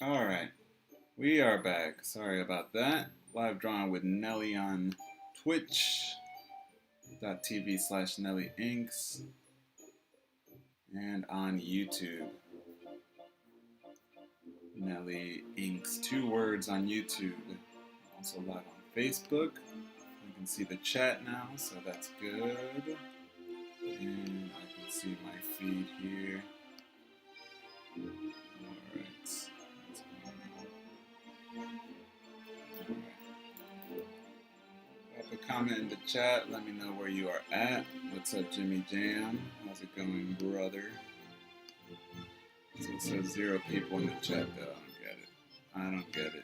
Alright, we are back. Sorry about that. Live drawing with Nelly on twitch.tv/Nelly Inks and on YouTube. Nelly Inks, 2 words on YouTube. Also live on Facebook. You can see the chat now, so that's good. And I can see my feed here. Alright. Drop a comment in the chat. Let me know where you are at. What's up, Jimmy Jam? How's it going, brother? So it says 0 people in the chat, though. I don't get it.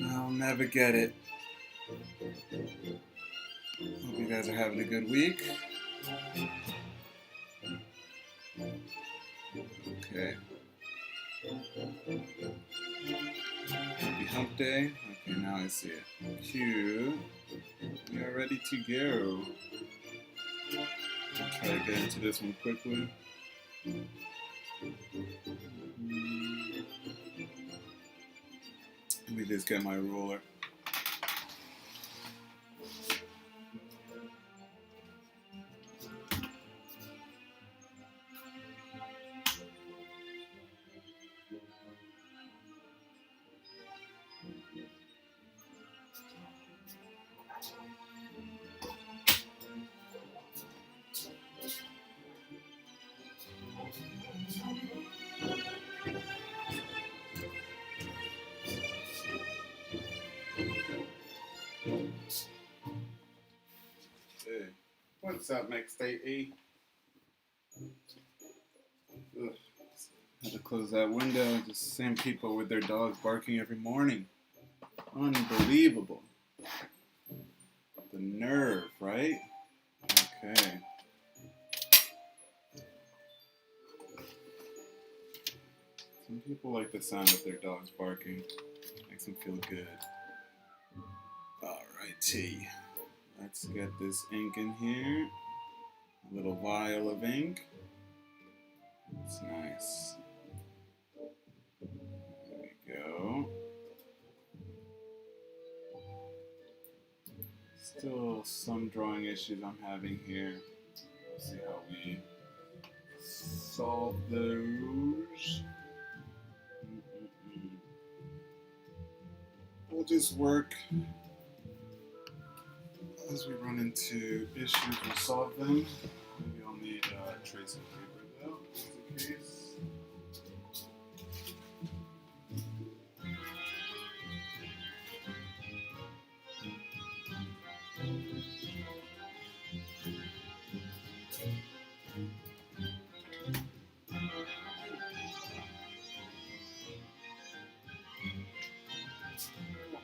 I'll never get it. Hope you guys are having a good week. Okay. Happy hump day. Okay, now I see it. Cute. We are ready to go. I'll try to get into this one quickly. Let me just get my ruler. Hey, what's up, Mixtape E? Ugh. Had to close that window. Just same people with their dogs barking every morning. Unbelievable. The nerve, right? Okay. Some people like the sound of their dogs barking. Makes them feel good. Alrighty. Let's get this ink in here. A little vial of ink. That's nice. There we go. Still some drawing issues I'm having here. Let's see how we solve those. We'll just work. As we run into issues, we'll solve them. Maybe I'll need tracing paper though, just in case.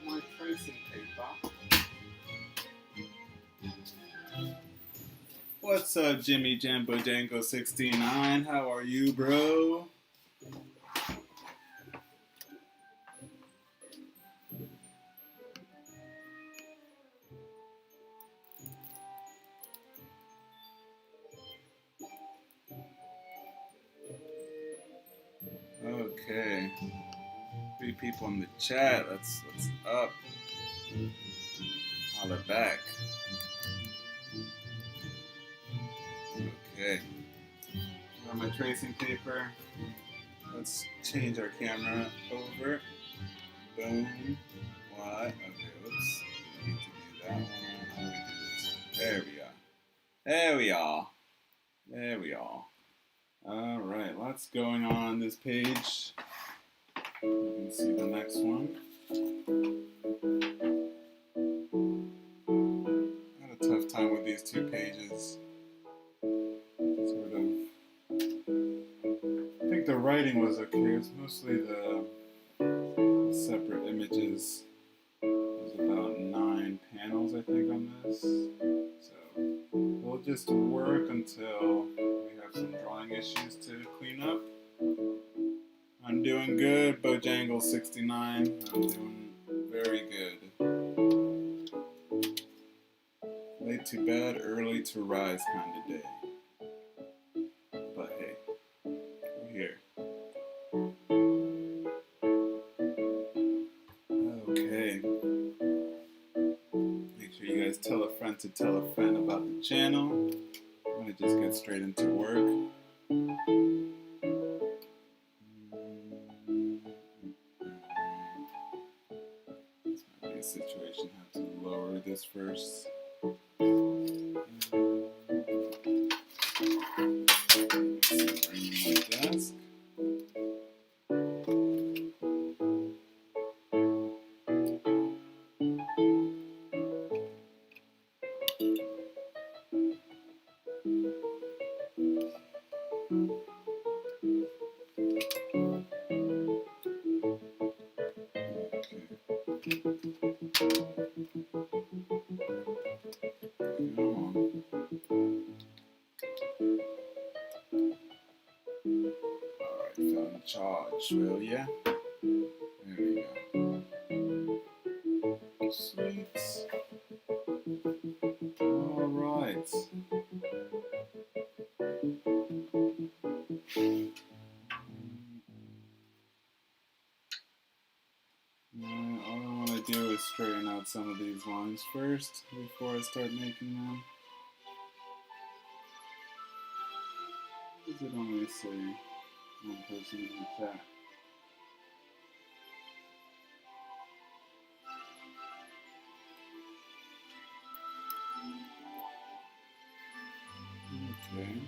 My tracing paper. What's up, Jimmy Jambo Jango 69? How are you, bro? Okay. 3 people in the chat. Let's up. Holler back. Okay. Got my tracing paper. Let's change our camera over. Boom. What? Okay, whoops. I need to do that one. How do we do this? There we are. There we are. There we are. Alright, lots going on this page. You can see the next one. I had a tough time with these 2 pages. Sort of. I think the writing was okay. It's mostly the separate images. There's about 9 panels, I think, on this. So we'll just work until we have some drawing issues to clean up. I'm doing good, Bojangle69. I'm doing very good. Late to bed, early to rise kind of day. But hey, we're here. to tell a friend about the channel. I'm going to just get straight into work. This might be a situation. I have to lower this first. My desk. Alright, phone charge, will ya? There we go. Sweet. Alright. All I want to do is straighten out some of these lines first before I start making them. Does it only say one person in the chat? Okay.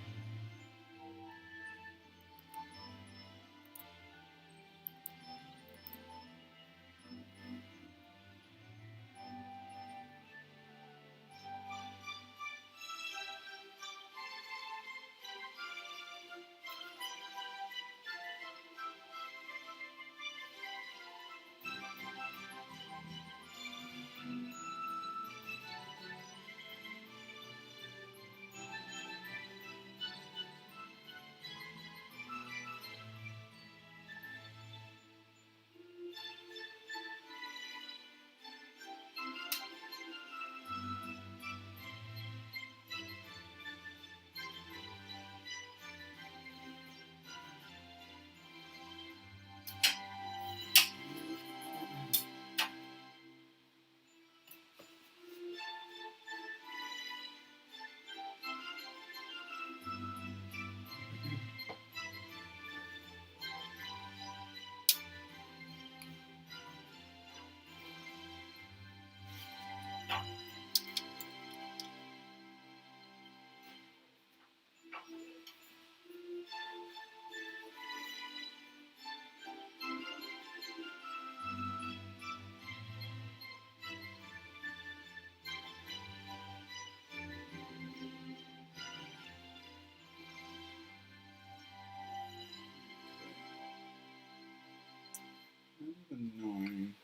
Annoying.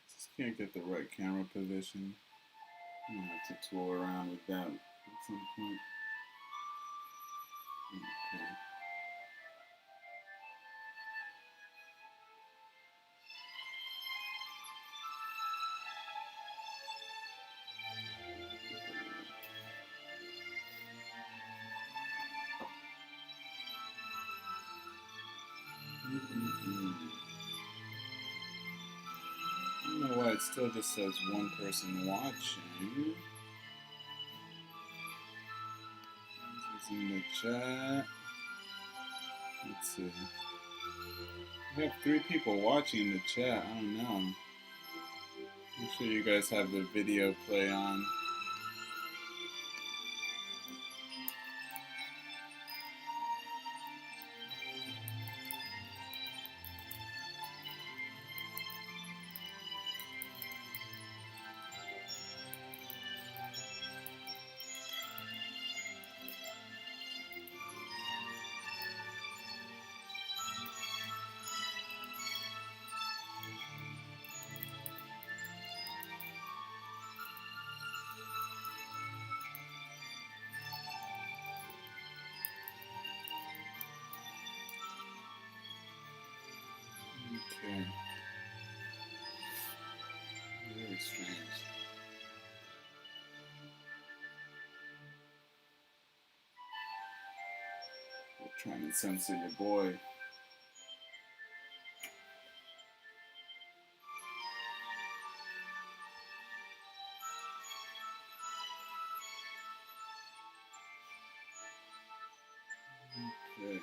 Just can't get the right camera position. I'm gonna have to tool around with that at some point. Okay. I don't know why it still just says one person watching. This is in the chat. Let's see. We have 3 people watching the chat. I don't know. Make sure you guys have the video play on. Okay. Very strange. We're trying to censor your boy. Okay.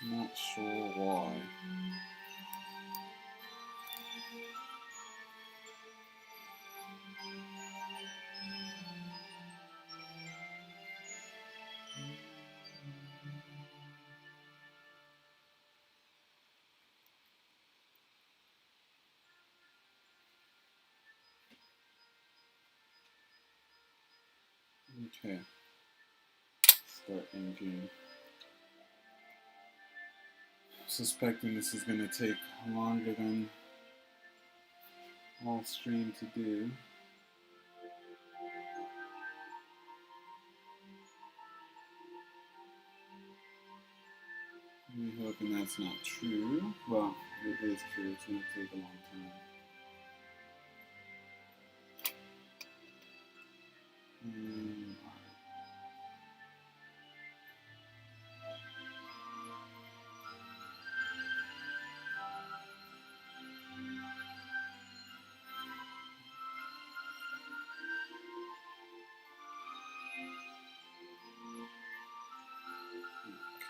Not sure why. Okay. Start inking. Suspecting this is going to take longer than all stream to do. I'm hoping that's not true. Well, it is true. It's going to take a long time.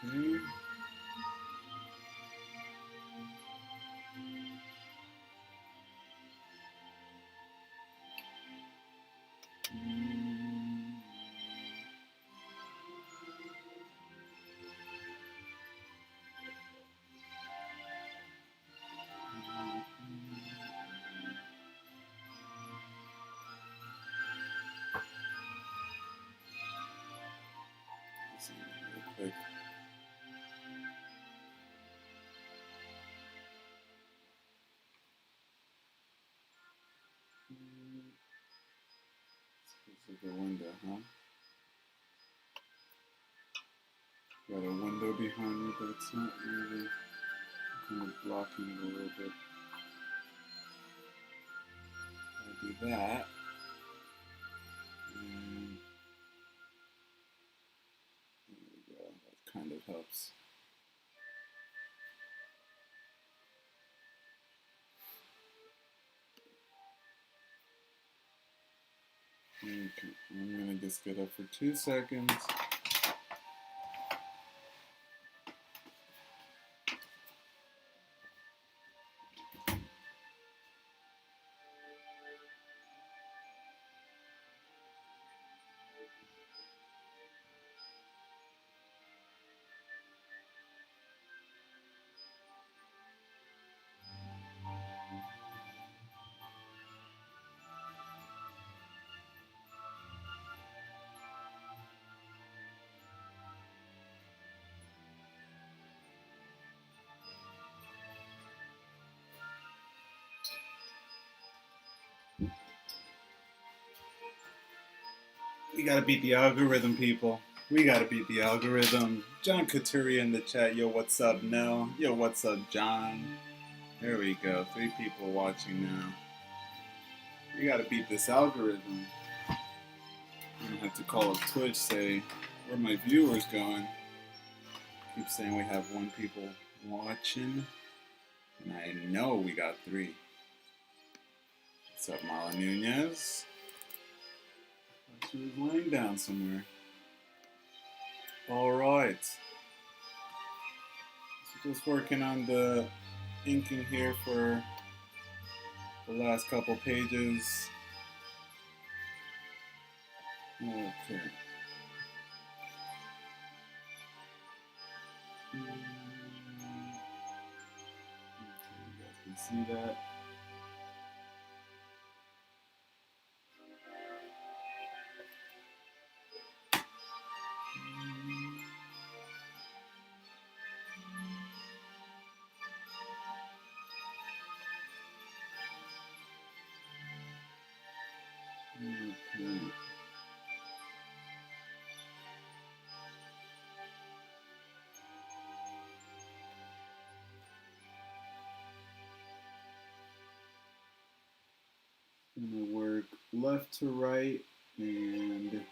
Okay. Let's see real quick. It's like a window, huh? Got a window behind me, but it's not really kind of blocking it a little bit. I'll do that. And there we go. That kind of helps. Okay, I'm gonna just get up for 2 seconds. We gotta beat the algorithm, people. We gotta beat the algorithm. John Couturier in the chat. Yo, what's up, Nell? Yo, what's up, John? There we go. 3 people watching now. We gotta beat this algorithm. I'm gonna have to call up Twitch, say, where my viewers going? Keep saying we have 1 people watching. And I know we got 3. What's up, Mala Nunez? She was laying down somewhere. Alright. So just working on the inking here for the last couple pages. Okay. You guys can see that. Okay. Gonna work left to right and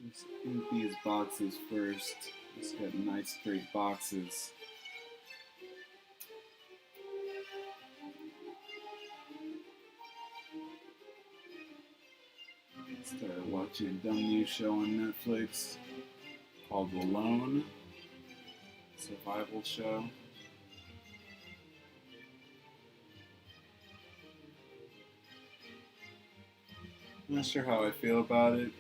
just ink these boxes first. Just get nice straight boxes. Started watching a dumb new show on Netflix called Alone. Survival show. I'm not sure how I feel about it.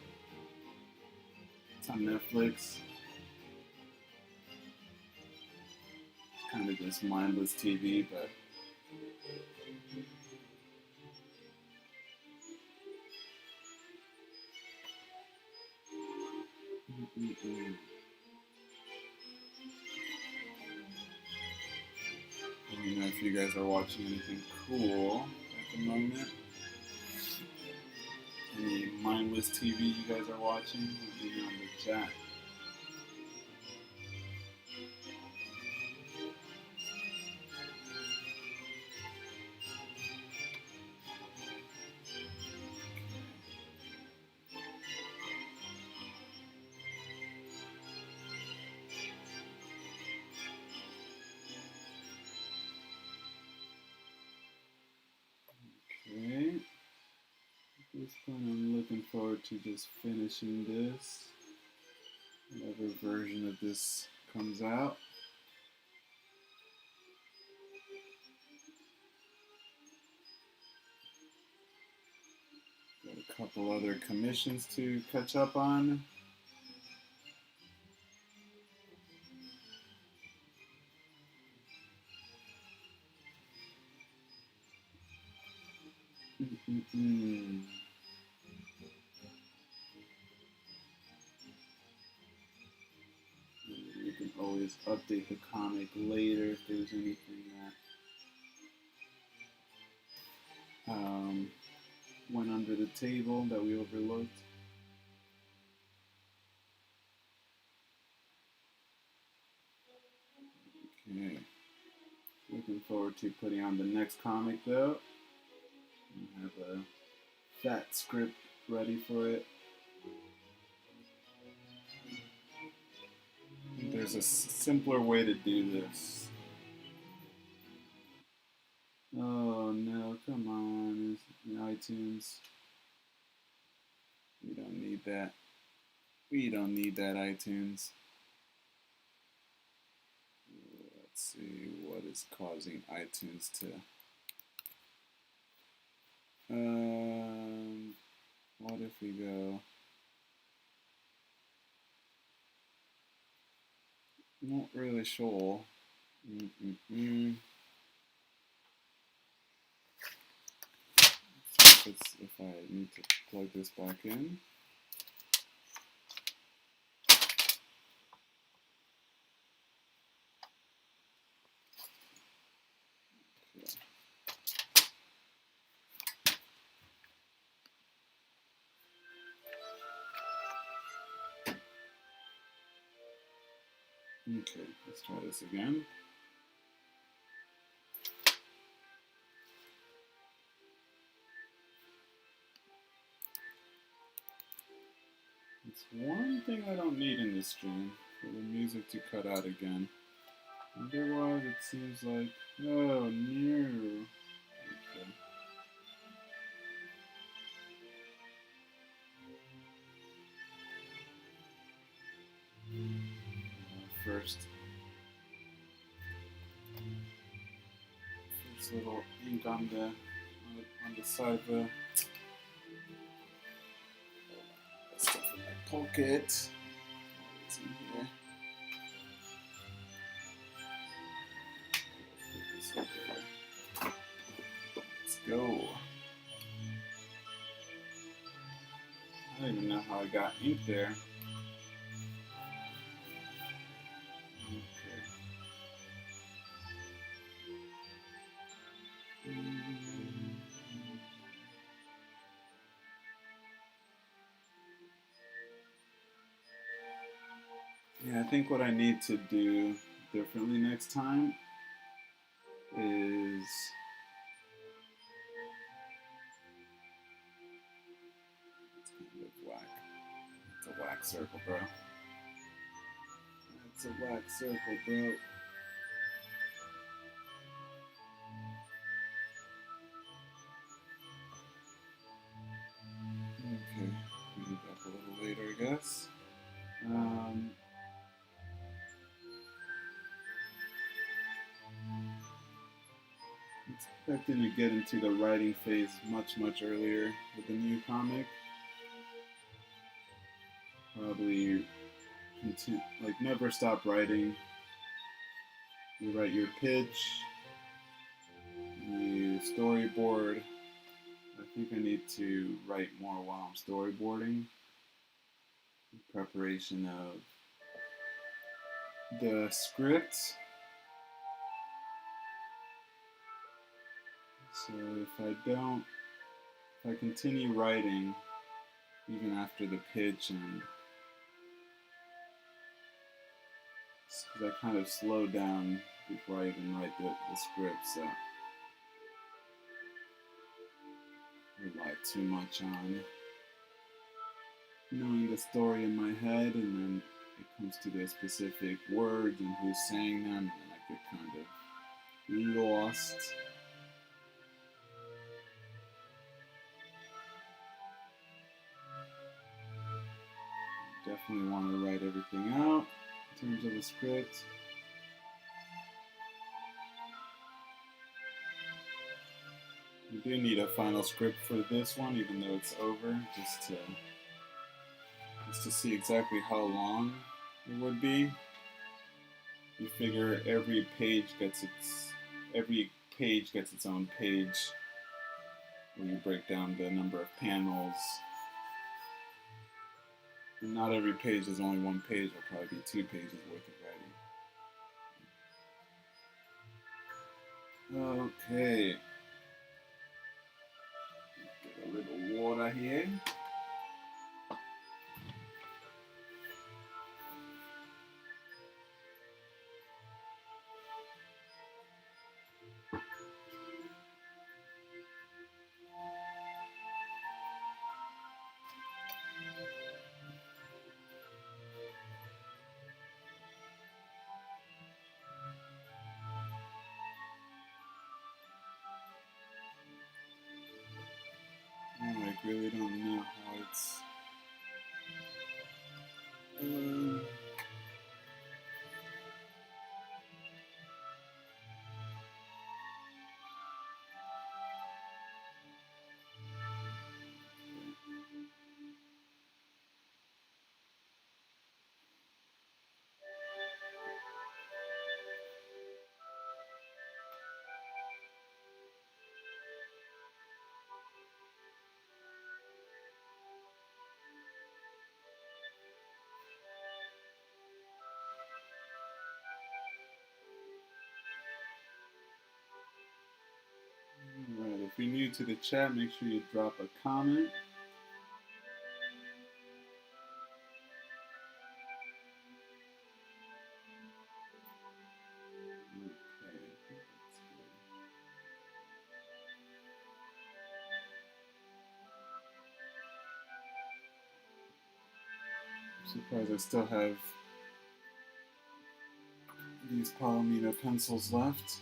It's on Netflix. It's kind of just mindless TV, but I don't know if you guys are watching anything cool at the moment. Any mindless TV you guys are watching? Let me know in the chat. Okay. At this point, I'm looking forward to just finishing this. Whatever version of this comes out. Got a couple other commissions to catch up on. You can always update the comic later if there's anything that went under the table that we overlooked. Okay. Looking forward to putting on the next comic though. I have a fat script ready for it. There's a simpler way to do this. Oh no, come on, in iTunes. We don't need that. We don't need that, iTunes. Let's see what is causing iTunes to. What if we go? Not really sure. Let's see if I need to plug this back in. Okay, let's try this again. It's one thing I don't need in this stream, for the music to cut out again. Otherwise, it seems like, oh no. Okay. First little ink on the side of the stuff in my pocket. It's in here. Let's go. I don't even know how I got ink there. Yeah, I think what I need to do differently next time is it's kind of whack. It's a whack circle, bro. It's a whack circle, bro. Okay. guess. Um, Expecting to get into the writing phase much earlier with the new comic. Probably like never stop writing. You write your pitch, you storyboard. I think I need to write more while I'm storyboarding. In preparation of the script. So if I continue writing even after the pitch, and because I kind of slow down before I even write the script, so I rely too much on knowing the story in my head, and then it comes to the specific words and who's saying them, and then I get kind of lost. Definitely want to write everything out in terms of the script. I do need a final script for this one, even though it's over, just to see exactly how long it would be. You figure every page gets its own page where you break down the number of panels. And not every page is only one page, there'll probably be 2 pages worth of writing. Okay. Get a little water here. I really don't know how it's. Alright, if you're new to the chat, make sure you drop a comment. I'm surprised I still have these Palomino pencils left.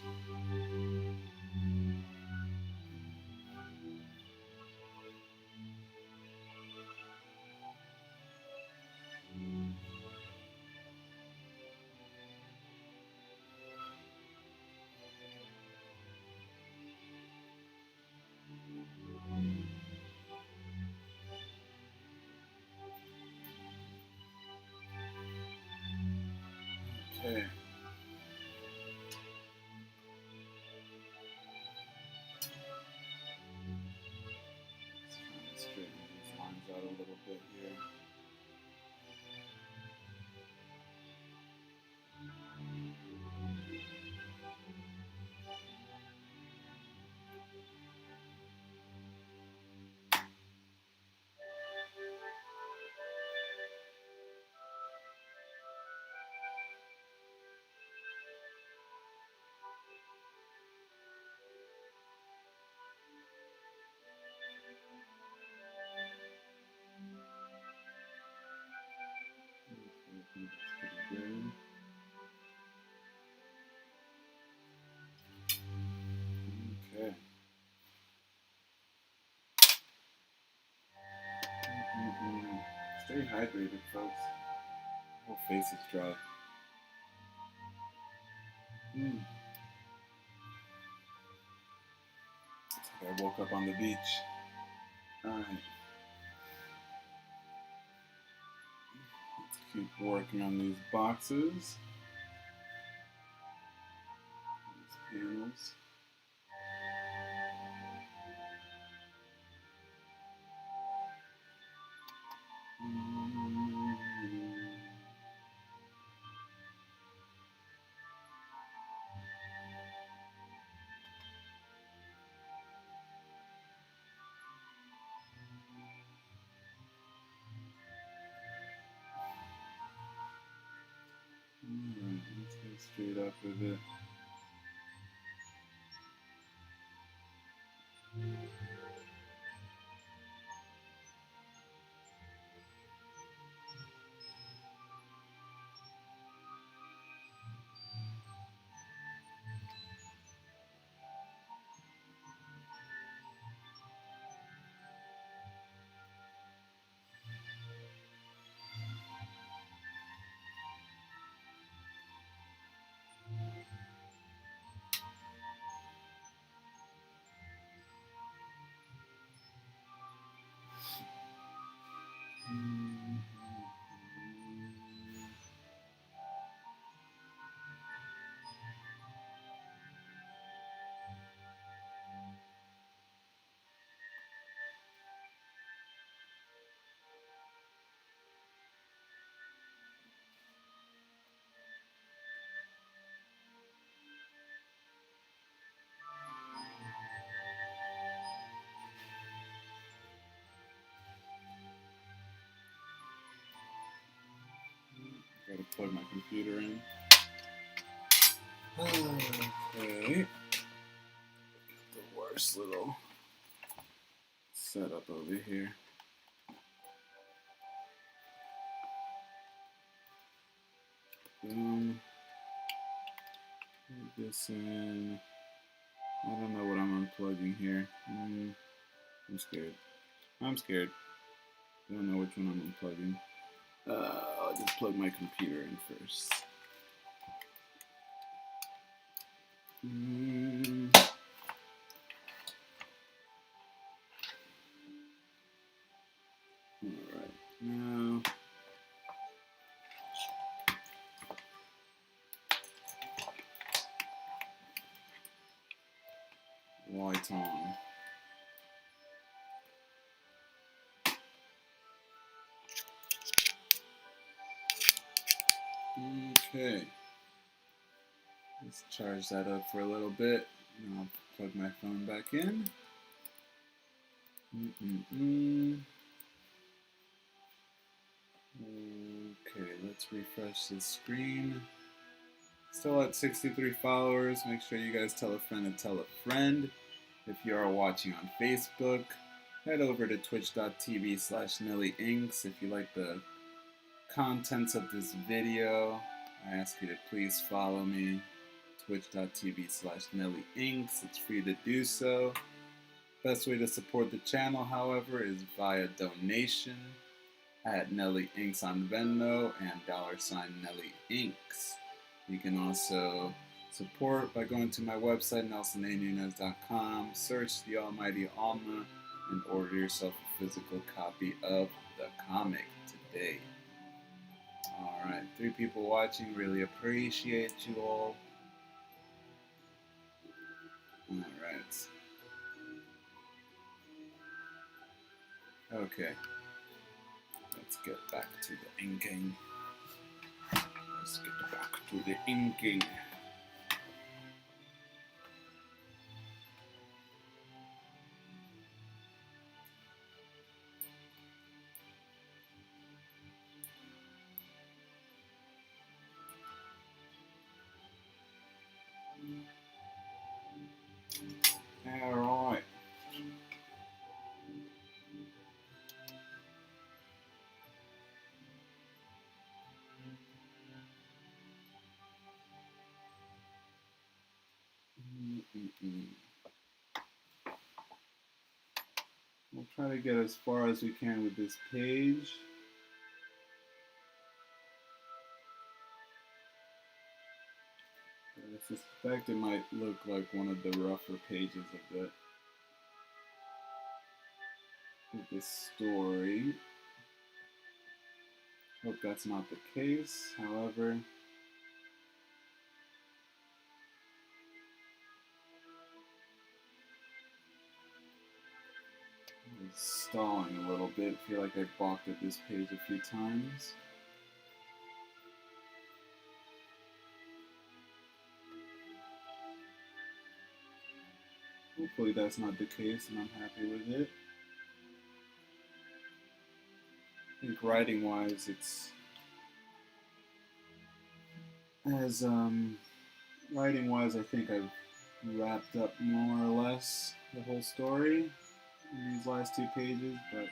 Okay. Let's try to straighten these lines out a little bit here. Stay hydrated, folks. Whole face is dry. I woke up on the beach. Alright. Let's keep working on these boxes. These panels. Alright, let's go straight up with it. Gotta plug my computer in. Okay. The worst little setup over here. Boom. Put this in. I don't know what I'm unplugging here. I'm scared. I'm scared. Don't know which one I'm unplugging. I'll just plug my computer in first. Alright, now lights on. Okay. Let's charge that up for a little bit. And I'll plug my phone back in. Okay, let's refresh this screen. Still at 63 followers. Make sure you guys tell a friend to tell a friend. If you are watching on Facebook, head over to twitch.tv/NellyInks. If you like the contents of this video, I ask you to please follow me. Twitch.tv/NellyInks. It's free to do so. Best way to support the channel, however, is via donation at Nelly Inks on Venmo and $Nelly Inks. You can also support by going to my website, NelsonANunez.com, search The Almighty Alma, and order yourself a physical copy of the comic today. Alright, 3 people watching, really appreciate you all. Alright. Okay. Let's get back to the inking. Let's get back to the inking. Alright. We'll try to get as far as we can with this page. suspect it might look like one of the rougher pages of the story. Hope that's not the case. However, I'm stalling a little bit. I feel like I balked at this page a few times. Hopefully that's not the case and I'm happy with it. I think writing-wise, it's as writing-wise, I think I've wrapped up more or less the whole story in these last two pages, but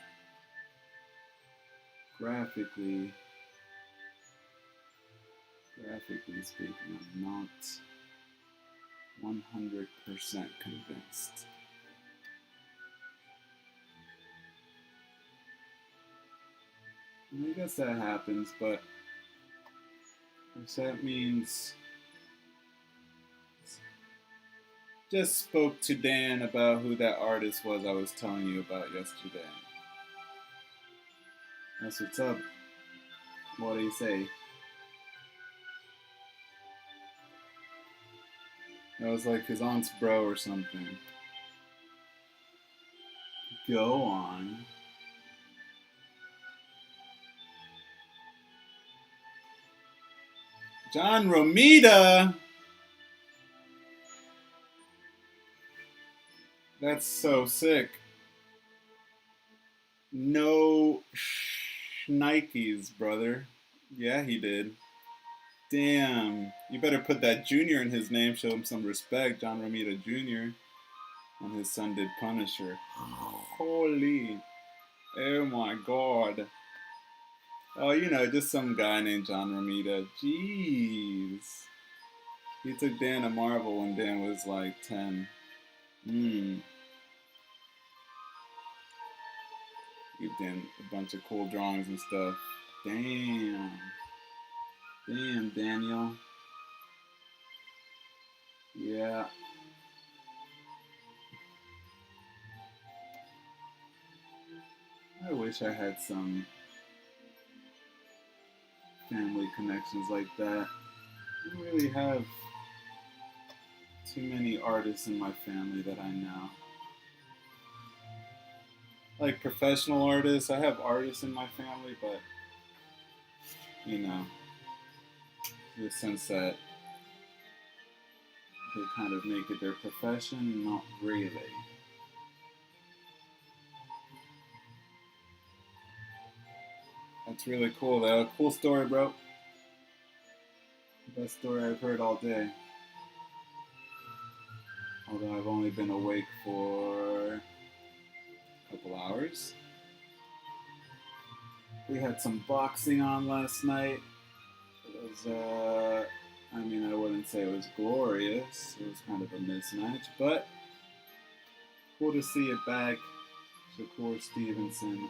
graphically speaking, I'm not 100% convinced. I guess that happens, but if that means just spoke to Dan about who that artist was I was telling you about yesterday. That's what's up. What do you say? That was like his aunt's bro or something. Go on. John Romita! That's so sick. No Nikes, brother. Yeah, he did. Damn. You better put that Junior in his name, show him some respect. John Romita Jr. And his son did Punisher. Holy. Oh my god. Oh, you know, just some guy named John Romita. Jeez. He took Dan to Marvel when Dan was like 10. Gave Dan a bunch of cool drawings and stuff. Damn. Damn, Daniel. Yeah. I wish I had some family connections like that. I don't really have too many artists in my family that I know. Like professional artists, I have artists in my family, but you know, in the sense that they kind of make it their profession, not really. That's really cool though. Cool story, bro. Best story I've heard all day. Although I've only been awake for a couple hours. We had some boxing on last night. It was, I mean, I wouldn't say it was glorious. It was kind of a mismatch, but cool to see it back. Shakur Stevenson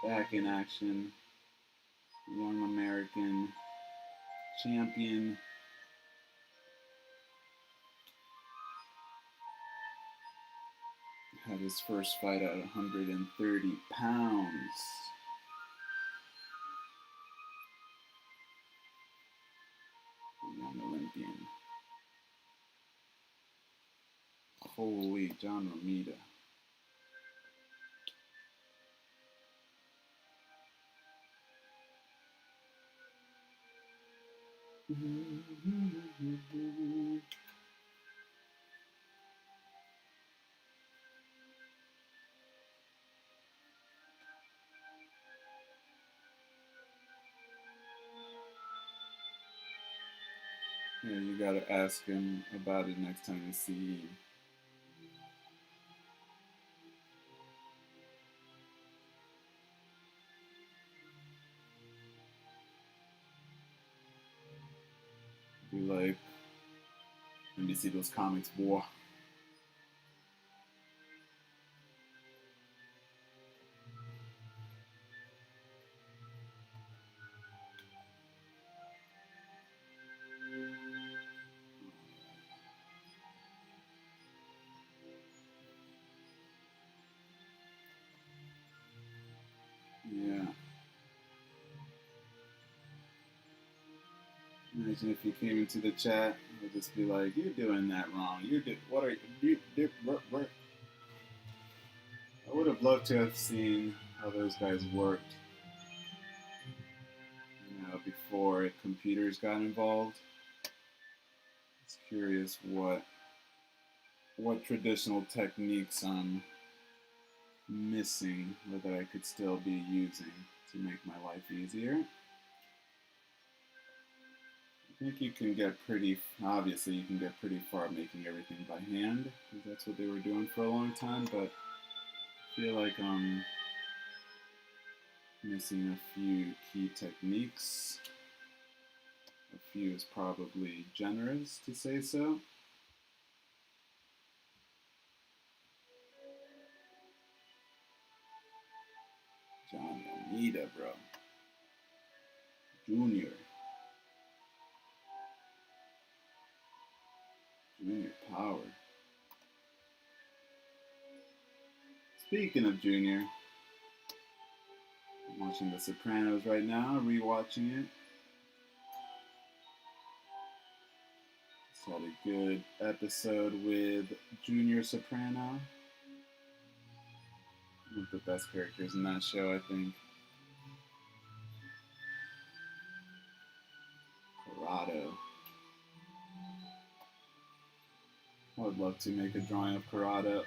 back in action. Young American champion. Had his first fight at 130 pounds. Young Olympian. Holy, John Romita. Yeah, you gotta ask him about it next time you see him. Be like, let me see those comics, boy. Imagine if you came into the chat, it would just be like, "You're doing that wrong. What are you? I would have loved to have seen how those guys worked, before computers got involved. It's curious what traditional techniques I'm missing, or that I could still be using to make my life easier. I think you can get obviously you can get pretty far making everything by hand, because that's what they were doing for a long time, but I feel like I'm missing a few key techniques. A few is probably generous to say so. John Romita, bro. Junior Power. Speaking of Junior, I'm watching The Sopranos right now, rewatching it. Saw a good episode with Junior Soprano. One of the best characters in that show, I think. Corrado. I would love to make a drawing of Corrado.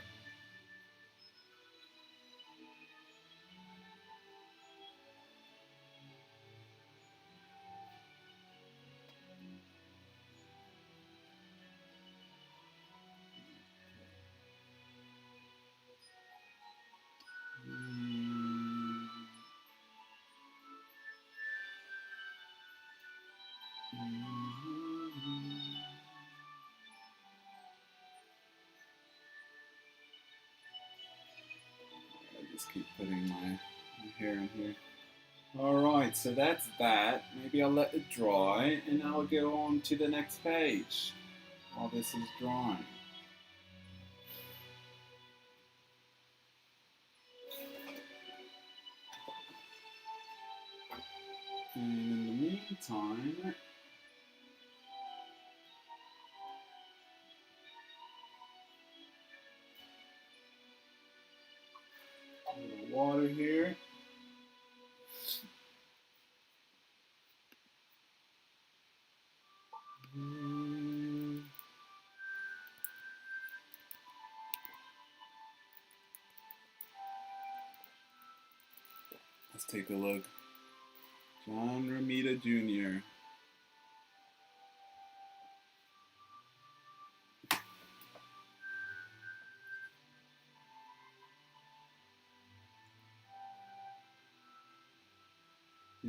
I just keep putting my hair in here. Alright, so that's that. Maybe I'll let it dry and I'll go on to the next page while this is drying. And in the meantime, a little water here. Let's take a look. John Romita Jr.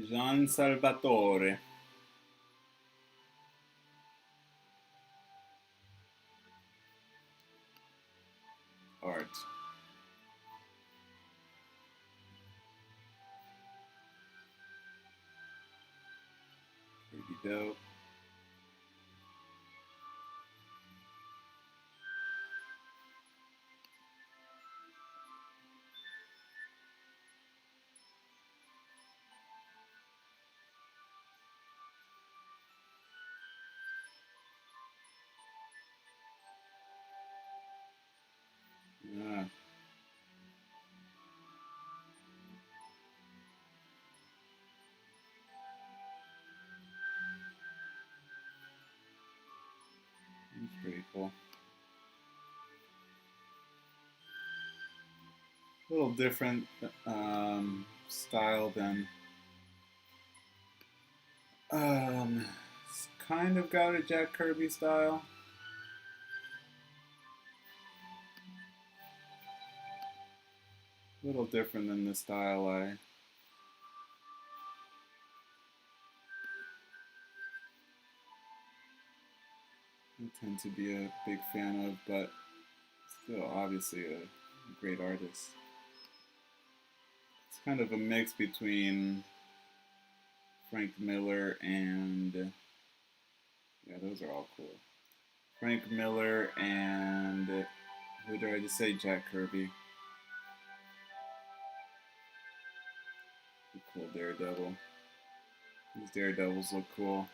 Gian Salvatore. Art. Pretty dope. Yeah. That's pretty cool. A little different style than it's kind of got a Jack Kirby style. A little different than the style I tend to be a big fan of, but still obviously a great artist. It's kind of a mix between Frank Miller and, yeah, those are all cool. Frank Miller and, who did I just say? Jack Kirby. Cool Daredevil. These Daredevils look cool.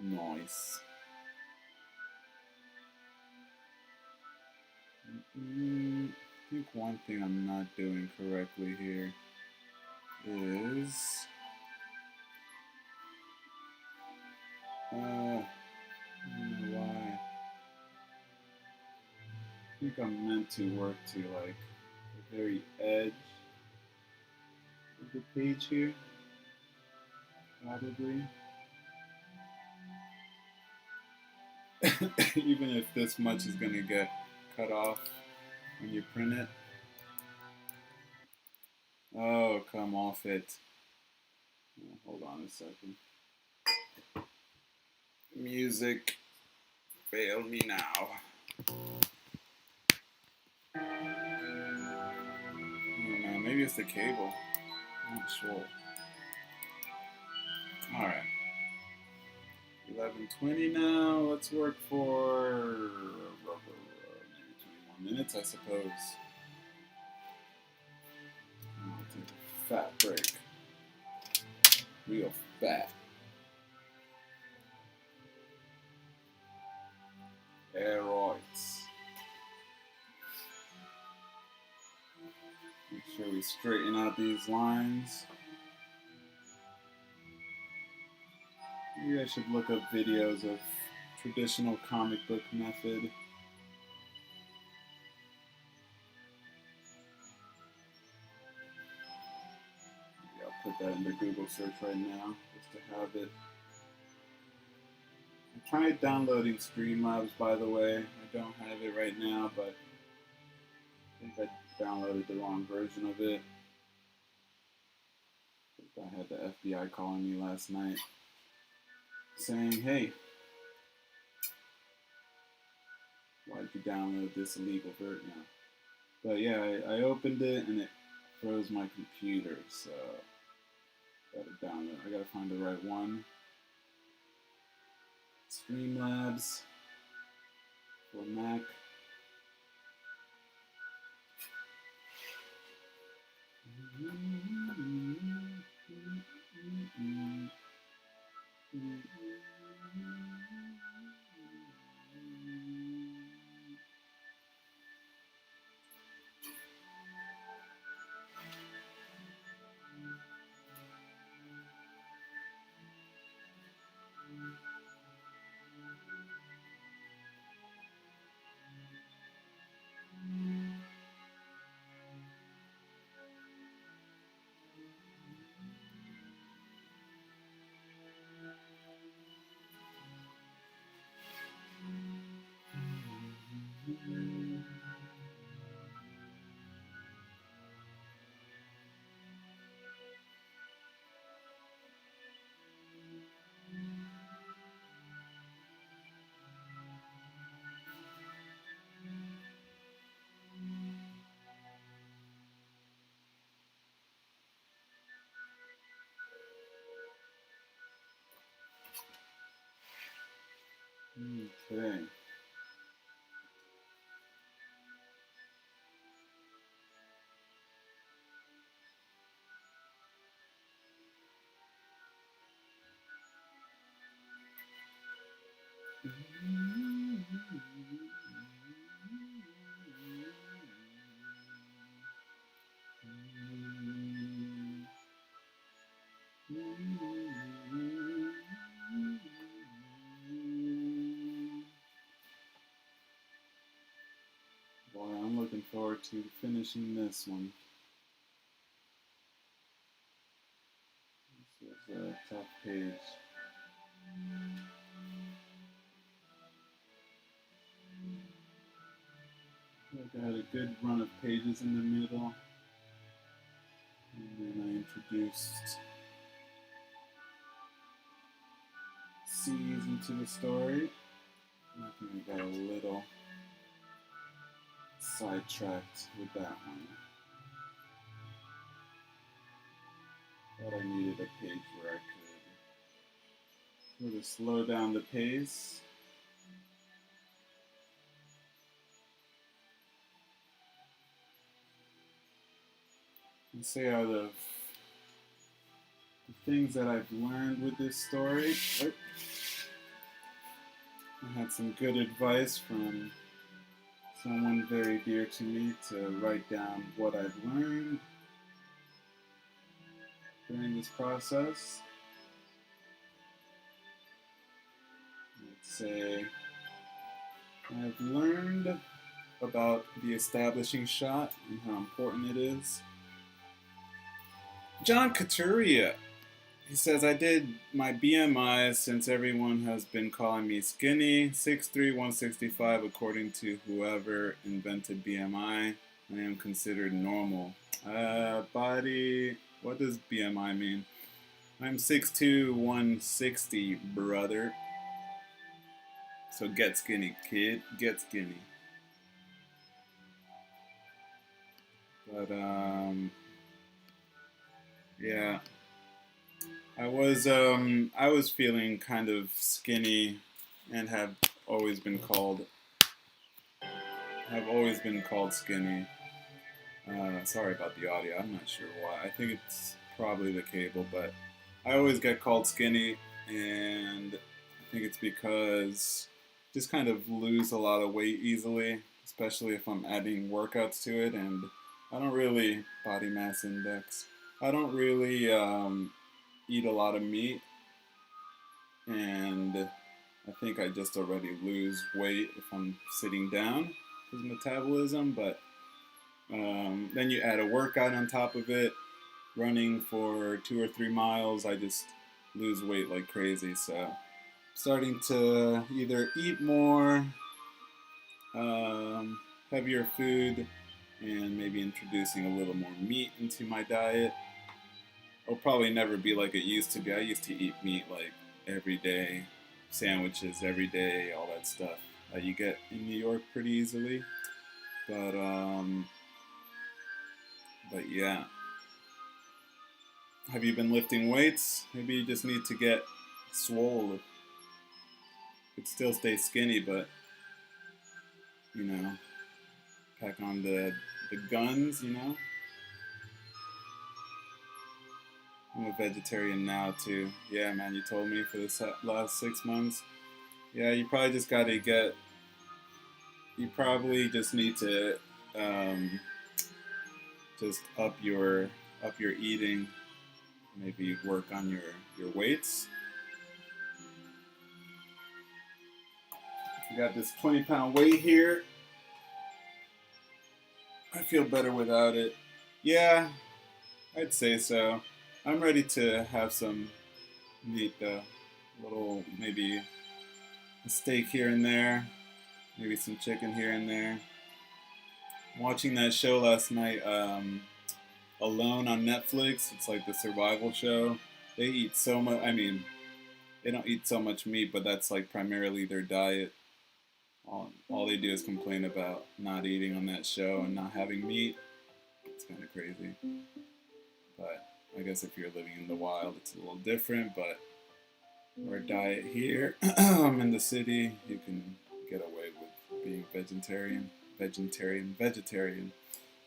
noise. I think one thing I'm not doing correctly here is I don't know why. I think I'm meant to work to like the very edge of the page here, probably. Even if this much is gonna get cut off when you print it. Oh, come off it. Oh, hold on a second. Music, fail me now. I don't know, maybe it's the cable. I'm not sure. Alright. 11:20 now. Let's work for maybe 21 minutes, I suppose. I'll take a fat break. Real fat. Aeroids. Make sure we straighten out these lines. Maybe I should look up videos of traditional comic book method. Maybe I'll put that into Google search right now, just to have it. I tried downloading Streamlabs, by the way. I don't have it right now, but I think I downloaded the wrong version of it. I had the FBI calling me last night saying, hey, why'd you download this illegal version? But yeah, I opened it and it froze my computer, so gotta download. I gotta find the right one. Streamlabs for Mac. Okay. Boy, I'm looking forward to finishing this one. This is a tough page. I got a good run of pages in the middle. And then I introduced C's into the story. I think I got a little sidetracked with that one. Thought I needed a page where I could sort of slow down the pace. And say out of the things that I've learned with this story. I had some good advice from someone very dear to me to write down what I've learned during this process. Let's say I've learned about the establishing shot and how important it is. John Couturier, he says, I did my BMI since everyone has been calling me skinny, 6'3", 165 according to whoever invented BMI. I am considered normal. Body, what does BMI mean? I'm 6'2", 160, brother. So get skinny, kid. Get skinny. But, yeah. I was feeling kind of skinny and always been called, have always been called skinny. Sorry about the audio. I'm not sure why. I think it's probably the cable, but I always get called skinny, and I think it's because I just kind of lose a lot of weight easily, especially if I'm adding workouts to it, and I don't really, body mass index, I don't really eat a lot of meat, and I think I just already lose weight if I'm sitting down because metabolism, but then you add a workout on top of it, running for 2 or 3 miles, I just lose weight like crazy. So starting to either eat more heavier food and maybe introducing a little more meat into my diet. It'll probably never be like it used to be. I used to eat meat like every day, sandwiches every day, all that stuff that you get in New York pretty easily. But yeah. Have you been lifting weights? Maybe you just need to get swole. Could still stay skinny, but you know, pack on the guns. You know. I'm a vegetarian now too. Yeah, man, you told me for the last 6 months. Yeah, you probably just gotta get. You probably just need to just up your eating. Maybe work on your weights. I got this 20-pound weight here. I feel better without it. Yeah, I'd say so. I'm ready to have some meat though. A little, maybe a steak here and there. Maybe some chicken here and there. Watching that show last night, Alone on Netflix. It's like the survival show. They eat so much. I mean, they don't eat so much meat, but that's like primarily their diet. All they do is complain about not eating on that show and not having meat. It's kind of crazy. But I guess if you're living in the wild, it's a little different. But our diet here in the city, you can get away with being vegetarian.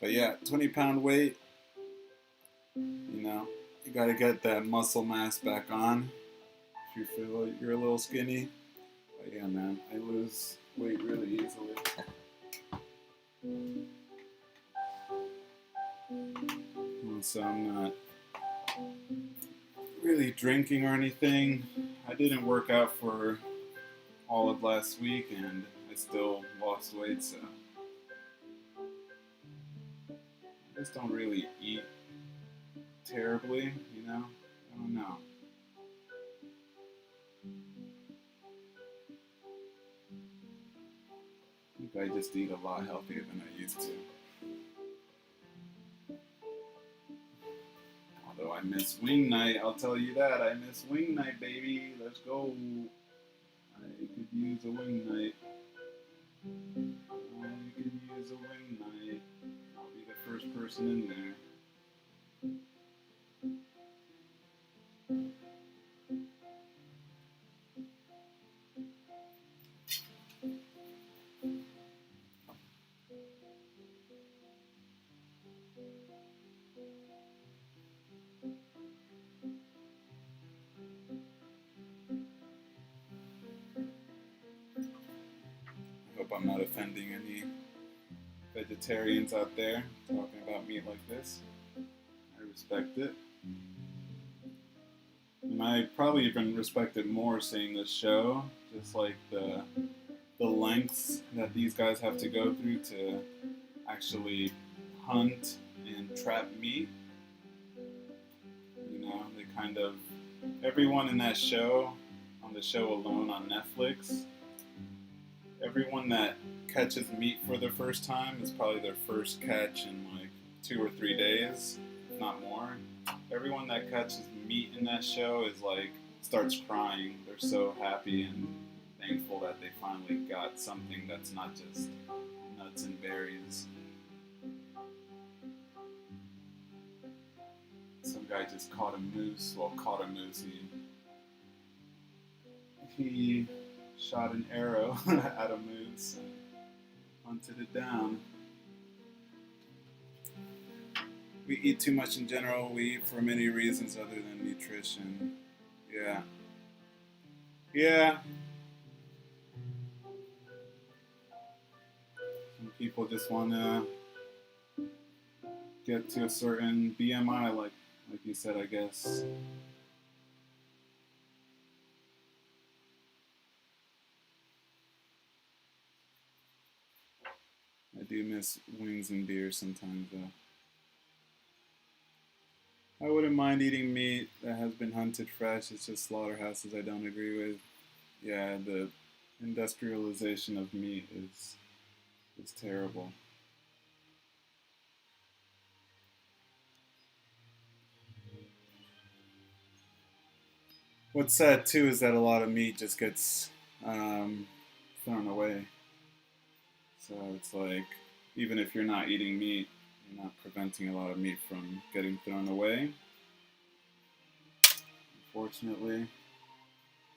But yeah, 20-pound weight. You know, you gotta get that muscle mass back on if you feel you're a little skinny. But yeah, man, I lose weight really easily. So I'm not really drinking or anything. I didn't work out for all of last week and I still lost weight, so I just don't really eat terribly, you know? I don't know. I think I just eat a lot healthier than I used to. Although I miss wing night, I'll tell you that. I miss wing night, baby. Let's go. I could use a wing night. I could use a wing night. I'll be the first person in there. I'm not offending any vegetarians out there talking about meat like this. I respect it. And I probably even respect it more seeing this show, just like the lengths that these guys have to go through to actually hunt and trap meat. You know, they kind of everyone in that show, on the show alone on Netflix, everyone that catches meat for the first time is probably their first catch in like 2 or 3 days, if not more. Everyone that catches meat in that show is like starts crying. They're so happy and thankful that they finally got something that's not just nuts and berries. Some guy just caught a moose. Well, caught a moose. He shot an arrow at a moose and hunted it down. We eat too much in general. We eat for many reasons other than nutrition. Yeah. Yeah. Some people just want to get to a certain BMI, like you said, I guess. I do miss wings and beer sometimes, though. I wouldn't mind eating meat that has been hunted fresh. It's just slaughterhouses I don't agree with. Yeah, the industrialization of meat is terrible. What's sad too is that a lot of meat just gets um, thrown away. So it's like, even if you're not eating meat, you're not preventing a lot of meat from getting thrown away, unfortunately.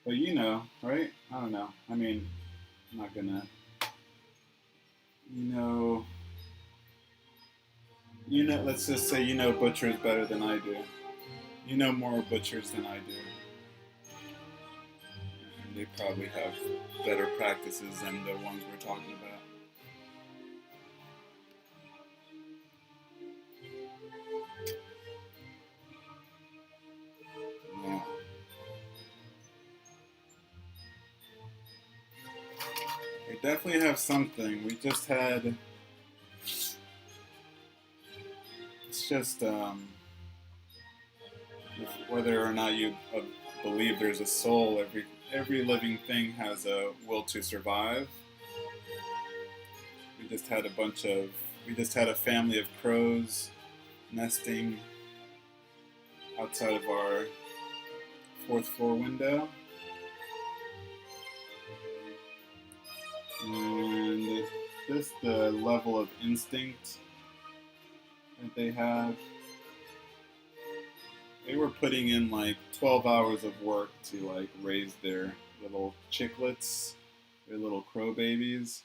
But you know, right? I don't know. I mean, I'm not gonna, you know, let's just say you know butchers better than I do. You know more butchers than I do. And they probably have better practices than the ones we're talking about. Yeah. They definitely have something. We just had. It's just whether or not you believe there's a soul. Every living thing has a will to survive. We just had a bunch of. We just had a family of crows nesting outside of our fourth floor window, and just the level of instinct that they have. They were putting in like 12 hours of work to like raise their little chicklets, their little crow babies.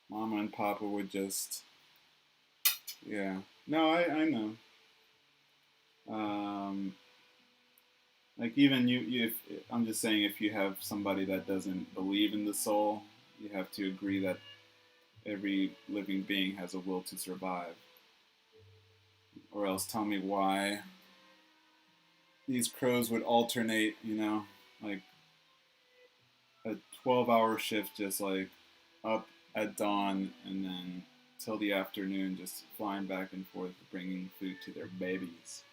Mama and Papa would just, yeah. No, I know. Um, like even if I'm just saying, if you have somebody that doesn't believe in the soul, you have to agree that every living being has a will to survive. Or else tell me why these crows would alternate, like a 12-hour shift, just like up at dawn and then till the afternoon, just flying back and forth, bringing food to their babies.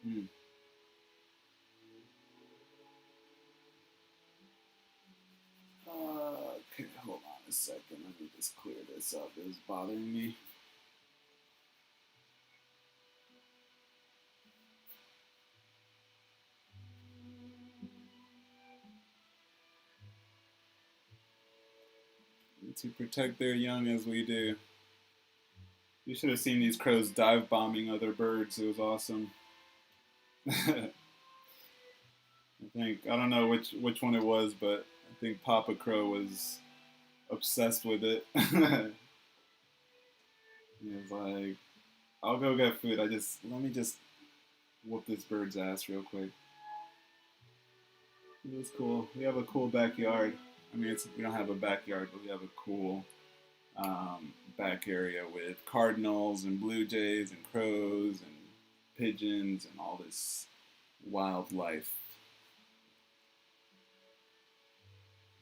Hmm. Okay, hold on a second. Let me just clear this up. It was bothering me. To protect their young as we do. You should have seen these crows dive bombing other birds. It was awesome. I think I don't know which one it was, but I think Papa Crow was obsessed with it. He was like, I'll go get food. Let me just whoop this bird's ass real quick. It was cool. We have a cool backyard. I mean, we don't have a backyard, but we have a cool back area with cardinals and blue jays and crows and pigeons and all this wildlife.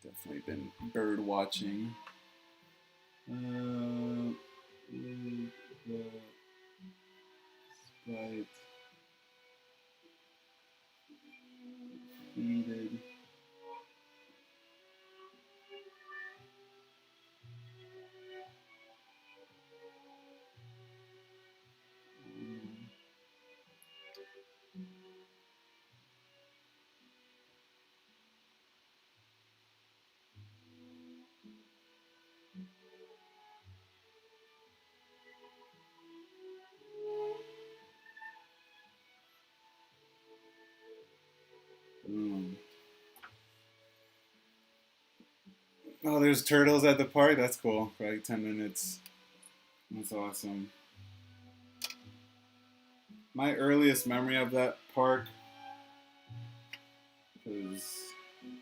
Definitely been bird watching. Sprite defeated. Mm. Oh, there's turtles at the park. That's cool. For like 10 minutes. That's awesome. My earliest memory of that park was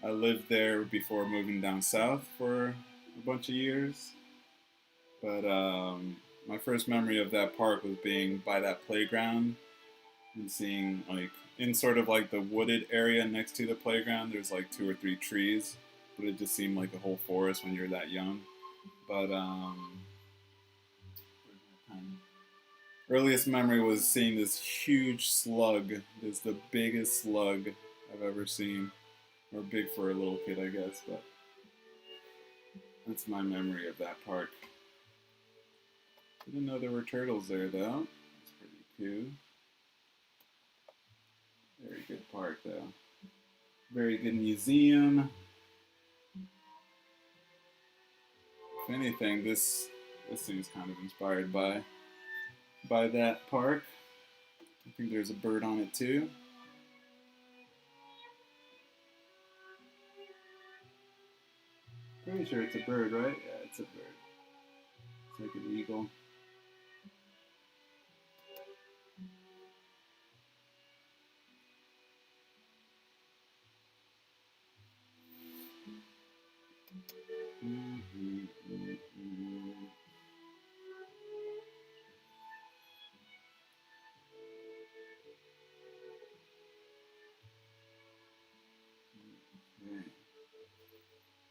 I lived there before moving down south for a bunch of years. But my first memory of that park was being by that playground and seeing like in sort of like the wooded area next to the playground. There's like two or three trees, but it just seemed like a whole forest when you're that young. But earliest memory was seeing this huge slug. It's the biggest slug I've ever seen, or big for a little kid, I guess. But that's my memory of that park. I didn't know there were turtles there, though. That's pretty cool. Very good park, though. Very good museum. If anything, this thing's kind of inspired by that park. I think there's a bird on it too. Pretty sure it's a bird, right? Yeah, it's a bird. It's like an eagle.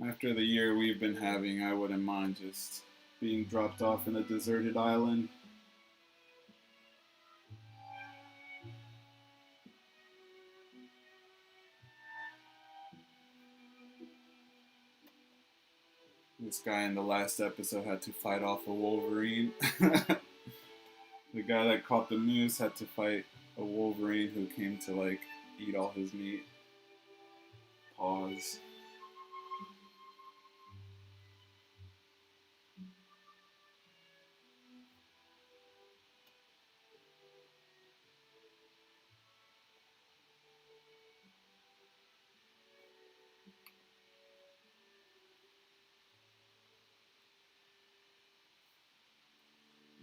After the year we've been having, I wouldn't mind just being dropped off in a deserted island. This guy in the last episode had to fight off a wolverine. The guy that caught the moose had to fight a wolverine who came to like eat all his meat. Pause.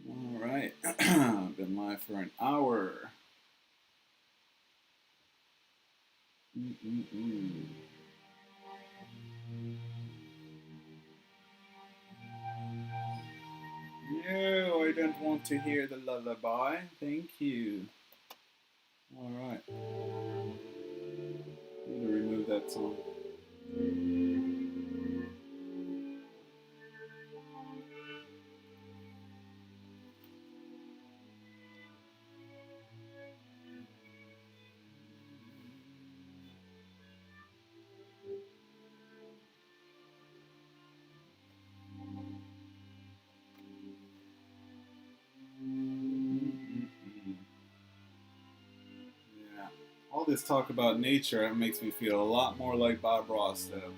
All right, been live for an hour. Mm-mm-mm. No, I don't want to hear the lullaby. Thank you. All right. Need to remove that song. Yeah. All this talk about nature it makes me feel a lot more like Bob Ross, though.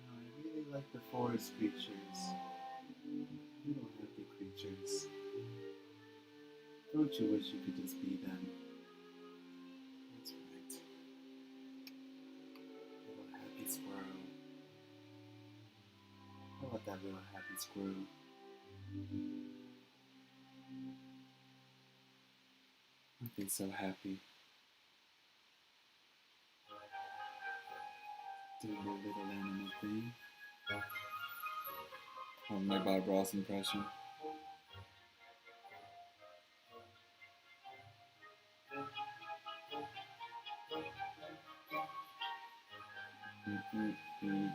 I really like the forest creatures. Little happy creatures. Don't you wish you could just be them? That's right. Little happy squirrel. How about that little happy squirrel? I'd be so happy. Do a little animal thing. Oh, my Bob Ross impression. Mm-mm-mm.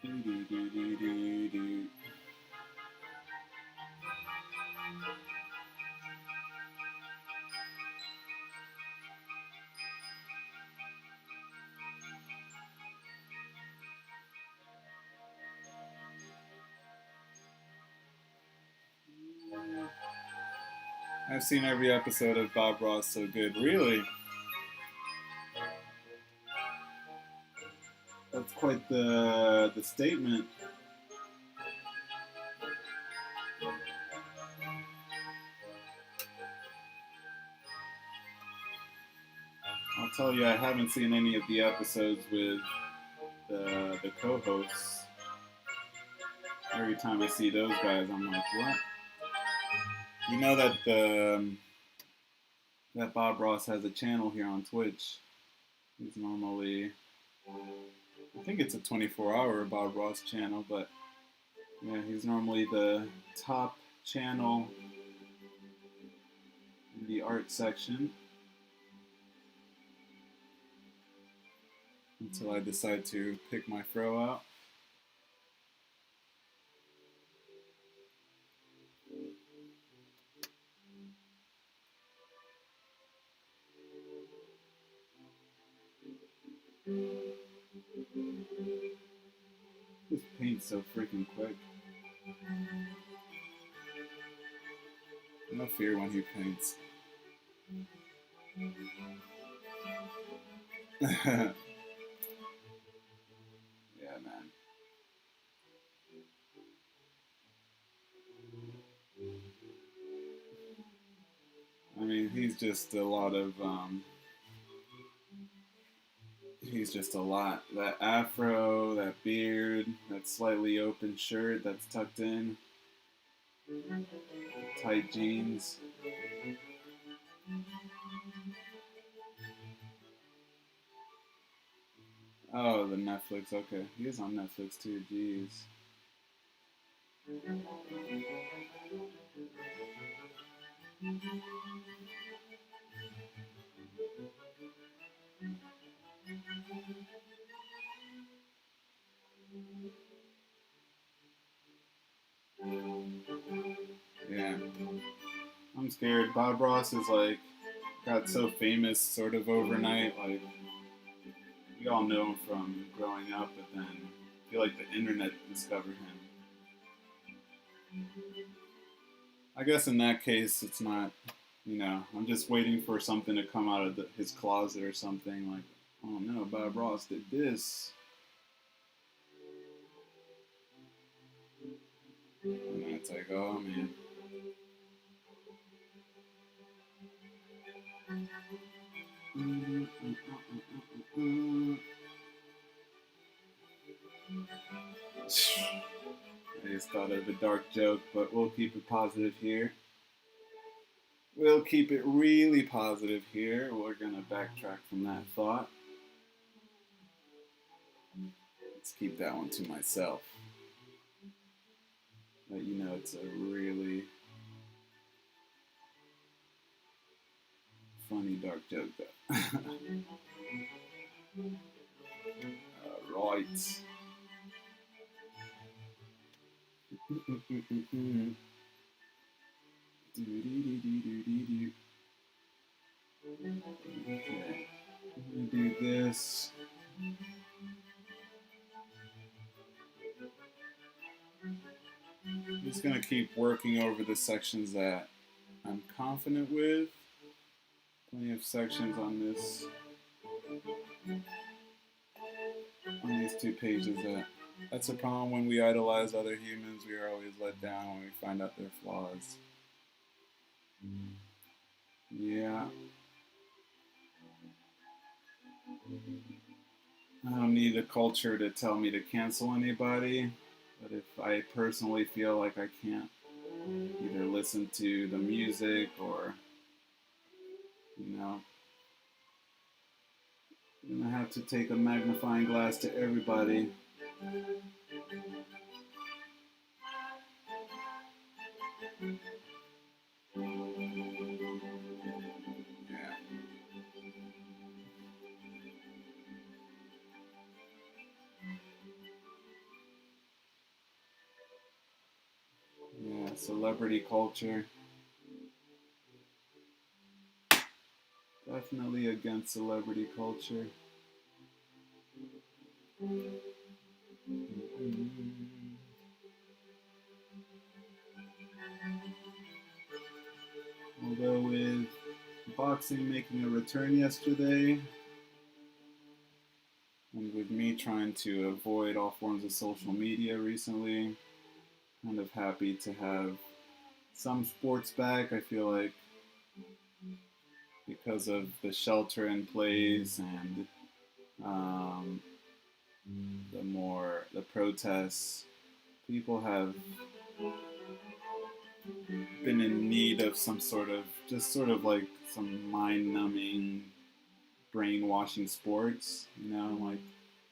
Do-do-do-do-do-do. I've seen every episode of Bob Ross So Good. Really? That's quite the statement. I'll tell you, I haven't seen any of the episodes with the co-hosts. Every time I see those guys, I'm like, what? You know that that Bob Ross has a channel here on Twitch. He's normally, I think it's a 24-hour Bob Ross channel, but yeah, he's normally the top channel in the art section until I decide to pick my throw out. This paint's so freaking quick. No fear when he paints. Yeah, man. I mean, he's just a lot of, he's just a lot. That afro, that beard, that slightly open shirt that's tucked in, tight jeans. Oh, the Netflix. Okay, he is on Netflix too. Jeez. Yeah, I'm scared. Bob Ross is like got so famous sort of overnight. Like we all know him from growing up, but then I feel like the internet discovered him. I guess in that case, it's not. You know, I'm just waiting for something to come out of his closet or something. Like, oh no, Bob Ross did this. And it's like, oh man. I just thought of a dark joke, but we'll keep it positive here. We'll keep it really positive here. We're gonna backtrack from that thought. Let's keep that one to myself. But you know, it's a really funny dark joke, though. Right. Okay. I'm gonna do this. I'm just gonna keep working over the sections that I'm confident with. Plenty of sections on this, on these two pages. That's a problem when we idolize other humans. We are always let down when we find out their flaws. Yeah. I don't need a culture to tell me to cancel anybody, but if I personally feel like I can't either listen to the music or, you know, I'm gonna have to take a magnifying glass to everybody. Yeah. Yeah, celebrity culture. Definitely against celebrity culture. Although with boxing making a return yesterday, and with me trying to avoid all forms of social media recently, kind of happy to have some sports back. I feel like because of the shelter in place and um, the protests, people have been in need of some sort of just sort of like some mind numbing brainwashing sports, like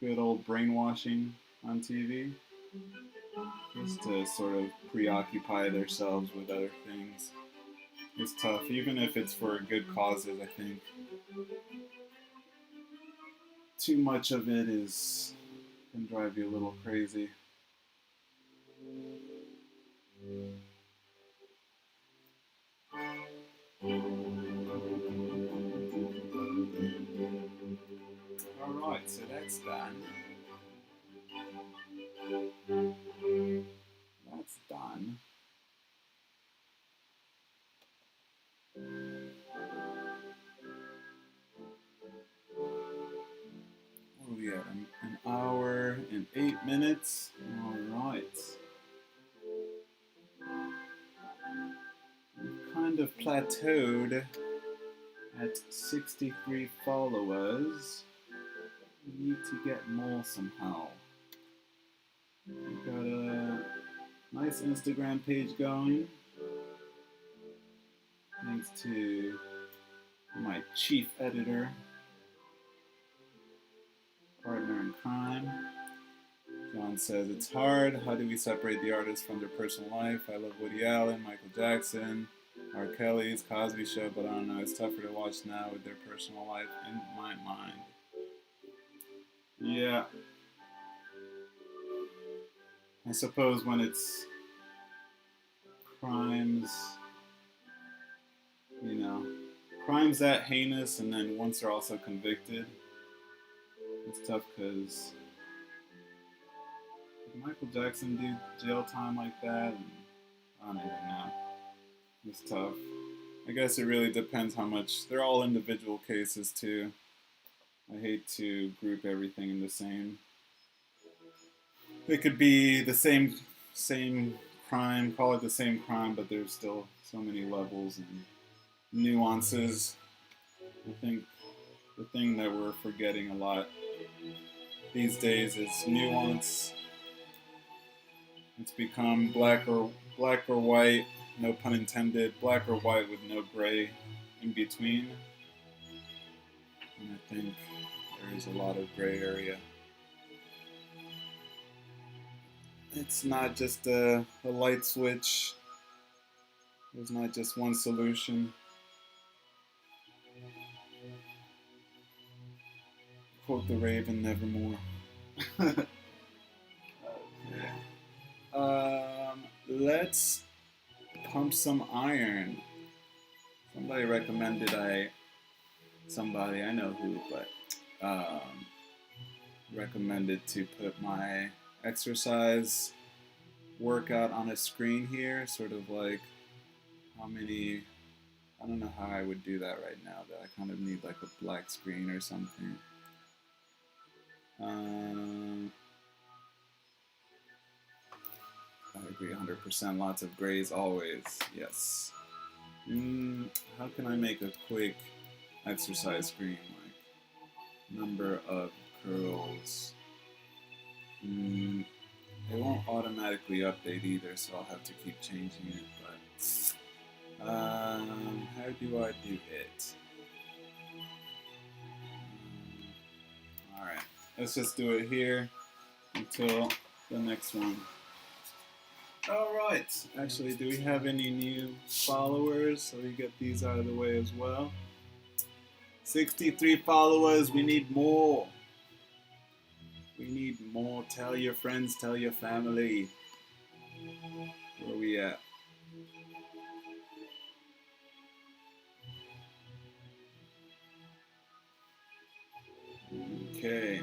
good old brainwashing on TV, just to sort of preoccupy themselves with other things. It's tough, even if it's for good causes. I think too much of it is can drive you a little crazy. All right, so that's done. That's done. What are we at? An hour and 8 minutes. All right. We've kind of plateaued at 63 followers. We need to get more somehow. We've got a nice Instagram page going. Thanks to my chief editor, partner in crime. John says, it's hard. How do we separate the artist from their personal life? I love Woody Allen, Michael Jackson, R. Kelly's, Cosby Show, but I don't know. It's tougher to watch now with their personal life in my mind. Yeah. I suppose when it's crimes, crimes that heinous, and then once they're also convicted, it's tough because did Michael Jackson do jail time like that? And I don't even know. It's tough. I guess it really depends how much. They're all individual cases too. I hate to group everything in the same. They could be the same crime, call it the same crime, but there's still so many levels and nuances. I think the thing that we're forgetting a lot these days is nuance. It's become black or white, no pun intended, black or white with no gray in between. And I think there is a lot of gray area. It's not just a light switch. There's not just one solution. Quote the Raven, nevermore. Okay. Let's pump some iron. Somebody recommended somebody, I know who, but recommended to put my exercise workout on a screen here, sort of like how many, I don't know how I would do that right now, that I kind of need like a black screen or something. I agree 100%, lots of grays always, yes. How can I make a quick exercise screen, like number of curls. It won't automatically update either, so I'll have to keep changing it. But how do I do it? All right, let's just do it here until the next one. All right. Actually, do we have any new followers? So we get these out of the way as well. 63 followers. We need more. We need more. Tell your friends. Tell your family. Where are we at? Okay.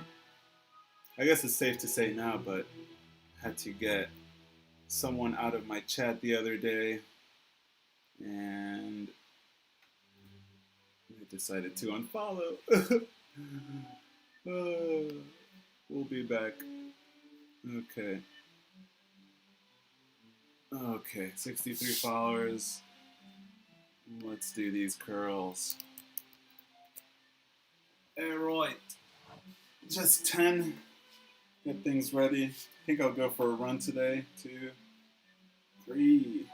I guess it's safe to say now, but I had to get someone out of my chat the other day, and I decided to unfollow. We'll be back. Okay. Okay, 63 followers. Let's do these curls. Alright. Just 10. Get things ready. I think I'll go for a run today. 2, 3,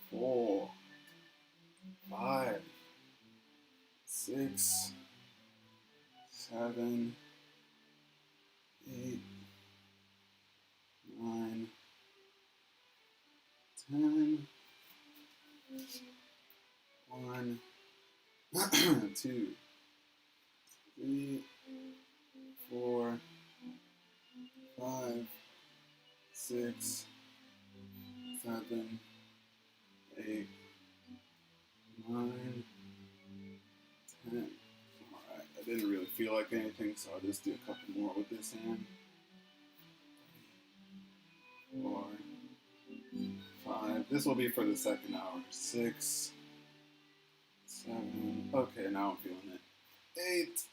4, 5, 6, 7, 8, 9, 10. 1, 2, 3, 4, 5, 6, 7, 8, 9, 10. Alright, I didn't really feel like anything, so I'll just do a couple more with this hand. 4, 5. This will be for the second hour. 6, 7. Okay, now I'm feeling it. 8,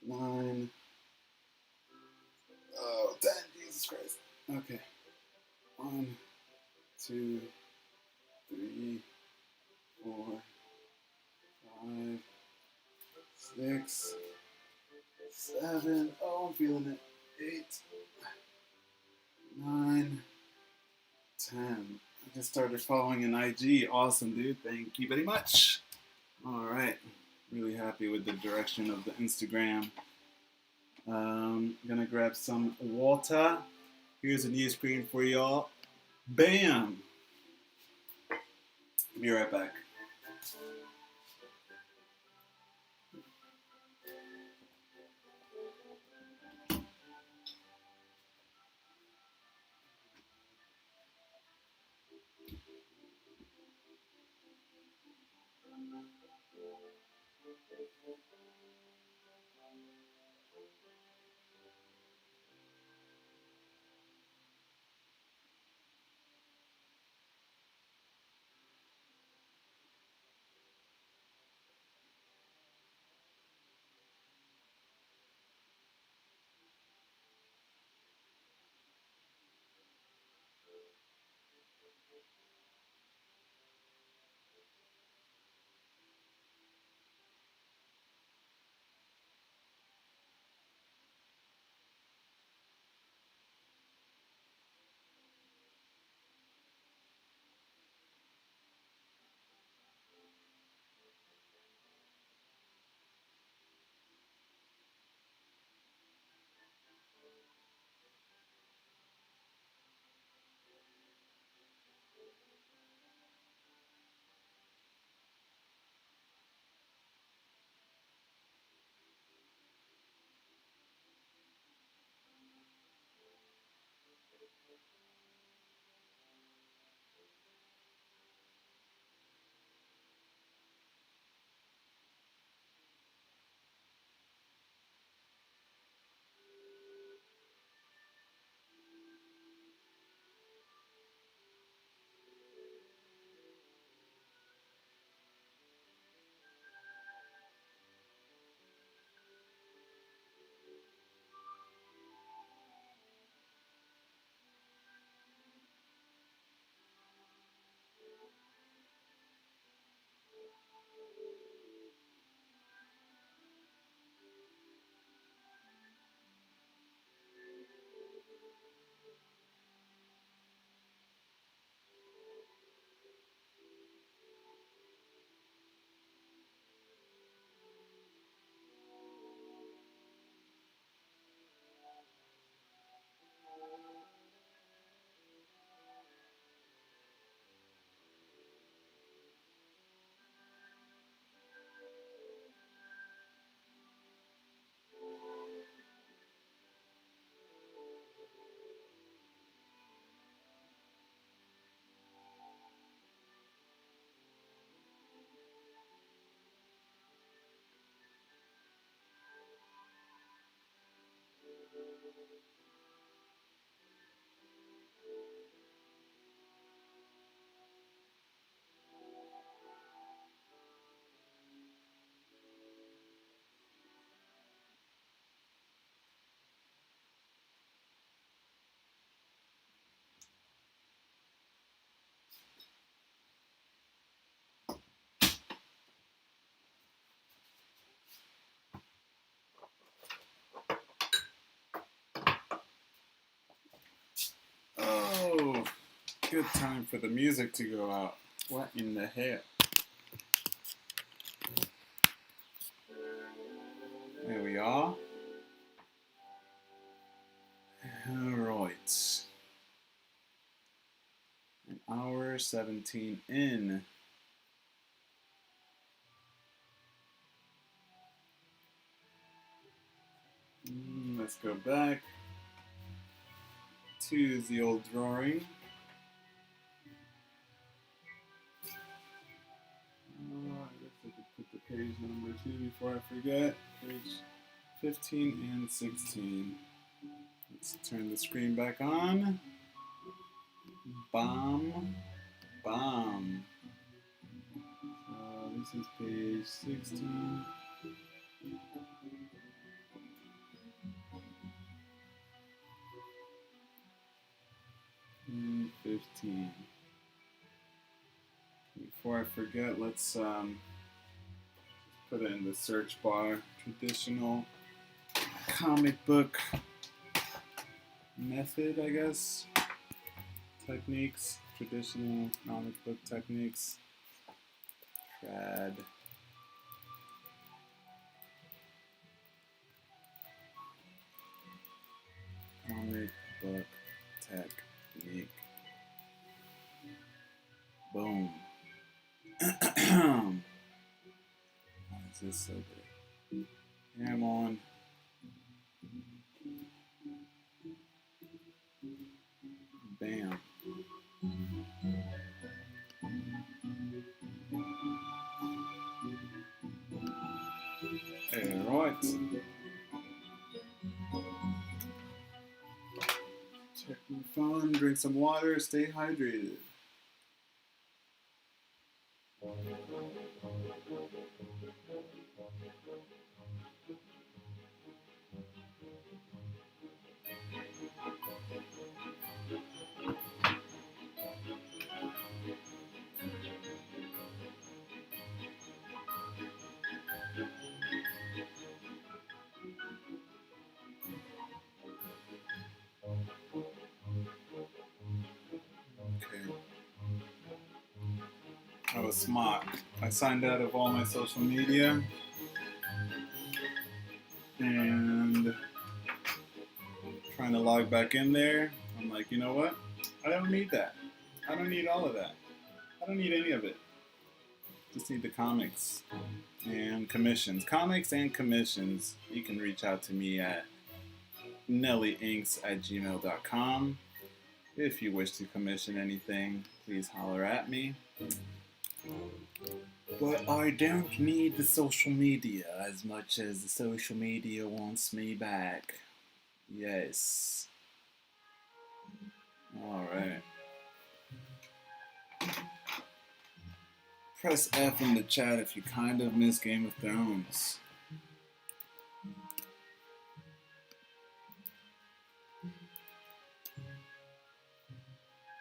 9. Oh, 10. Jesus Christ. Okay. 1, 2, 3, 4, 5, 6, 7. Oh, I'm feeling it. 8, 9, 10. I just started following an IG. Awesome, dude. Thank you very much. All right. Really happy with the direction of the Instagram. Gonna grab some water. Here's a new screen for y'all. Bam! Be right back. good time for the music to go out. What in the hell? There we are. Alright. An hour 17 in. Let's go back to the old drawing. I guess I could put the page number too before I forget. Page 15 and 16. Let's turn the screen back on. Bomb. Bomb. So this is page 16. And 15. Before I forget, let's put it in the search bar. Traditional comic book method, I guess. Techniques. Traditional comic book techniques. Trad. Comic book technique. Boom. Why is this so big? Here I'm on. Bam. Alright. Check my phone, drink some water, stay hydrated. I was smart. I signed out of all my social media and trying to log back in there. I'm like, you know what? I don't need that. I don't need all of that. I don't need any of it. Just need the comics and commissions. Comics and commissions. You can reach out to me at nellyinks@gmail.com. If you wish to commission anything, please holler at me. But I don't need the social media as much as the social media wants me back. Yes. Alright. Press F in the chat if you kind of miss Game of Thrones.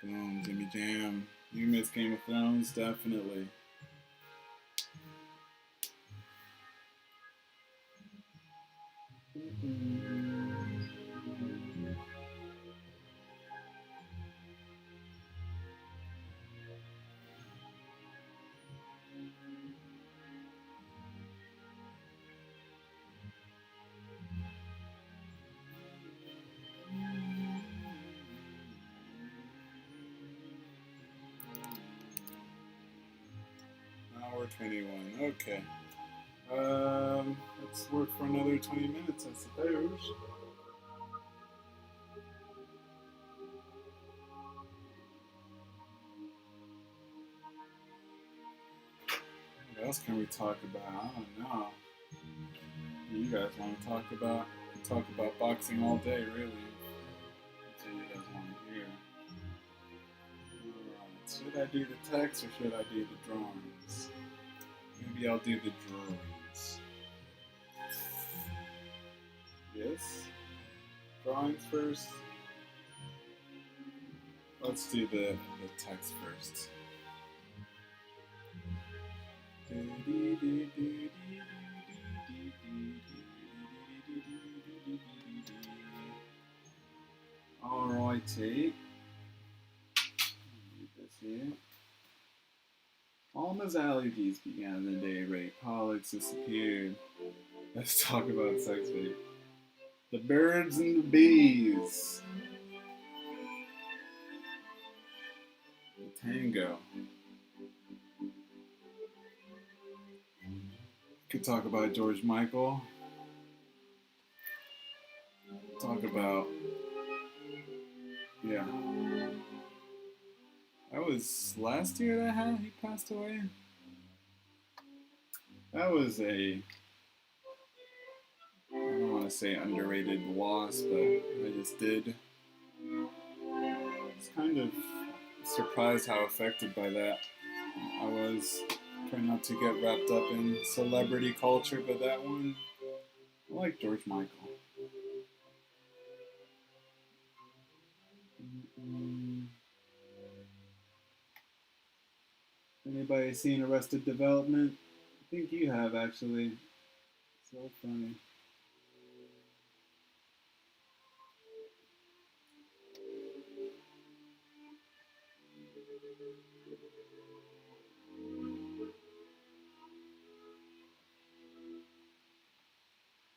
Boom, Jimmy Jam. You miss Game of Thrones? Definitely. Hour 21. Okay. Let's work for another 20 minutes, I suppose. What else can we talk about? I don't know. What do you guys want to talk about? We can talk about boxing all day, really. That's what you guys want to hear. Alright, should I do the text or should I do the drawings? Maybe I'll do the drawings. Yes? Drawings first? Let's do the text first. Alrighty. Alma's allergies began the day Ray Pollock disappeared. Let's talk about sex tape. The birds and the bees. The tango. Could talk about George Michael. Talk about, yeah. That was last year that he passed away. That was I don't want to say underrated loss, but I just did. I was kind of surprised how affected by that I was. Trying not to get wrapped up in celebrity culture, but that one, I like George Michael. Anybody seen Arrested Development? I think you have, actually. So funny.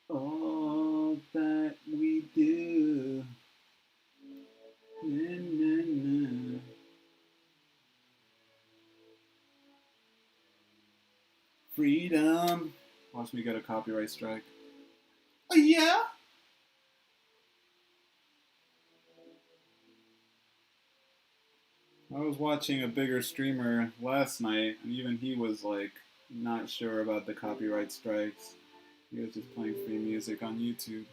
All that we do. Na, na, na. Freedom. Watch me get a copyright strike. Oh, yeah? I was watching a bigger streamer last night, and even he was like not sure about the copyright strikes. He was just playing free music on YouTube.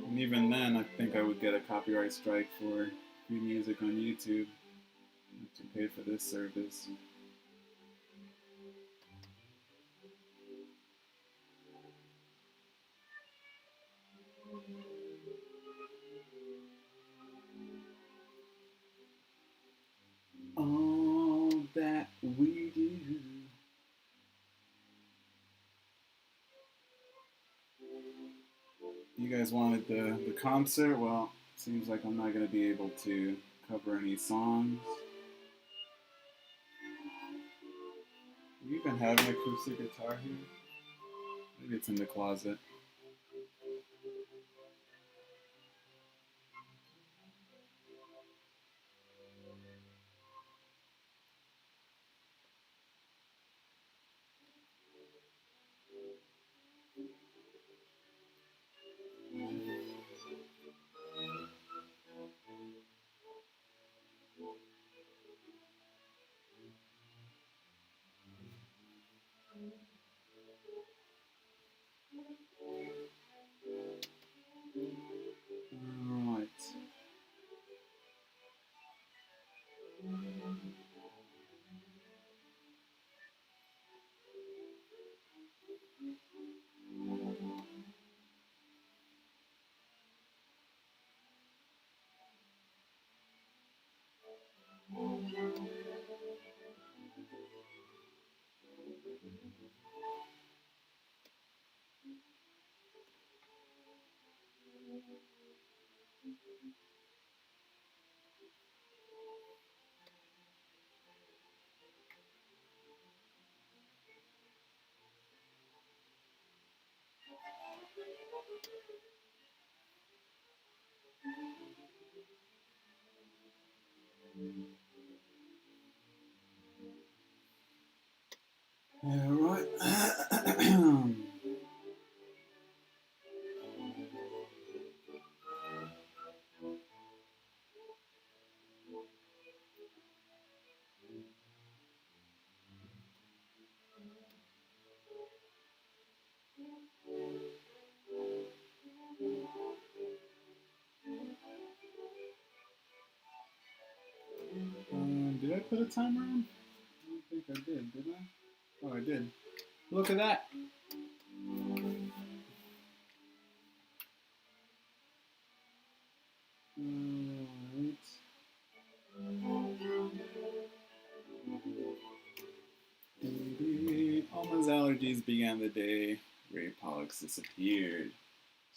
And even then, I think I would get a copyright strike for free music on YouTube. I have to pay for this service. All that we do. You guys wanted the concert? Well, seems like I'm not going to be able to cover any songs. Do you even have an acoustic guitar here? Maybe it's in the closet. Alright. Alright. Did I put a timer on? I don't think I did I? Oh, I did. Look at that. Alright. Alma's allergies began the day Ray Pollock disappeared.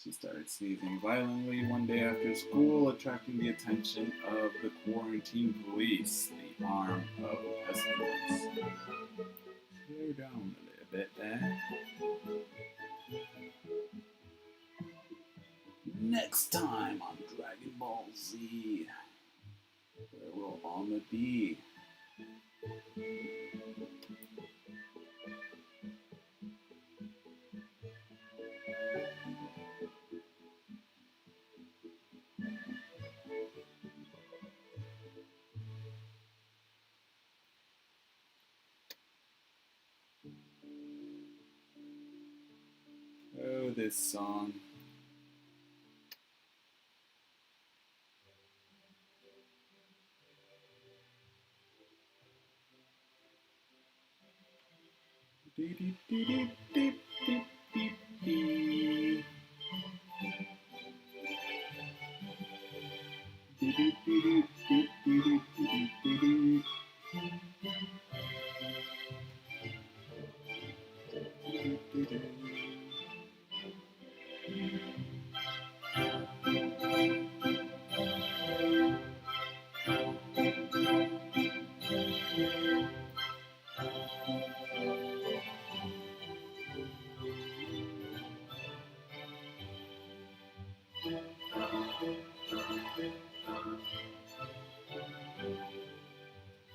She started sneezing violently one day after school, attracting the attention of the quarantine police, the arm of the pestilence. Slow down a little bit there. Next time on Dragon Ball Z, where will Alma be? Oh, this song. Deep, deep, deep, deep, deep, deep, deep. Deep, deep, deep, deep, deep, deep, deep, deep.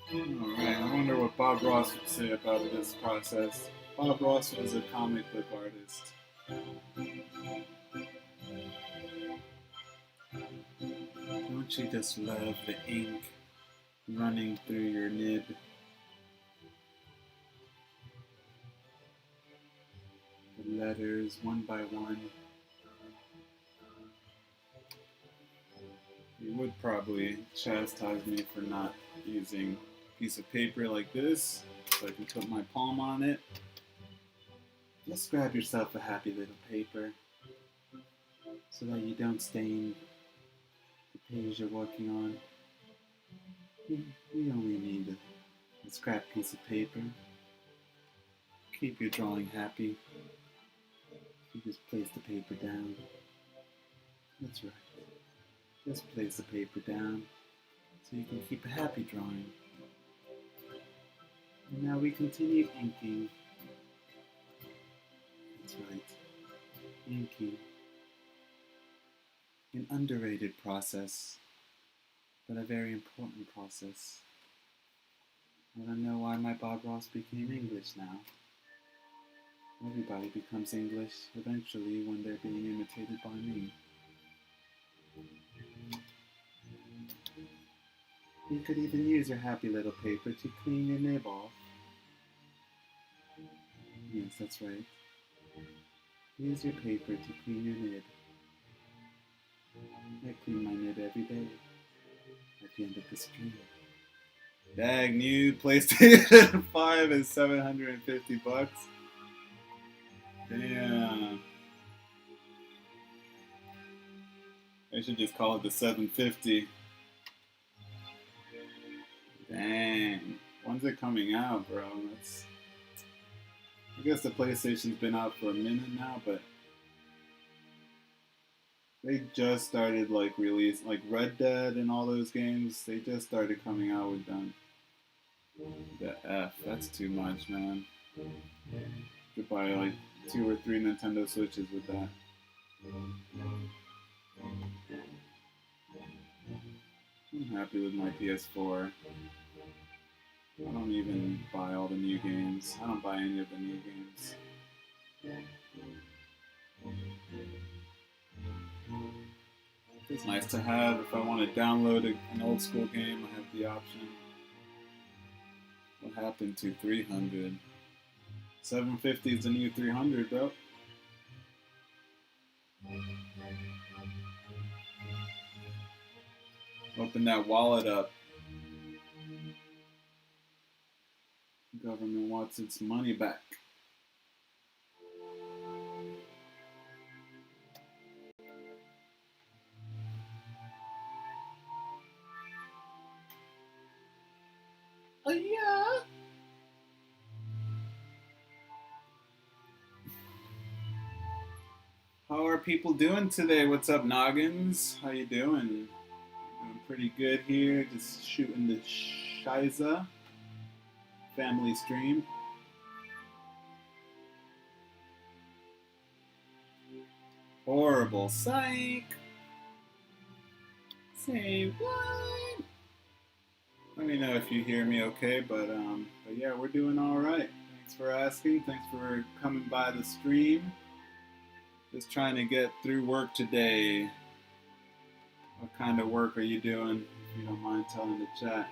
Alright, I wonder what Bob Ross would say about this process. Bob Ross was a comic book artist. Don't you just love the ink running through your nib? The letters, one by one. You would probably chastise me for not using a piece of paper like this, so I can put my palm on it. Just grab yourself a happy little paper, so that you don't stain the page you're working on. We only need a scrap piece of paper. Keep your drawing happy. You just place the paper down. That's right. Just place the paper down so you can keep a happy drawing. And now we continue inking. That's right. Inking. An underrated process, but a very important process. I don't know why my Bob Ross became English now. Everybody becomes English eventually when they're being imitated by me. You could even use your happy little paper to clean your nib off. Yes, that's right. Use your paper to clean your nib. I clean my nib every day at the end of the stream. Dang, new PlayStation 5 is $750. Damn. I should just call it the 750. Dang. When's it coming out, bro? I guess the PlayStation's been out for a minute now, but they just started release Red Dead and all those games. They just started coming out with them. The F, that's too much, man. You could buy 2 or 3 Nintendo Switches with that. I'm happy with my PS4. I don't even buy all the new games. I don't buy any of the new games. It's nice to have. If I want to download an old school game, I have the option. What happened to 300? 750 is the new 300, bro. Open that wallet up. The government wants its money back. Oh yeah. How are people doing today? What's up, Noggins? How you doing? Doing pretty good here. Just shooting the shiza. family stream. Horrible. Psych. Say what? Let me know if you hear me okay, but yeah, we're doing all right. Thanks for asking. Thanks for coming by the stream. Just trying to get through work today. What kind of work are you doing? If you don't mind telling the chat.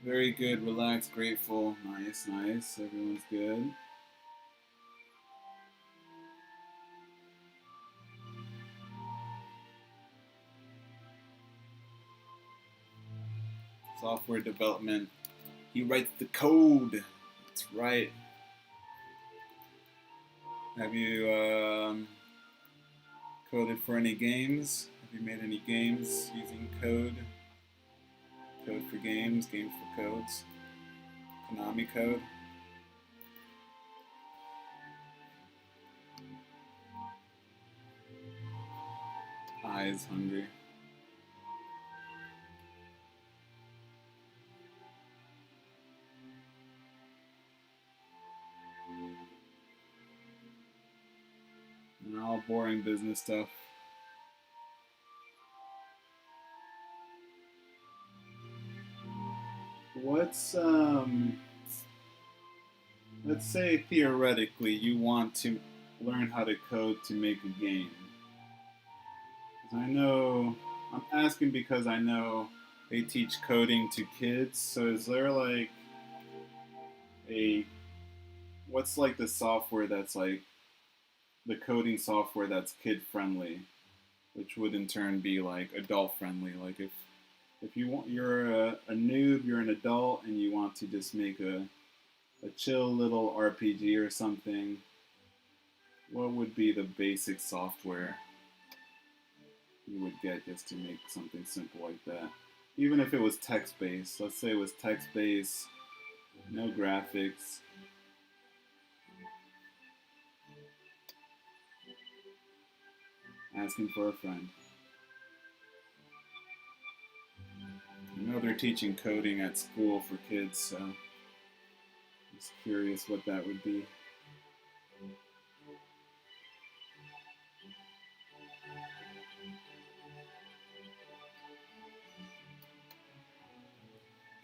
Very good, relaxed, grateful. Nice, nice. Everyone's good. Software development. He writes the code. That's right. Have you coded for any games? Have you made any games using code? Code for games, games for codes. Konami code. Eyes hungry. And all boring business stuff. What's let's say theoretically you want to learn how to code to make a game. I know, I'm asking because I know they teach coding to kids, so is there like what's like the software that's like the coding software that's kid friendly, which would in turn be like adult friendly? Like if you're a noob, you're an adult, and you want to just make a chill little RPG or something, what would be the basic software you would get just to make something simple like that? Even if it was text-based, let's say it was text-based, no graphics. Asking for a friend. I know they're teaching coding at school for kids, so I'm just curious what that would be.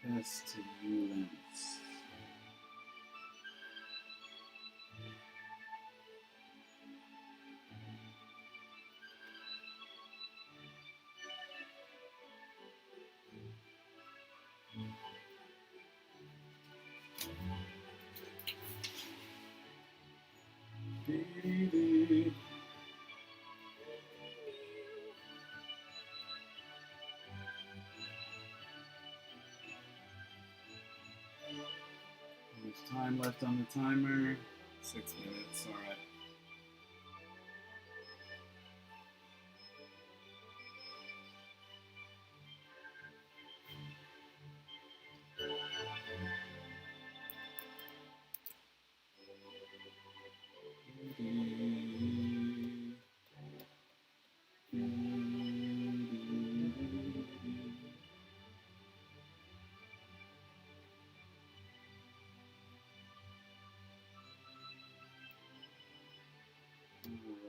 Pestilence. There's time left on the timer. 6 minutes, alright.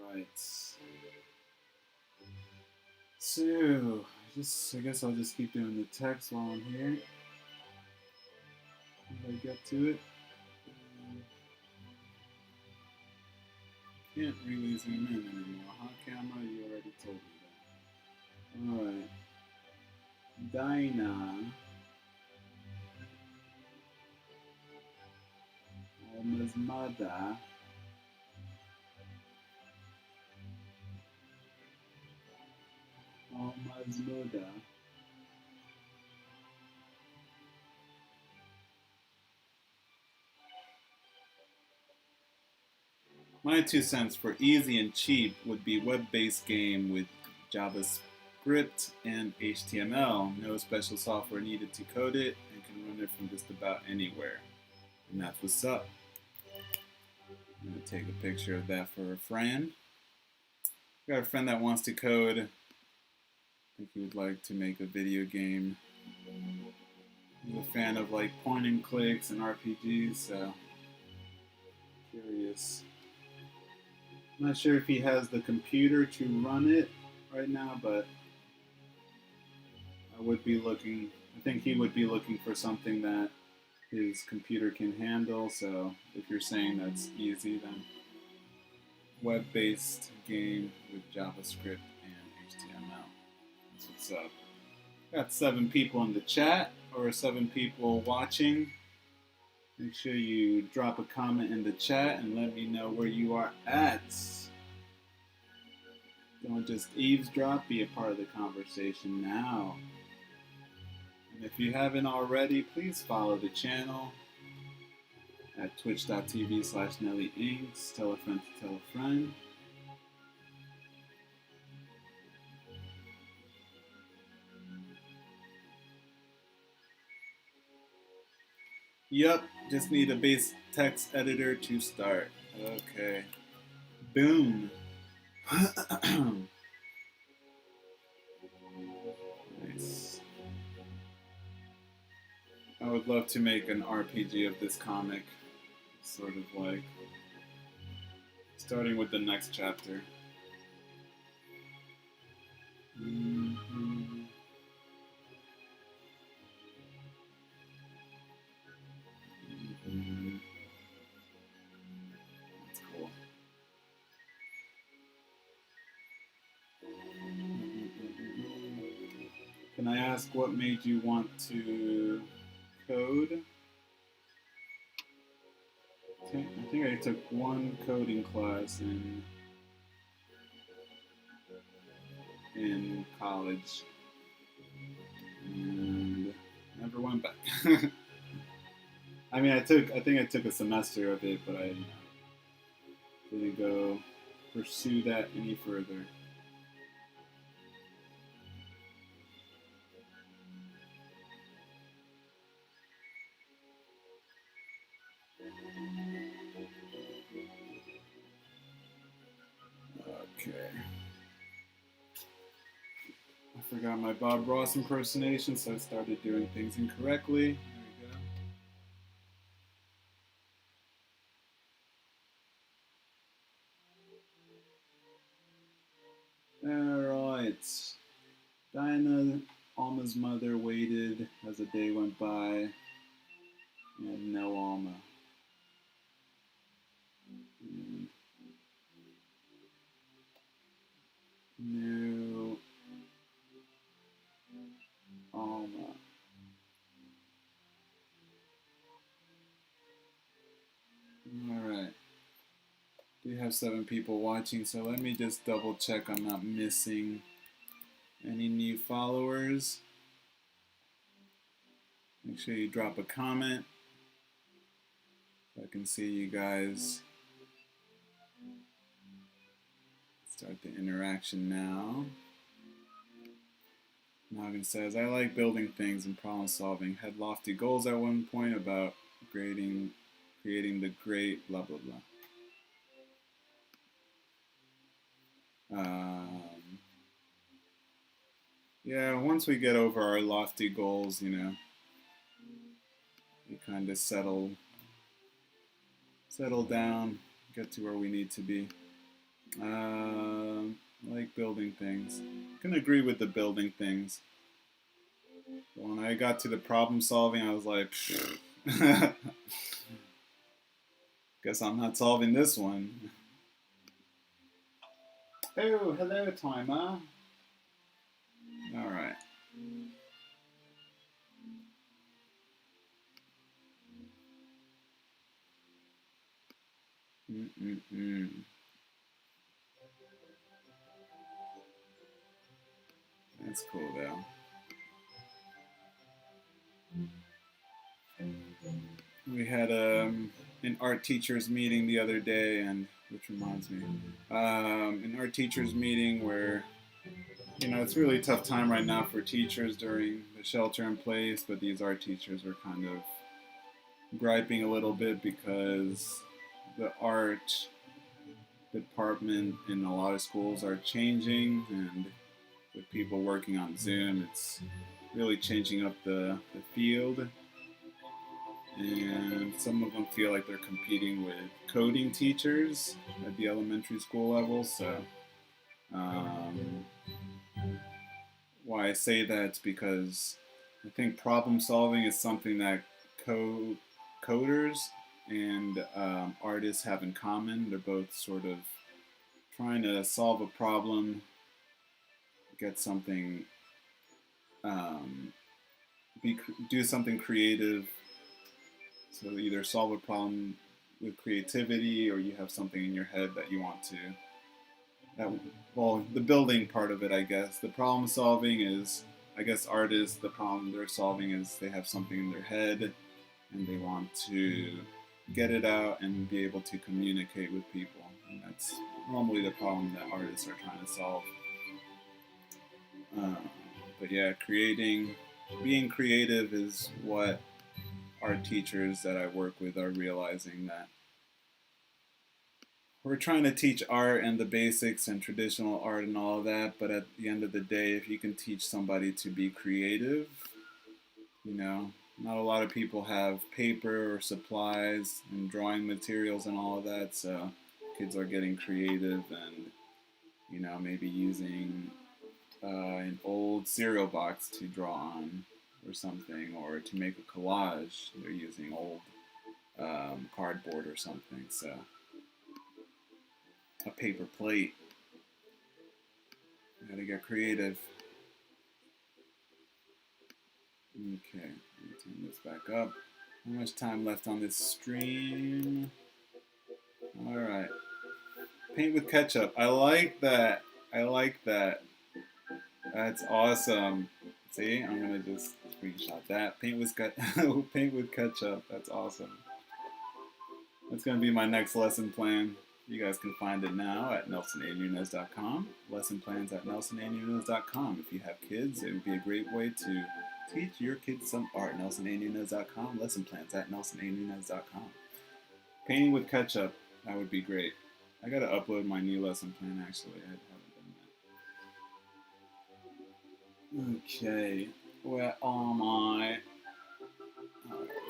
Alright. So, I guess I'll just keep doing the text while I'm here. If I get to it. Can't really zoom in anymore, huh, camera? You already told me that. Alright. Dinah. Alma's mother. Alma's mother. My 2 cents for easy and cheap would be web-based game with JavaScript and HTML. No special software needed to code it and can run it from just about anywhere. And that's what's up. I'm gonna take a picture of that for a friend. got a friend that wants to code. I think he would like to make a video game. He's a fan of like point and clicks and RPGs, so curious. I'm not sure if he has the computer to run it right now, but I would be looking. I think he would be looking for something that his computer can handle. So if you're saying that's easy, then web-based game with JavaScript and HTML. That's what's up. Got 7 people in the chat or 7 people watching. Make sure you drop a comment in the chat and let me know where you are at. Don't just eavesdrop, be a part of the conversation now. And if you haven't already, please follow the channel at twitch.tv/NellyInks. Tell a friend to tell a friend. Yup, just need a base text editor to start. Okay. Boom. Nice. I would love to make an RPG of this comic. Sort of like starting with the next chapter. That's cool. Can I ask what made you want to code? I think I took one coding class in college and never went back. I mean, I think I took a semester of it, but I didn't go pursue that any further. Okay. I forgot my Bob Ross impersonation, so I started doing things incorrectly. There we go. Alright. Dinah, Alma's mother, waited as the day went by, and no Alma. No Alma. Alright. We have 7 people watching, so let me just double check I'm not missing any new followers. Make sure you drop a comment so I can see you guys. Start the interaction now. Noggin says, I like building things and problem solving. Had lofty goals at one point about creating the great blah blah blah. Yeah, once we get over our lofty goals, you know, we kind of settle down, get to where we need to be. I like building things. I can agree with the building things. When I got to the problem solving, I was like, guess I'm not solving this one. Oh, hello, timer. All right. That's cool, though. We had an art teachers meeting the other day, and which reminds me, an art teachers meeting where, you know, it's really a tough time right now for teachers during the shelter in place, but these art teachers were kind of griping a little bit because the department in a lot of schools are changing, and with people working on Zoom, it's really changing up the field. And some of them feel like they're competing with coding teachers at the elementary school level. So, um, why I say that's because I think problem solving is something that coders and artists have in common. They're both sort of trying to solve a problem, get something, um, do something creative. So either solve a problem with creativity, or you have something in your head that you want to. That, well, the building part of it, I guess. The problem solving is, I guess, artists. The problem they're solving is they have something in their head, and they want to get it out and be able to communicate with people. And that's normally the problem that artists are trying to solve. Uh, but yeah, being creative is what our teachers that I work with are realizing, that we're trying to teach art and the basics and traditional art and all of that, but at the end of the day, if you can teach somebody to be creative, not a lot of people have paper or supplies and drawing materials and all of that, so kids are getting creative and, maybe using an old cereal box to draw on or something, or to make a collage, they're using old cardboard or something, so a paper plate. You gotta get creative. Okay, let me turn this back up. How much time left on this stream? Alright. Paint with ketchup. I like that. I like that. That's awesome. See, I'm gonna just screenshot that. Paint with ketchup. That's awesome. That's gonna be my next lesson plan. You guys can find it now at NelsonANunez.com. Lesson plans at NelsonANunez.com. If you have kids, it would be a great way to teach your kids some art. NelsonANunez.com. Lesson plans at NelsonANunez.com. Painting with ketchup. That would be great. I gotta upload my new lesson plan, actually. I haven't done that. Okay. Where am I?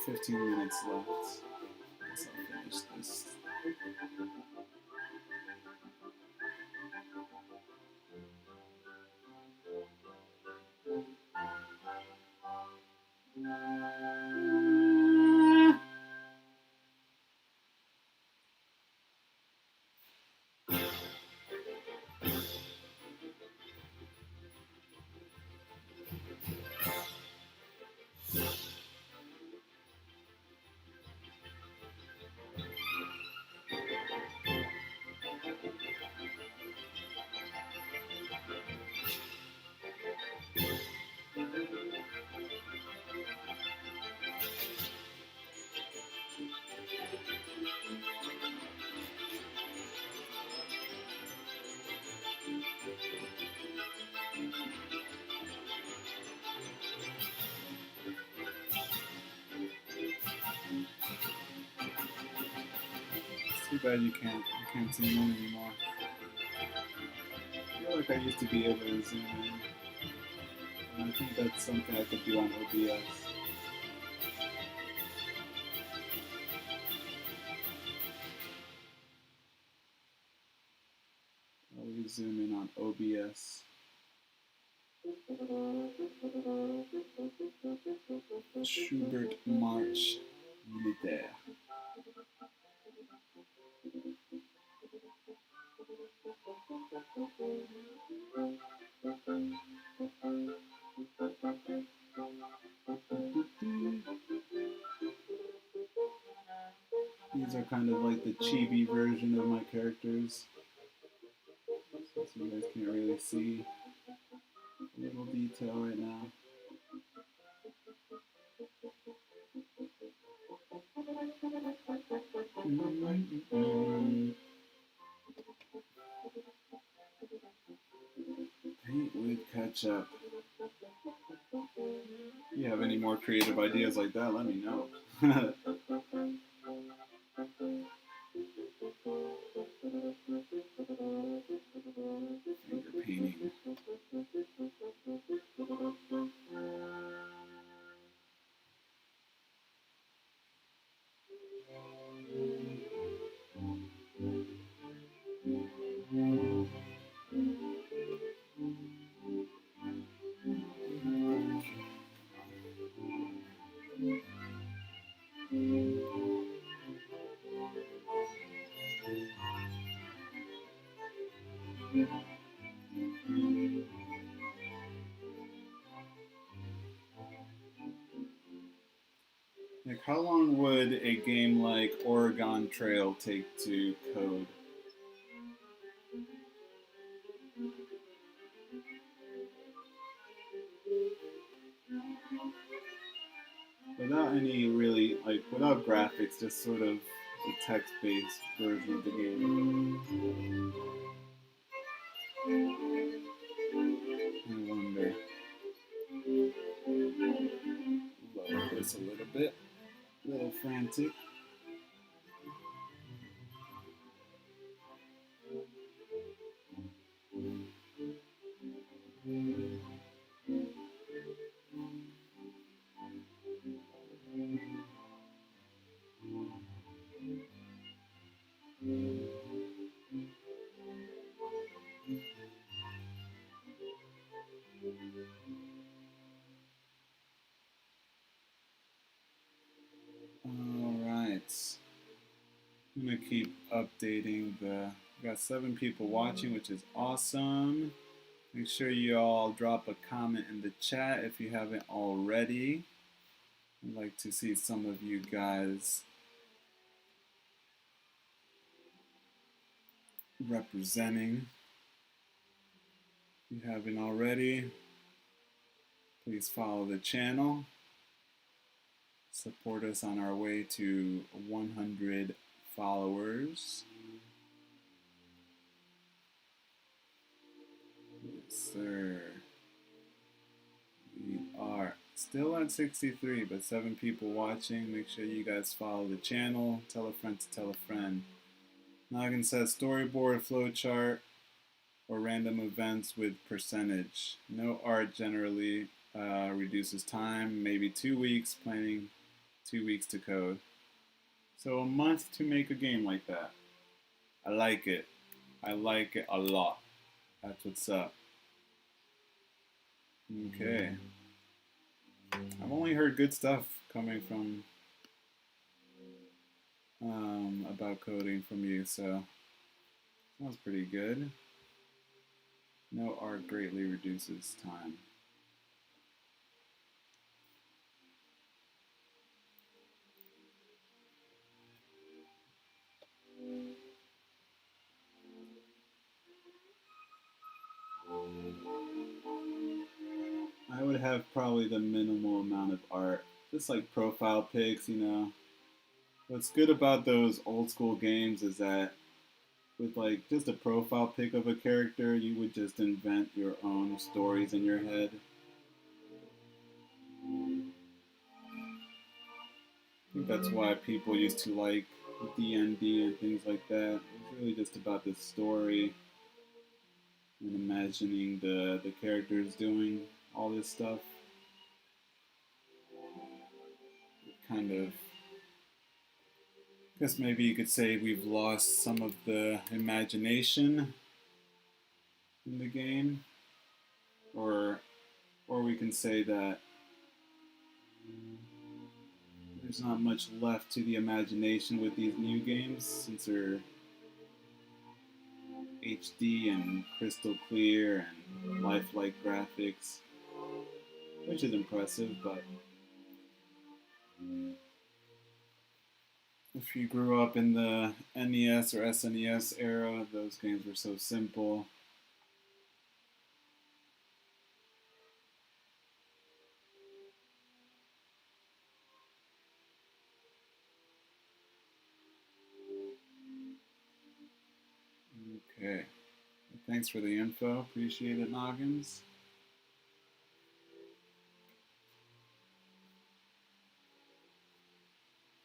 15 minutes left. I guess I'll finish this. Too bad you can't zoom in anymore. I feel like I used to be able to zoom in. And I think that's something I could do on OBS. I'll zoom in on OBS. Schubert March Militaire. These are kind of like the chibi version of my characters, since you guys can't really see a little detail right now. Paint with ketchup. If you have any more creative ideas like that, let me know. Like, how long would a game like Oregon Trail take to code? Without any really, like, without graphics, just sort of the text-based version of the game. I wonder. Lower this a little bit. A little frantic. Alright. I'm gonna keep updating the. We got 7 people watching, which is awesome. Make sure you all drop a comment in the chat if you haven't already. I'd like to see some of you guys representing. If you haven't already, please follow the channel. Support us on our way to 100 followers. Yes, sir. We are still at 63, but 7 people watching. Make sure you guys follow the channel. Tell a friend to tell a friend. Noggin says storyboard, flowchart, or random events with percentage. No art generally reduces time. Maybe 2 weeks, planning 2 weeks to code. So a month to make a game like that. I like it. I like it a lot. That's what's up. Okay. I've only heard good stuff coming from about coding from you, so sounds pretty good. No art greatly reduces time. I would have probably the minimal amount of art, just like profile pics, you know. What's good about those old school games is that with like just a profile pic of a character, you would just invent your own stories in your head. I think that's why people used to like D&D and things like that. It's really just about the story and imagining the characters doing all this stuff. Kind of, I guess maybe you could say we've lost some of the imagination in the game, or we can say that there's not much left to the imagination with these new games since they're HD and crystal clear and lifelike graphics, which is impressive, but if you grew up in the NES or SNES era, those games were so simple. Okay. Thanks for the info. Appreciate it, Noggins.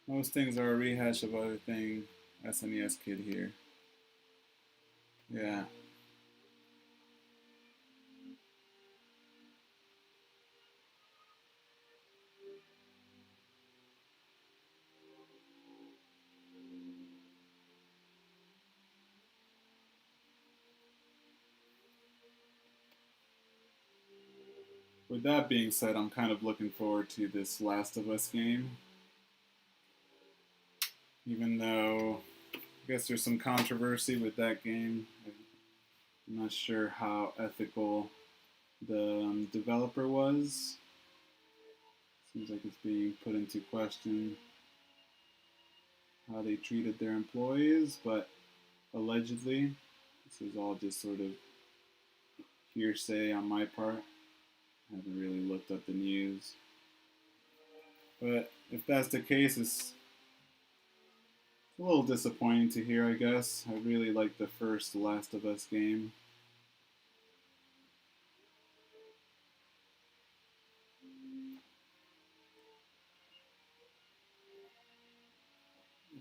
Most things are a rehash of other thing. SNES kid here. Yeah. With that being said, I'm kind of looking forward to this Last of Us game. Even though I guess there's some controversy with that game. I'm not sure how ethical the developer was. Seems like it's being put into question how they treated their employees, but allegedly, this is all just sort of hearsay on my part. I haven't really looked up the news. But if that's the case, it's a little disappointing to hear, I guess. I really liked the first Last of Us game.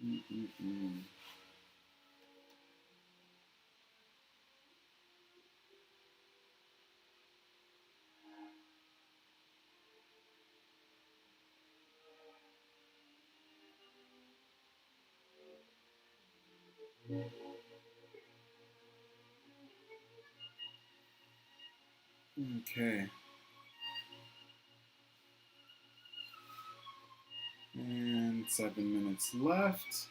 Mm-mm-mm. Okay. And 7 minutes left.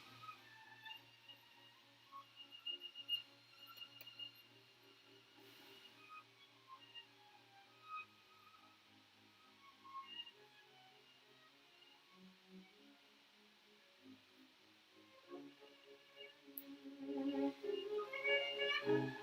Okay.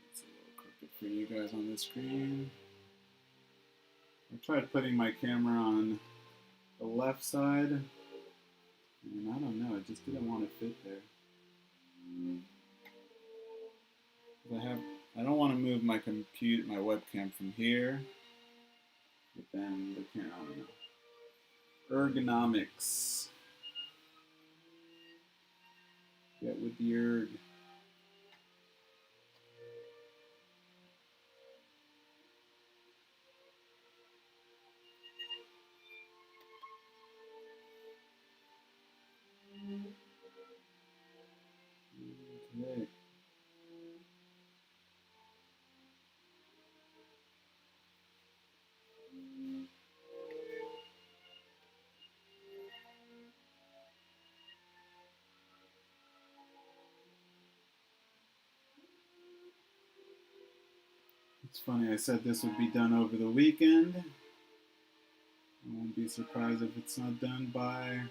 It's a little crooked for you guys on the screen. I tried putting my camera on the left side, and I don't know, it just didn't want to fit there. I don't want to move my webcam from here, but then the camera, I don't know. Ergonomics. Get with the erg. Okay. It's funny, I said this would be done over the weekend. I won't be surprised if it's not done by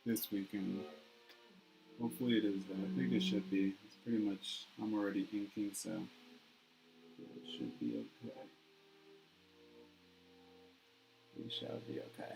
this weekend. Hopefully it is though. I think it should be. It's pretty much, I'm already inking, so it should be okay. We shall be okay.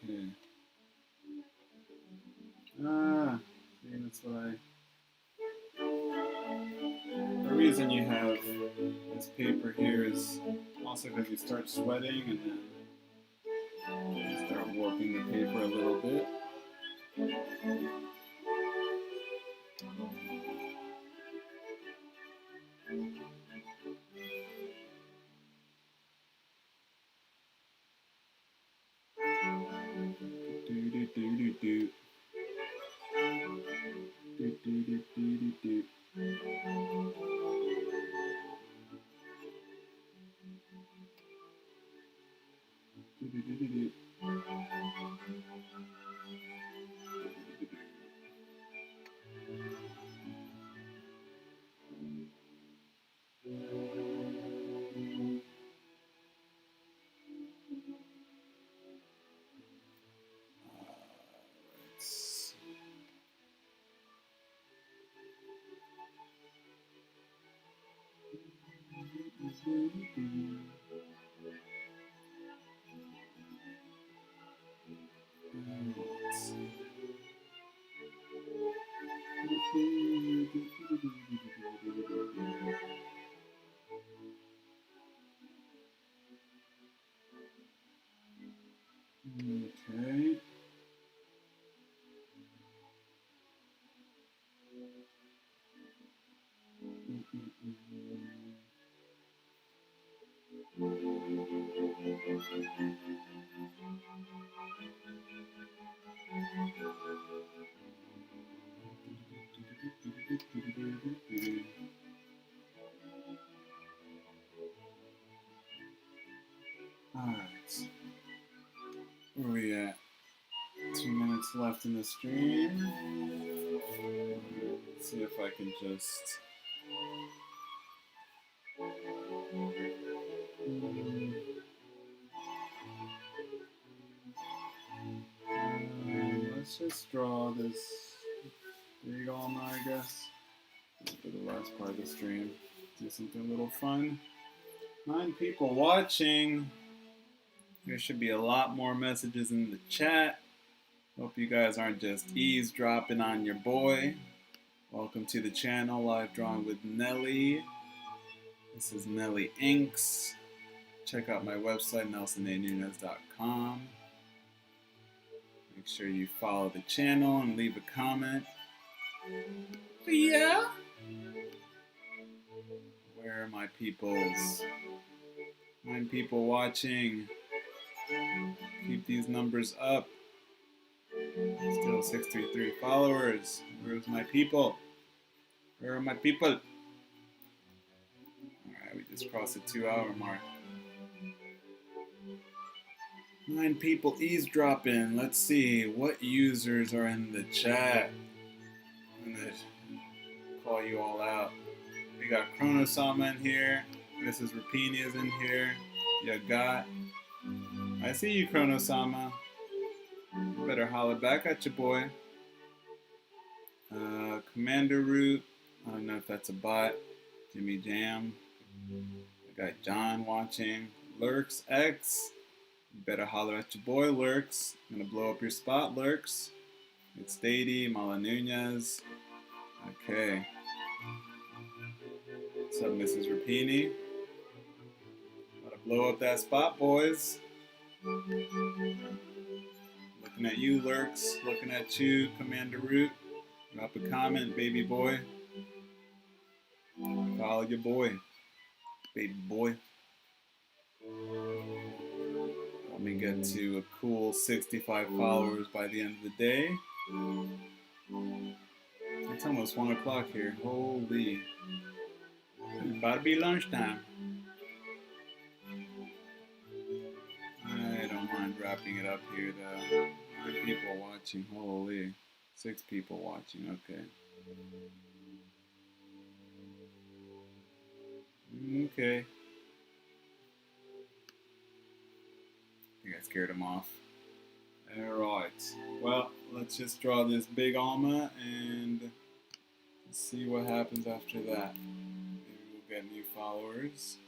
Okay. See, that's what I. The reason you have this paper here is also because you start sweating and then you start warping the paper a little bit. Do. Okay. Alright. Where are we at? 2 minutes left in the stream. Let's see if I can just. Let's just draw this big alma, I guess, for the last part of the stream. Do something a little fun. 9 people watching. There should be a lot more messages in the chat. Hope you guys aren't just eavesdropping on your boy. Welcome to the channel, Live Drawing with Nelly. This is Nelly Inks. Check out my website, nelsonanunez.com. Make sure you follow the channel and leave a comment. Yeah? Where are my peoples? 9 people watching. Keep these numbers up. Still 633 followers. Where's my people? Where are my people? Alright, we just crossed the 2-hour mark. 9 people eavesdropping. Let's see what users are in the chat. I'm gonna call you all out. We got Chronosama in here. Mrs. Rapini is in here. Yagat. I see you, Chronosama. You better holler back at your boy. Commander Root. I don't know if that's a bot. Jimmy Jam. I got John watching. Lurks X. You better holler at your boy, Lurks. I'm gonna blow up your spot, Lurks. It's Stady, Mala Nunez. Okay. What's up, Mrs. Rapini? Gotta blow up that spot, boys. Looking at you, Lurks. Looking at you, Commander Root. Drop a comment, baby boy. Follow your boy, baby boy. Let me get to a cool 65 followers by the end of the day. It's almost 1 o'clock here. Holy. It's about to be lunchtime. I don't mind wrapping it up here though. 9 people watching. Holy. 6 people watching. Okay. Okay. I think I scared him off. Alright. Well, let's just draw this big alma and see what happens after that. Maybe we'll get new followers.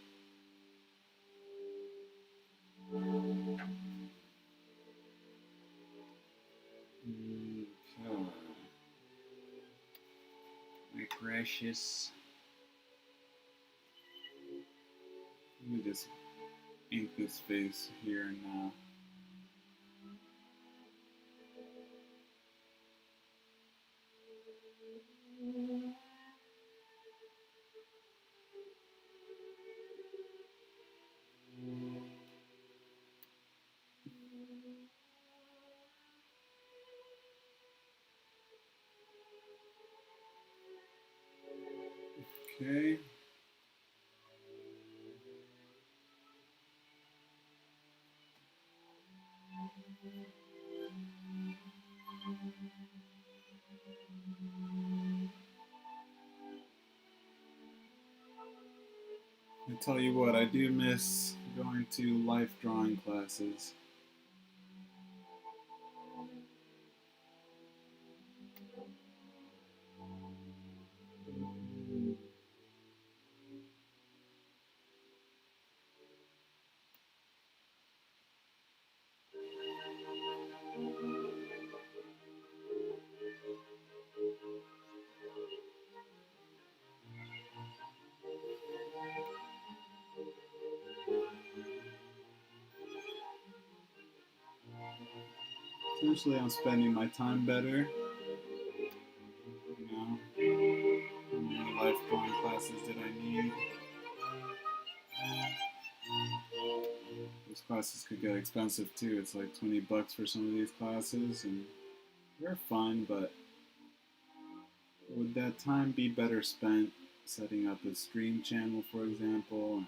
Okay. My precious. Let me just ink this face here now. Okay. I tell you what, I do miss going to life drawing classes. essentially I'm spending my time better. You know, how many life drawing classes did I need? These classes could get expensive too. It's like $20 for some of these classes, and they're fun, but would that time be better spent setting up a stream channel, for example, and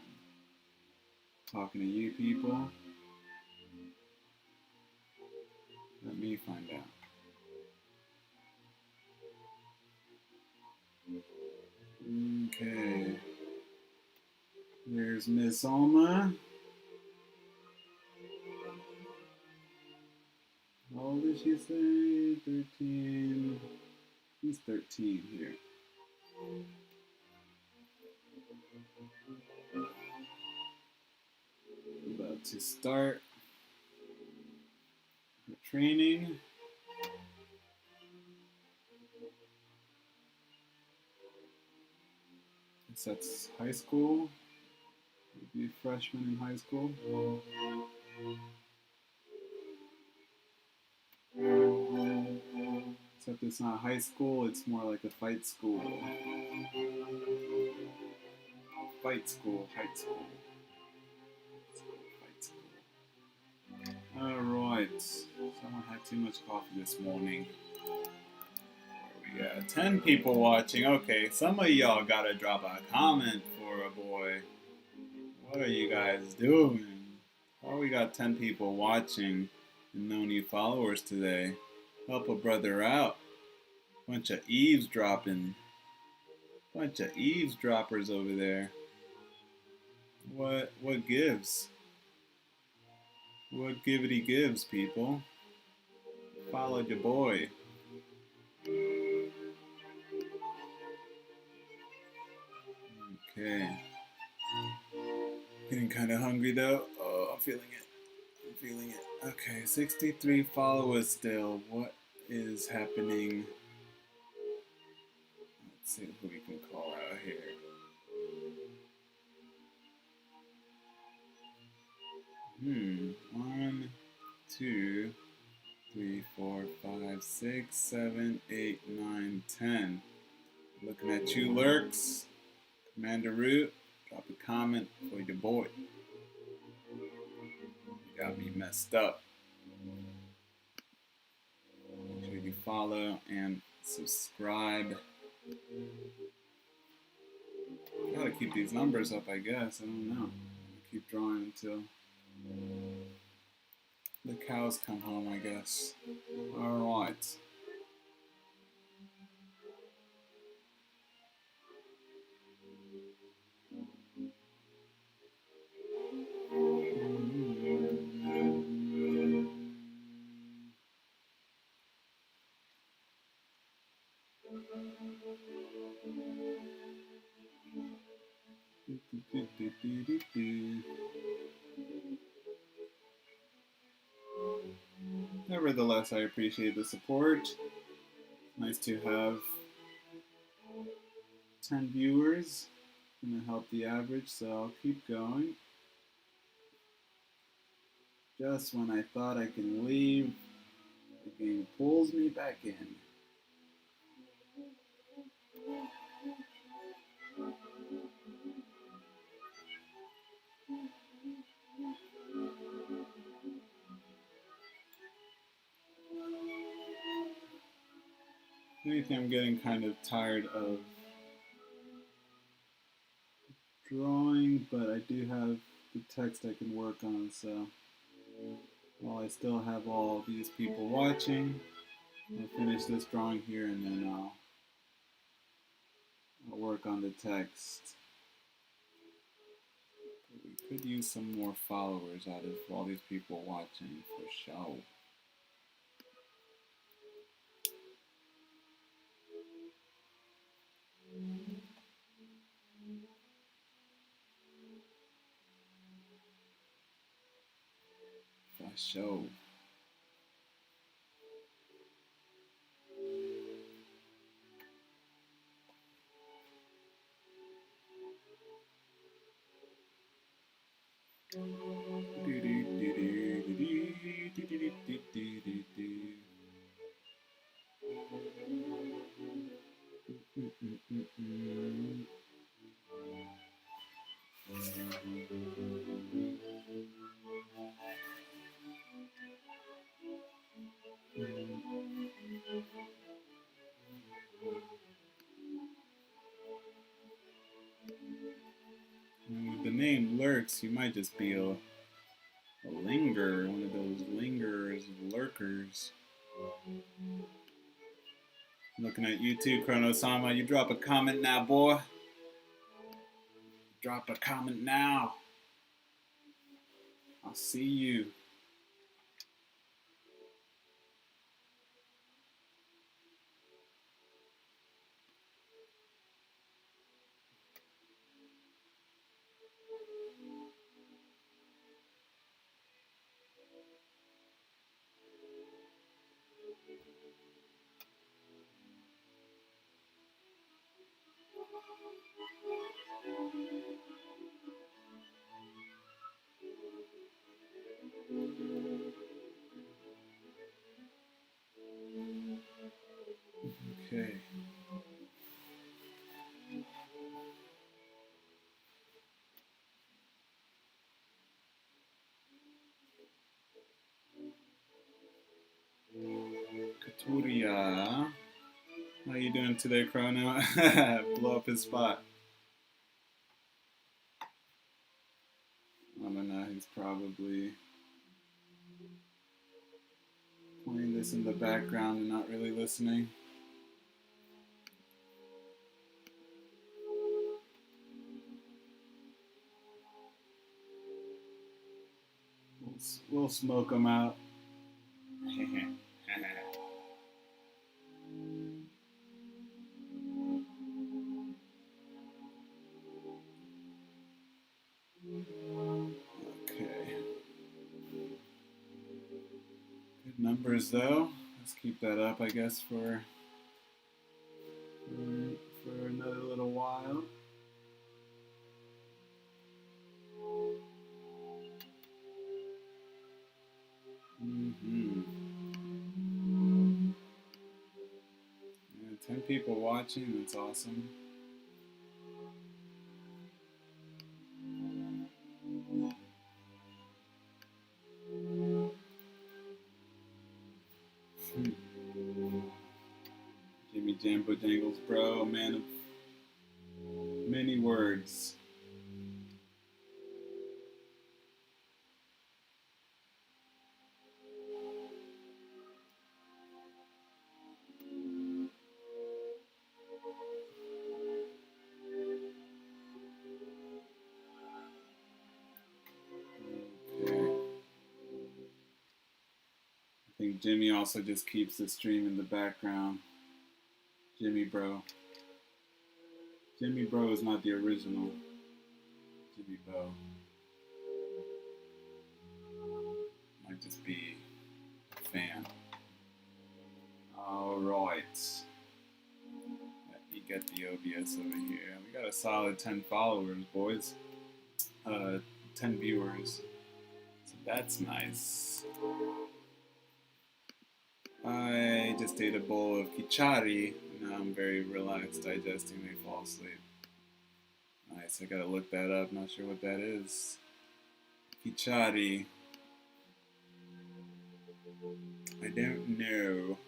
talking to you people? Let me find out. Okay. There's Miss Alma. How old is she say? 13. He's 13 here. About to start her training. That's high school. Maybe a freshman in high school. Except it's not high school, it's more like a fight school. Fight school, high school. Fight school. Alright. Someone had too much coffee this morning. We got 10 people watching. Okay, some of y'all gotta drop a comment for a boy. What are you guys doing? Oh, we got 10 people watching and no new followers today. Help a brother out. Bunch of eavesdropping. Bunch of eavesdroppers over there. What gives? What givity gives, people? Follow your boy. Okay. Getting kind of hungry though. Oh, I'm feeling it. I'm feeling it. Okay, 63 followers still. What is happening? Let's see who we can call out here. One, two, 3, 4, 5, 6, 7, 8, 9, 10. Looking at you, Lurks. Commander Root, drop a comment for your boy. You got me messed up. Make sure you follow and subscribe. Gotta keep these numbers up, I guess. I don't know. Keep drawing until the cows come home, I guess. Alright. Nevertheless, I appreciate the support. Nice to have 10 viewers. Gonna help the average, so I'll keep going. Just when I thought I can leave, the game pulls me back in. I think I'm getting kind of tired of drawing, but I do have the text I can work on, so while I still have all these people watching, I'll finish this drawing here and then I'll work on the text. We could use some more followers out of all these people watching for sure. For sure. Do, do, do, do, do, do, do, do, do, do, do. With the name Lurks, you might just be a linger, one of those lingers, lurkers. Looking at you too, Chronosama. You drop a comment now, boy. Drop a comment now. I'll see you. Okay. Katuria. How you doing today, Chrono? Blow up his spot. I don't know, he's probably playing this in the background and not really listening. We'll smoke him out. Okay. Good numbers though. Let's keep that up, I guess, for another little while. Yeah, 10 people watching. That's awesome. Jimmy Jambo Jangles, bro, man of many words. I think Jimmy also just keeps the stream in the background. Jimmy Bro. Jimmy Bro is not the original Jimmy Bo. Might just be a fan. Alright. Let me get the OBS over here. We got a solid 10 followers, boys. 10 viewers. So that's nice. I just ate a bowl of kichari. Now I'm very relaxed, digesting, may fall asleep. Nice, I gotta look that up. Not sure what that is. Kichari. I don't know.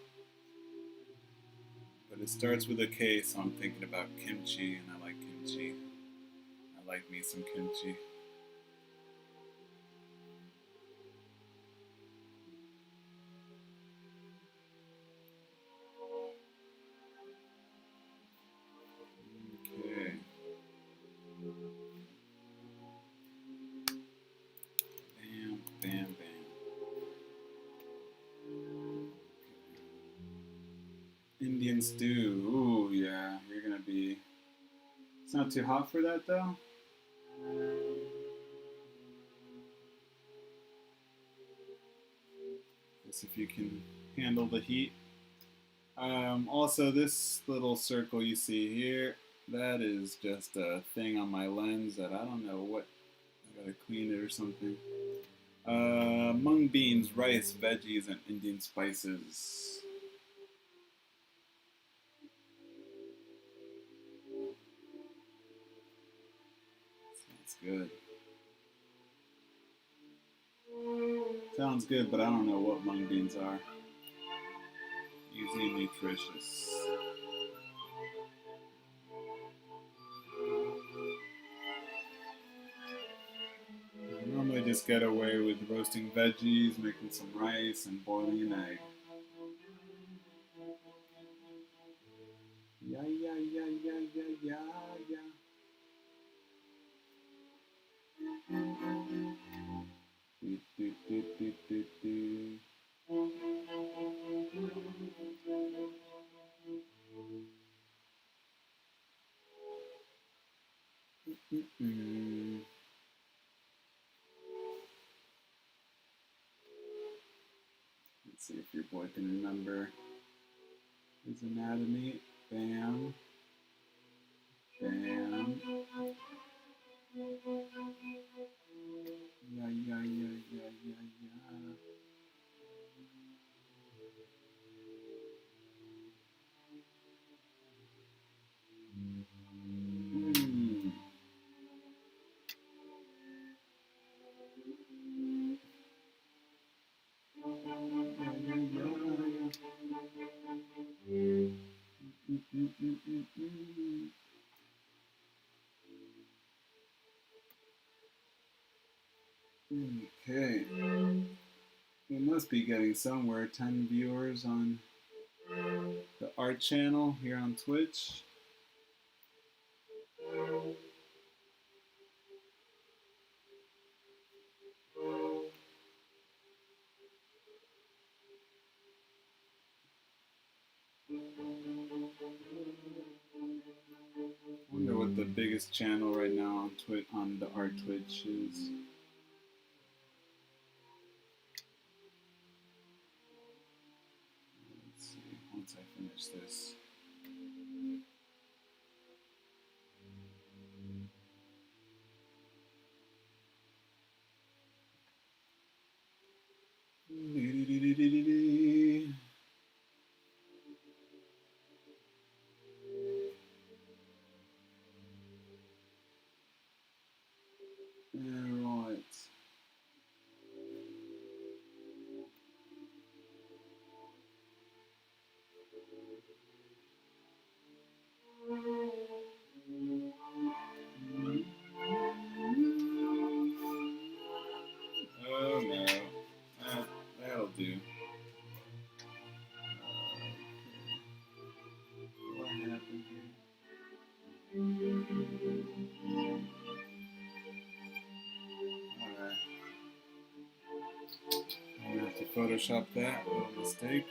But it starts with a K, so I'm thinking about kimchi, and I like kimchi. I like me some kimchi. Okay. Bam, bam, bam. Indian stew. Ooh, yeah. You're gonna be. It's not too hot for that, though. Guess if you can handle the heat. Also, this little circle you see here, that is just a thing on my lens that I don't know what. I gotta clean it or something. Mung beans, rice, veggies, and Indian spices. Sounds good. Sounds good, but I don't know what mung beans are. Easy and nutritious. I just get away with roasting veggies, making some rice, and boiling an egg. Yeah, yeah, yeah, yeah, yeah, yeah, yeah. Do, do, do, do, do, do. Mm-mm. Let's see if your boy can remember his anatomy. Bam. Bam. Yeah, yeah, yeah, yeah, yeah, yeah. Mm. Yeah, yeah, yeah, yeah. Mm. Okay. We must be getting somewhere. 10 viewers on the art channel here on Twitch. I wonder what the biggest channel right now on the art Twitch is. Let's see. Once I finish this. Alright. Oh no. That'll do. What happened here? Alright. I'm gonna have to Photoshop that. Little mistake.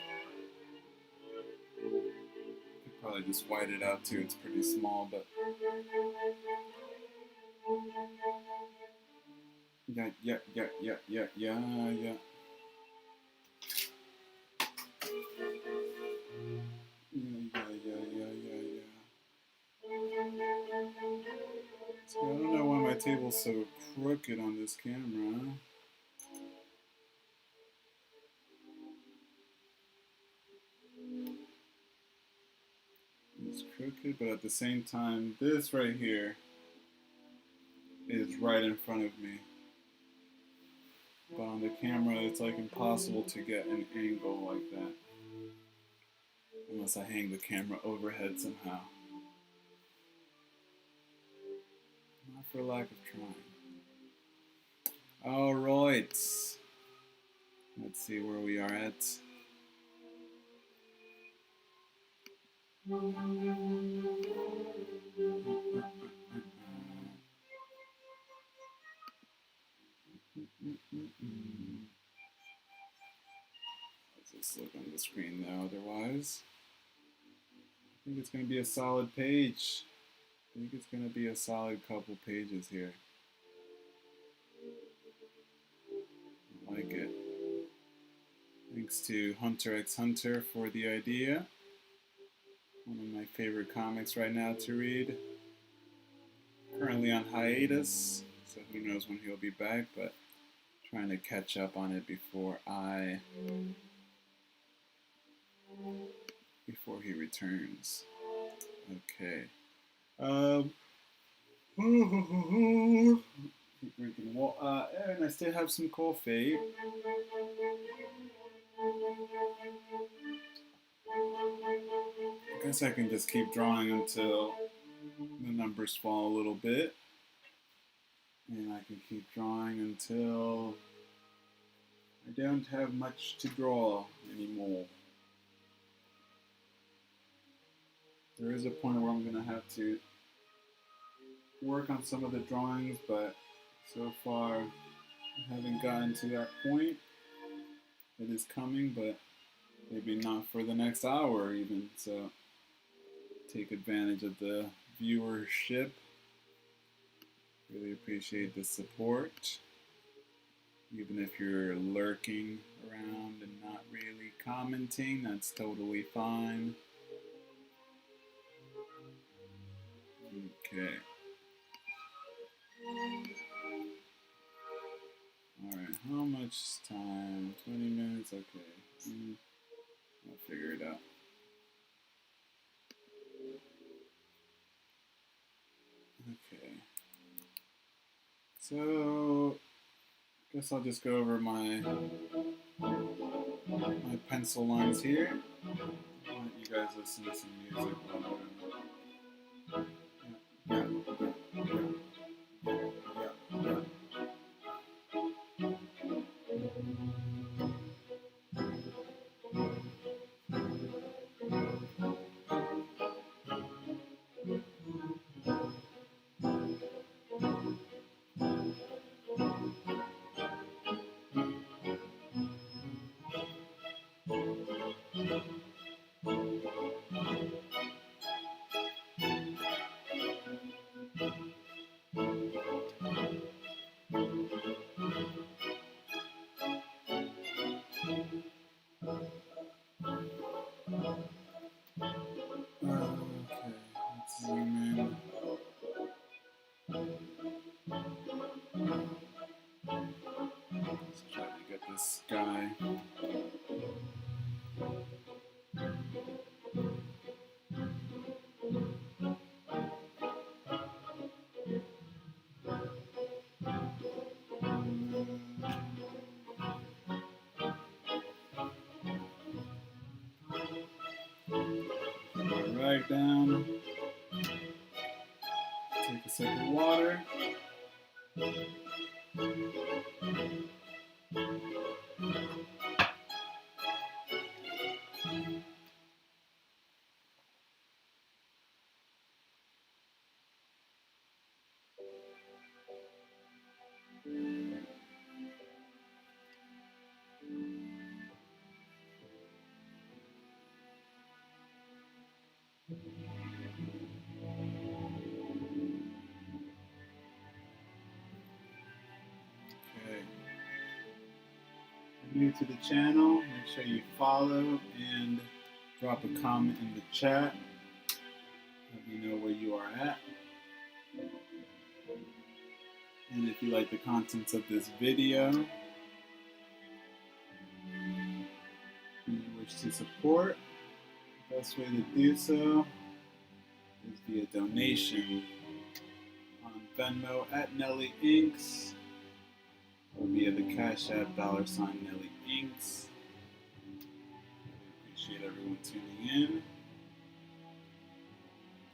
Could probably just white it out too. It's pretty small, but yeah, yeah, yeah, yeah, yeah, yeah, yeah. Yeah, yeah, yeah, yeah, yeah. See, I don't know why my table's so crooked on this camera. It's crooked, but at the same time, this right here is right in front of me. But on the camera, it's like impossible to get an angle like that. Unless I hang the camera overhead somehow. Not for lack of trying. Alright. Let's see where we are at. Let's just look on the screen now otherwise. I think it's going to be a solid page. I think it's going to be a solid couple pages here. I like it. Thanks to Hunter x Hunter for the idea. One of my favorite comics right now to read. Currently on hiatus, so who knows when he'll be back, but trying to catch up on it before he returns. Okay. Keep drinking water, and I still have some coffee. I guess I can just keep drawing until the numbers fall a little bit. And I can keep drawing until I don't have much to draw anymore. There is a point where I'm going to have to work on some of the drawings, but so far I haven't gotten to that point. It is coming, but maybe not for the next hour even, so take advantage of the viewership. Really appreciate the support. Even if you're lurking around and not really commenting, that's totally fine. Okay. Alright, how much time? 20 minutes? Okay. I'll figure it out. Okay. So, I guess I'll just go over my pencil lines here. I'll let you guys listen to some music while okay, let's zoom in. Let's try to get this guy. Right down. Take a sip of water. Okay. If you're new to the channel, make sure you follow and drop a comment in the chat. Let me know where you are at. And if you like the contents of this video, and you wish to support, the best way to do so is via donation on Venmo at Nelly Inks or via the Cash App $Nelly Inks. I appreciate everyone tuning in.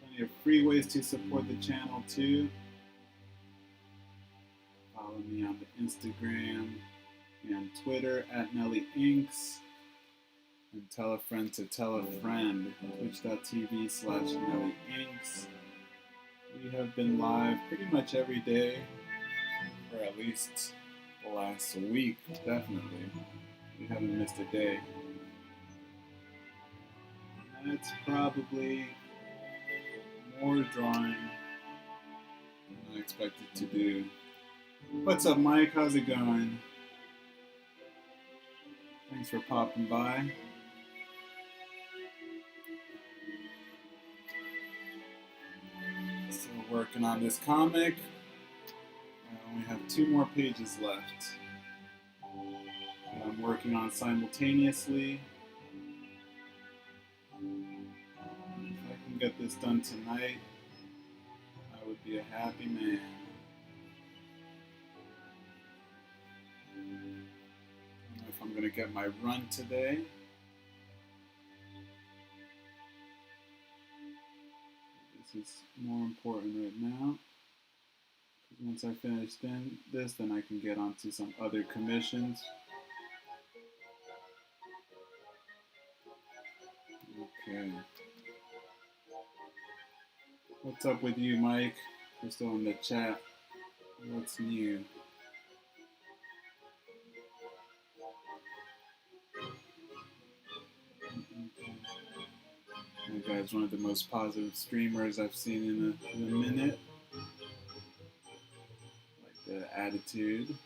Plenty of free ways to support the channel too. Follow me on the Instagram and Twitter at Nelly Inks. And tell a friend to tell a friend. Twitch.tv/Nelly Inks. We have been live pretty much every day for at least the last week, definitely. We haven't missed a day. And that's probably more drawing than I expected to do. What's up, Mike? How's it going? Thanks for popping by. Still working on this comic. I only have 2 more pages left that I'm working on simultaneously. If I can get this done tonight, I would be a happy man. I don't know if I'm going to get my run today. This is more important right now, because Once I finish this, then I can get onto some other commissions. Okay. What's up with you, Mike? You're still in the chat. What's new? That guy's one of the most positive streamers I've seen in a minute. Like the attitude.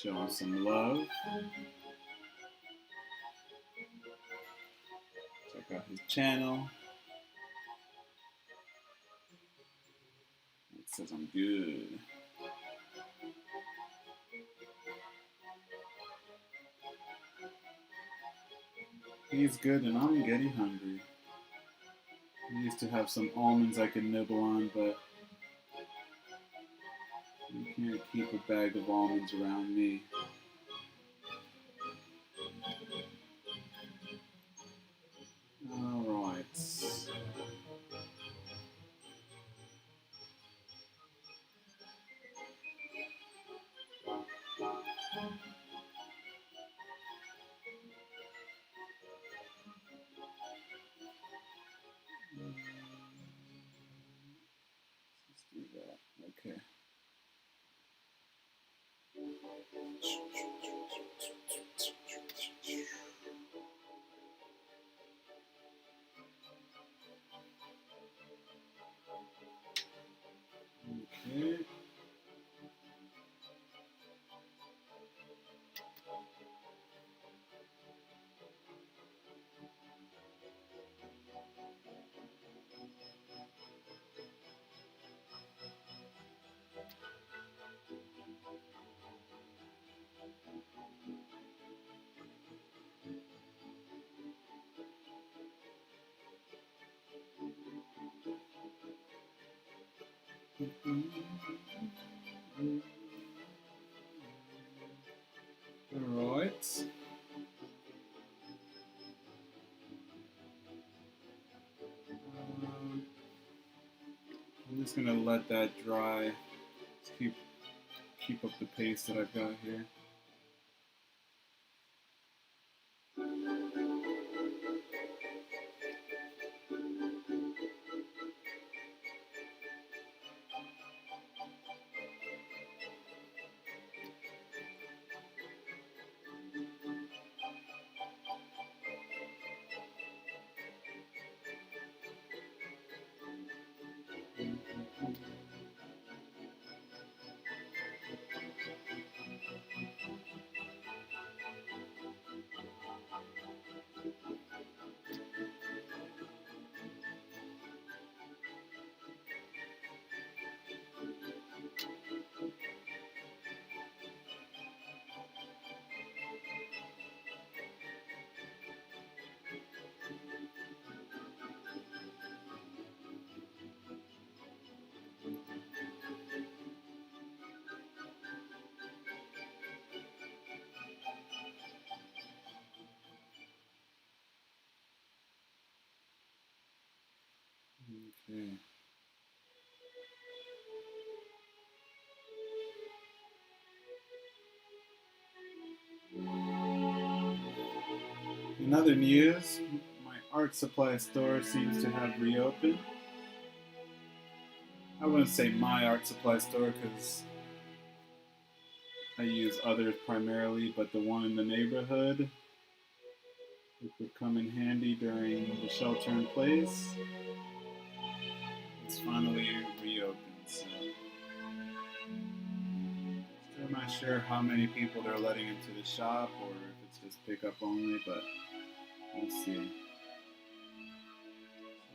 Showing some love. Check out his channel. It says I'm good. He's good and I'm getting hungry. I used to have some almonds I could nibble on, but you can't keep a bag of almonds around me. Alright. Let's do that. Okay. Okay. Alright. I'm just gonna let that dry. Just keep up the pace that I've got here. Okay. In other news, my art supply store seems to have reopened. I wouldn't say my art supply store because I use others primarily, but the one in the neighborhood, it would come in handy during the shelter in place. It's finally reopened, so still not sure how many people they're letting into the shop or if it's just pickup only, but we'll see.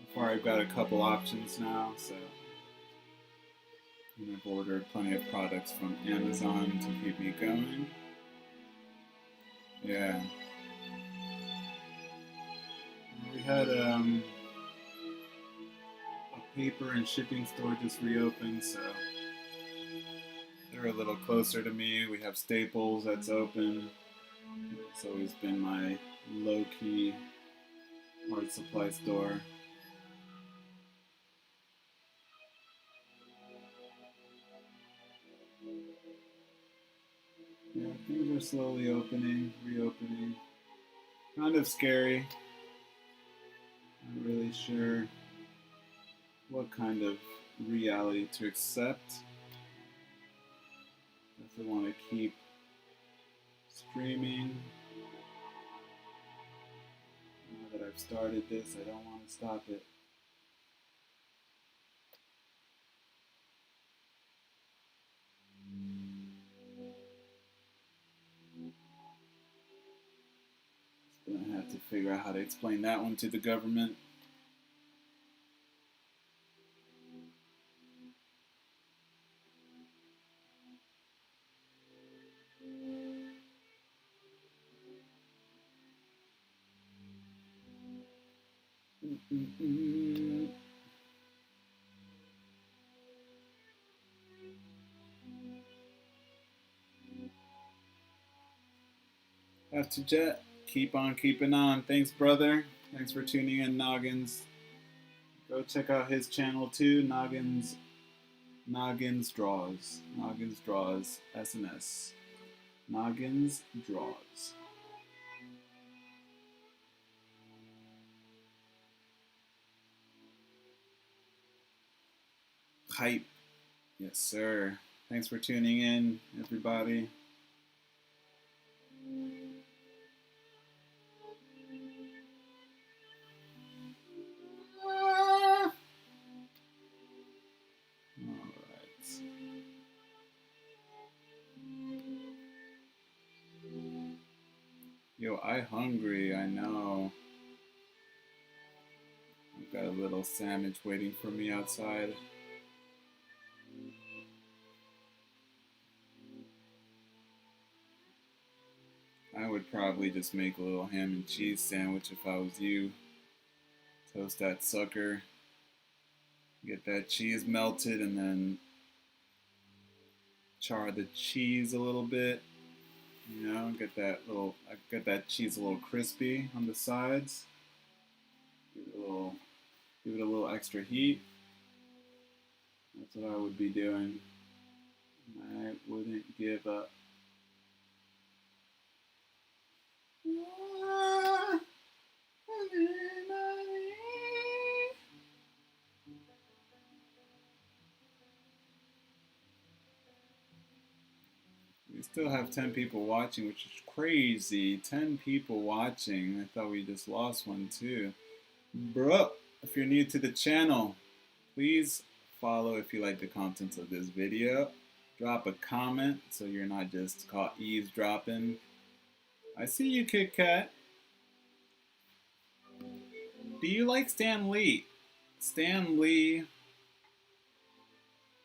So far I've got a couple options now, so I've ordered plenty of products from Amazon to keep me going. Yeah. We had a paper and shipping store just reopened, so they're a little closer to me. We have Staples that's open. It's always been my low-key art supply store. Yeah, things are slowly opening, reopening. Kind of scary. Not really sure what kind of reality to accept. Definitely want to keep streaming. Now that I've started this, I don't want to stop it. Just gonna have to figure out how to explain that one to the government. Have to jet. Keep on keeping on. Thanks, brother. Thanks for tuning in, Noggins. Go check out his channel too, Noggins Draws. Noggins Draws. SNS. Noggins Draws. Hype. Yes, sir. Thanks for tuning in, everybody. Yo, I hungry, I know. I've got a little sandwich waiting for me outside. I would probably just make a little ham and cheese sandwich if I was you. Toast that sucker. Get that cheese melted and then char the cheese a little bit. You know, get that cheese a little crispy on the sides. Give it a little extra heat. That's what I would be doing. I wouldn't give up. We still have 10 people watching, which is crazy. 10 people watching. I thought we just lost one too. Bro, if you're new to the channel, please follow if you like the contents of this video. Drop a comment so you're not just caught eavesdropping. I see you, Kit Kat. Do you like Stan Lee? Stan Lee.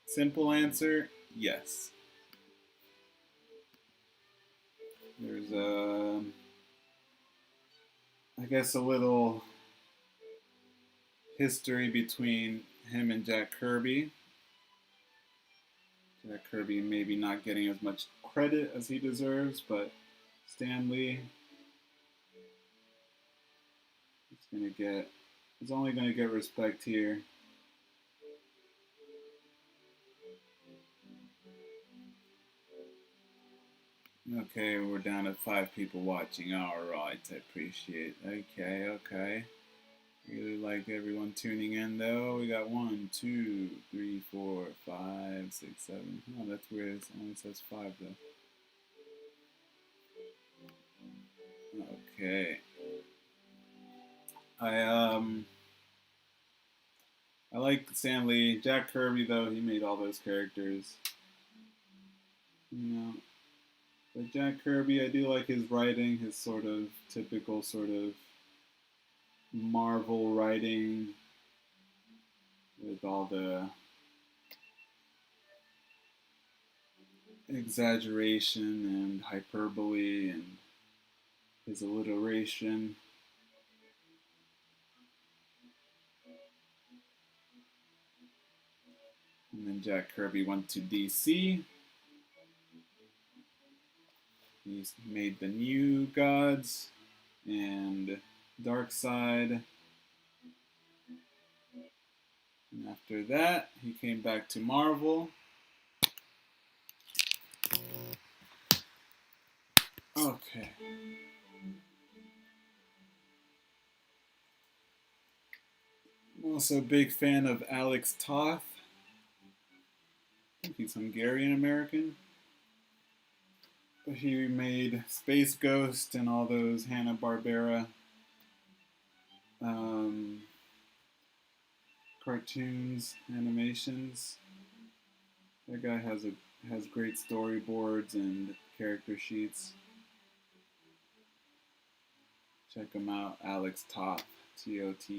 Simple answer, yes. There's I guess a little history between him and Jack Kirby. Jack Kirby maybe not getting as much credit as he deserves, but Stan Lee is only gonna get respect here. Okay, we're down to 5 people watching. Alright, I appreciate it. Okay. Really like everyone tuning in though. We got 1, 2, 3, 4, 5, 6, 7. Oh, that's weird. It only says 5 though. Okay. I like Stan Lee. Jack Kirby though, he made all those characters. You know. But Jack Kirby, I do like his writing, his sort of typical sort of Marvel writing with all the exaggeration and hyperbole and his alliteration. And then Jack Kirby went to DC. He's made the New Gods and Darkseid. And after that, he came back to Marvel. Okay. I'm also a big fan of Alex Toth. I think he's Hungarian American. But he made Space Ghost and all those Hanna-Barbera um, cartoons, animations. That guy has great storyboards and character sheets. Check him out, Alex Toth, Toth.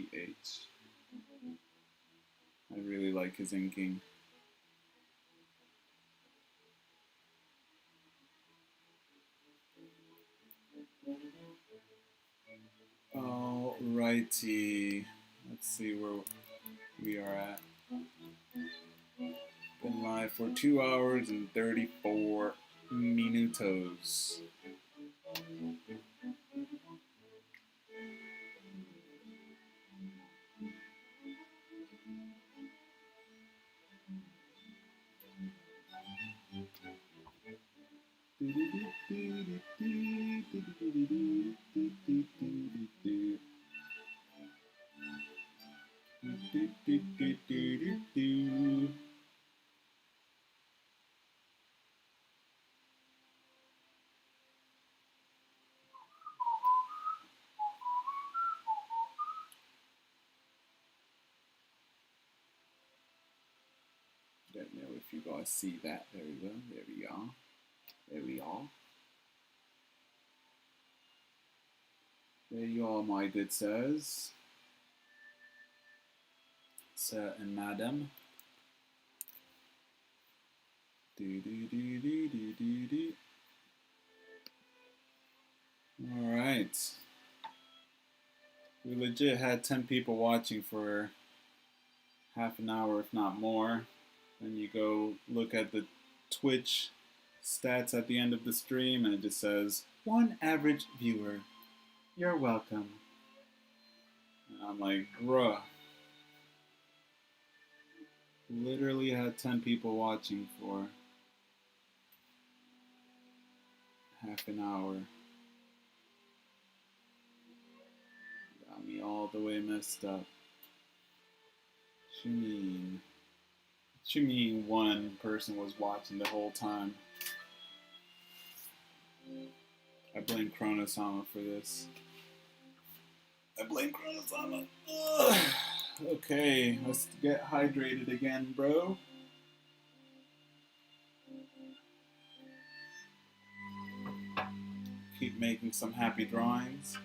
I really like his inking. Alrighty, let's see where we are at. Been live for 2 hours and 34 minutos. Don't know if you guys see that. There we go. There we are. There we are. There you are, my good sirs. Sir and madam. Alright. We legit had 10 people watching for half an hour, if not more. Then you go look at the Twitch stats at the end of the stream, and it just says, 1 average viewer. You're welcome. And I'm like, bruh. Literally had 10 people watching for half an hour. Got me all the way messed up. What you mean? What you mean one person was watching the whole time? I blame Chronosama for this. I blame Chronosama. Ugh. Okay, let's get hydrated again, bro. Keep making some happy drawings.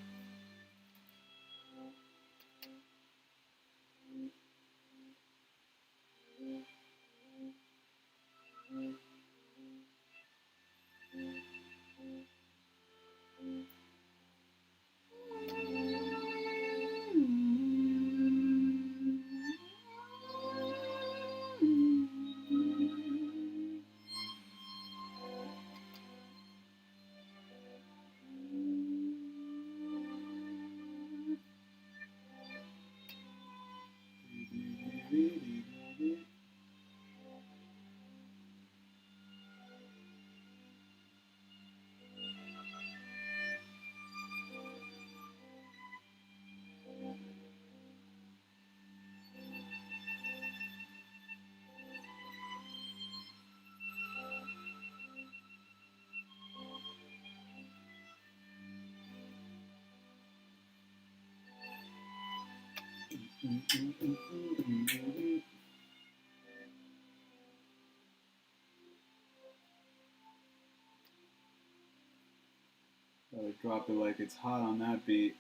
Gotta drop it like it's hot on that beat.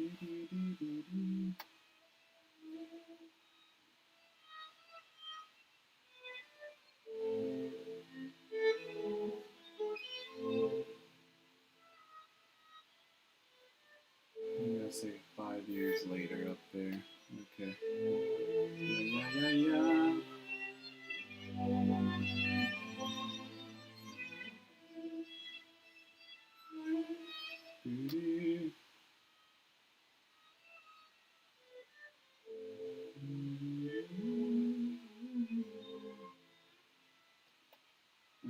I'm gonna say 5 years later up there. Okay. Yeah, yeah, yeah. Doo-doo.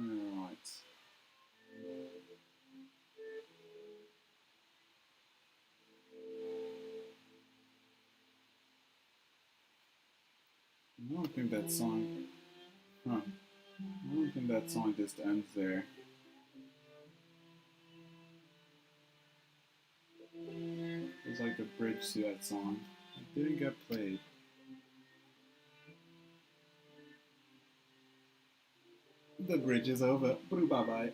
Alright. I don't think that song. Huh. I don't think that song just ends there. There's like a bridge to that song. It didn't get played. The bridge is over. Bye bye.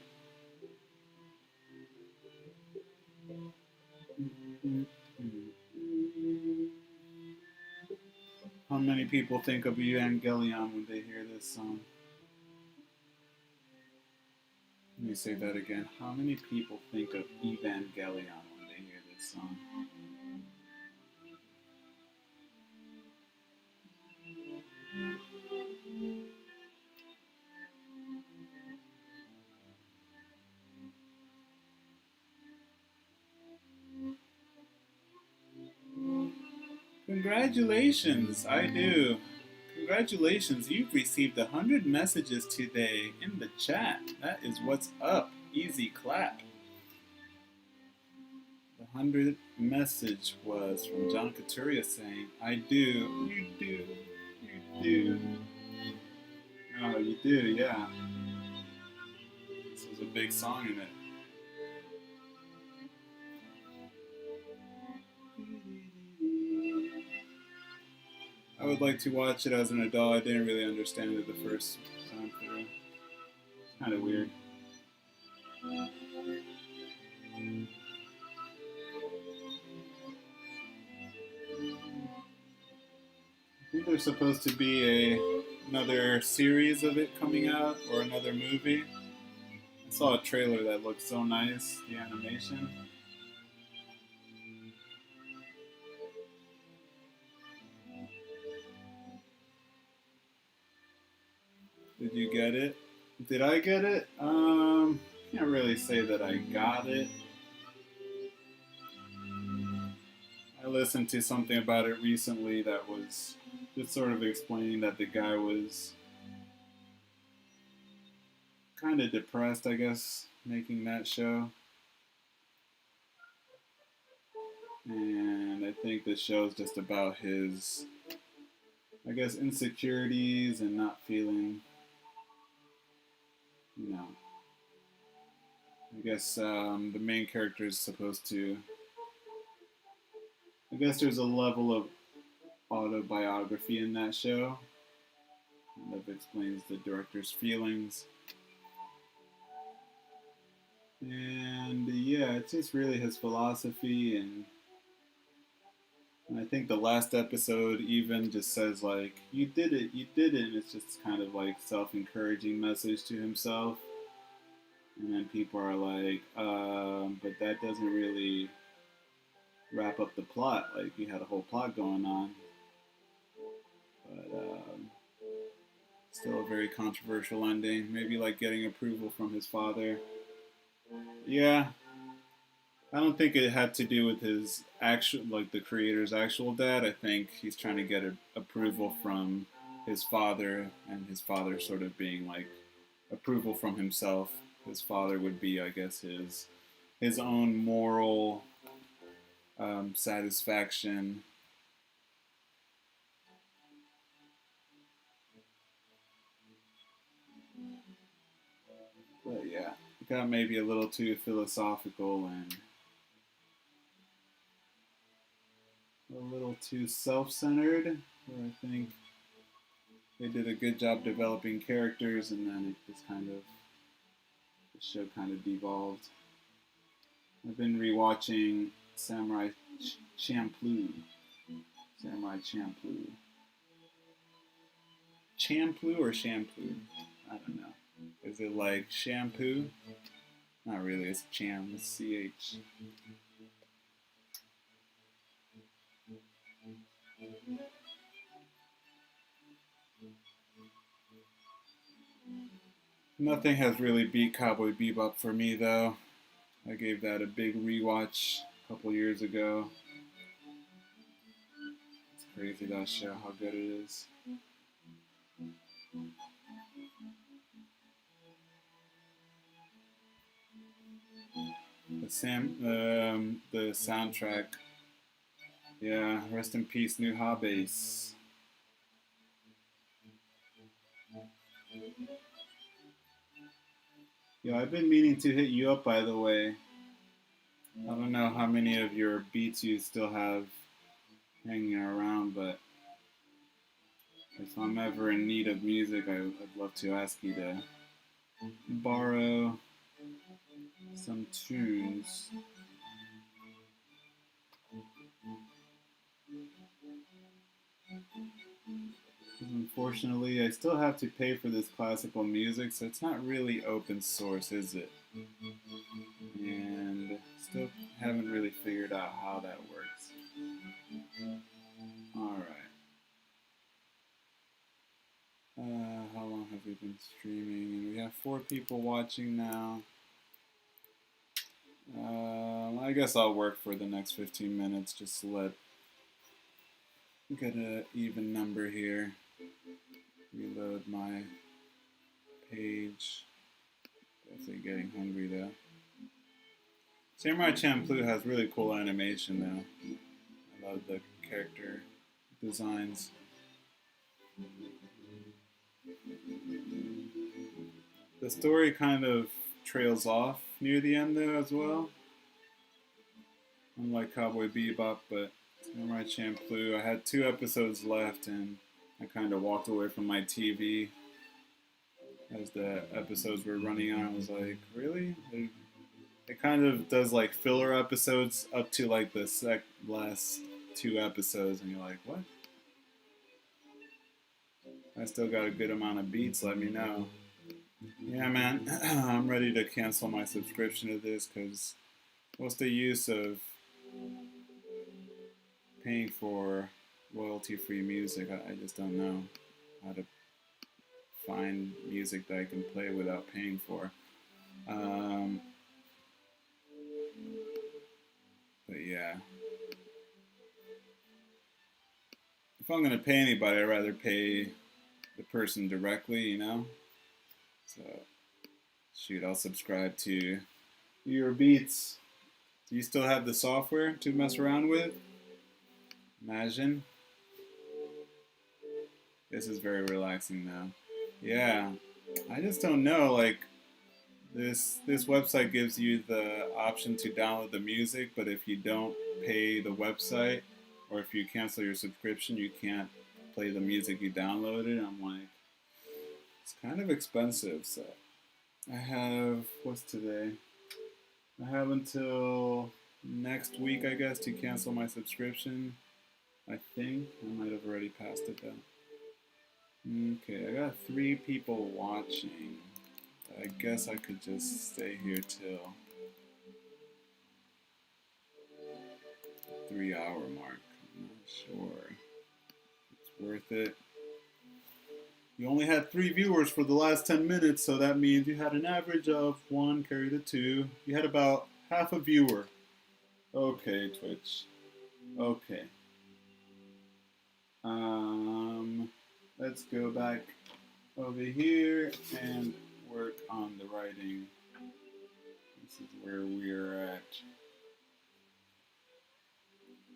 How many people think of Evangelion when they hear this song? Let me say that again. How many people think of Evangelion when they hear this song? Congratulations, I do. Congratulations, you've received 100 messages today in the chat. That is what's up. Easy clap. The 100th message was from John Couturier saying, I do, you do, you do. Oh, you do, yeah. This was a big song in it. I would like to watch it as an adult. I didn't really understand it the first time through. It's kind of weird. I think there's supposed to be another series of it coming out or another movie. I saw a trailer that looked so nice, the animation. Did you get it? Did I get it? Can't really say that I got it. I listened to something about it recently that was just sort of explaining that the guy was kind of depressed, I guess, making that show. And I think the show's just about his, I guess, insecurities and not feeling, you know. I guess the main character is supposed to. I guess there's a level of autobiography in that show. Kind of explains the director's feelings. And yeah, it's just really his philosophy, and I think the last episode even just says like, "You did it, you did it." And it's just kind of like self-encouraging message to himself. And then people are like, "But that doesn't really wrap up the plot. Like you had a whole plot going on." But still a very controversial ending. Maybe like getting approval from his father. Yeah, I don't think it had to do with his actual, like the creator's actual dad. I think he's trying to get approval from his father, and his father sort of being like approval from himself. His father would be, I guess, his own moral satisfaction. But yeah, it got maybe a little too philosophical and a little too self-centered. Where I think they did a good job developing characters, and then it just kind of the show kind of devolved. I've been rewatching Samurai Champloo. Samurai Champloo. Champloo or shampoo? I don't know. Is it like shampoo? Not really, it's Cham, it's CH. Nothing has really beat Cowboy Bebop for me though. I gave that a big rewatch a couple years ago. It's crazy that show, how good it is. The soundtrack. Yeah, rest in peace, New Habes. Yo, I've been meaning to hit you up, by the way. I don't know how many of your beats you still have hanging around, but if I'm ever in need of music, I'd love to ask you to borrow some tunes. Unfortunately, I still have to pay for this classical music, so it's not really open source, is it? And still haven't really figured out how that works. Alright. How long have we been streaming? We have 4 people watching now. I guess I'll work for the next 15 minutes just to get an even number here. Reload my page. Definitely getting hungry though. Samurai Champloo has really cool animation though. I love the character designs. The story kind of trails off near the end though as well. Unlike Cowboy Bebop, but Samurai Champloo, I had 2 episodes left and I kind of walked away from my TV as the episodes were running on. I was like, really? It kind of does like filler episodes up to like the last 2 episodes, and you're like, what? I still got a good amount of beats, let me know. Yeah, man, I'm ready to cancel my subscription to this because what's the use of paying for royalty-free music? I just don't know how to find music that I can play without paying for. But yeah, if I'm gonna pay anybody, I'd rather pay the person directly, you know? So, shoot, I'll subscribe to your beats. Do you still have the software to mess around with? Imagine. This is very relaxing now. Yeah, I just don't know. Like this website gives you the option to download the music, but if you don't pay the website or if you cancel your subscription, you can't play the music you downloaded. I'm like, it's kind of expensive. So I have, what's today? I have until next week, I guess, to cancel my subscription. I think I might have already passed it though. Okay, I got 3 people watching. I guess I could just stay here till 3-hour mark. I'm not sure it's worth it. You only had 3 viewers for the last 10 minutes, so that means you had an average of 1 carry the 2. You had about half a viewer. Okay, Twitch. Okay. Let's go back over here and work on the writing. This is where we're at.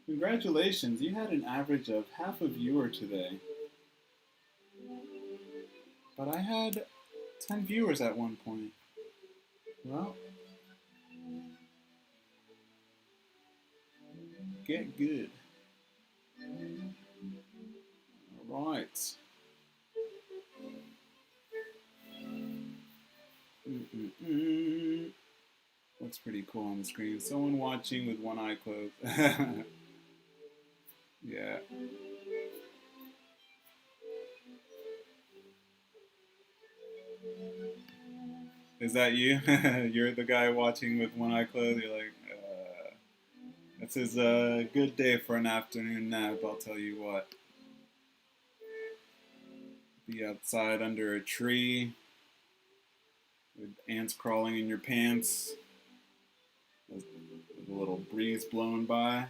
Congratulations, you had an average of half a viewer today. But I had 10 viewers at one point. Well, get good. Alright. What That's pretty cool on the screen. Someone watching with one eye closed. Yeah. Is that you? You're the guy watching with one eye closed. You're like, this is a good day for an afternoon nap. I'll tell you what. Be outside under a tree with ants crawling in your pants, with a little breeze blowing by.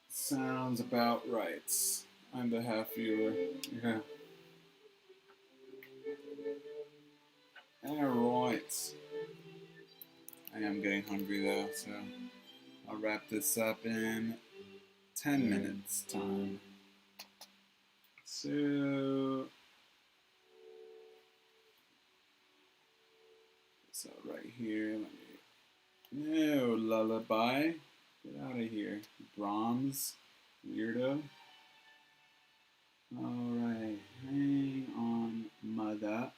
Sounds about right. I'm the half viewer. Yeah. Alright. I am getting hungry though, so I'll wrap this up in 10 minutes time. So, so right here, let me, no, lullaby, get out of here, Brahms, weirdo. Alright, hang on, mother,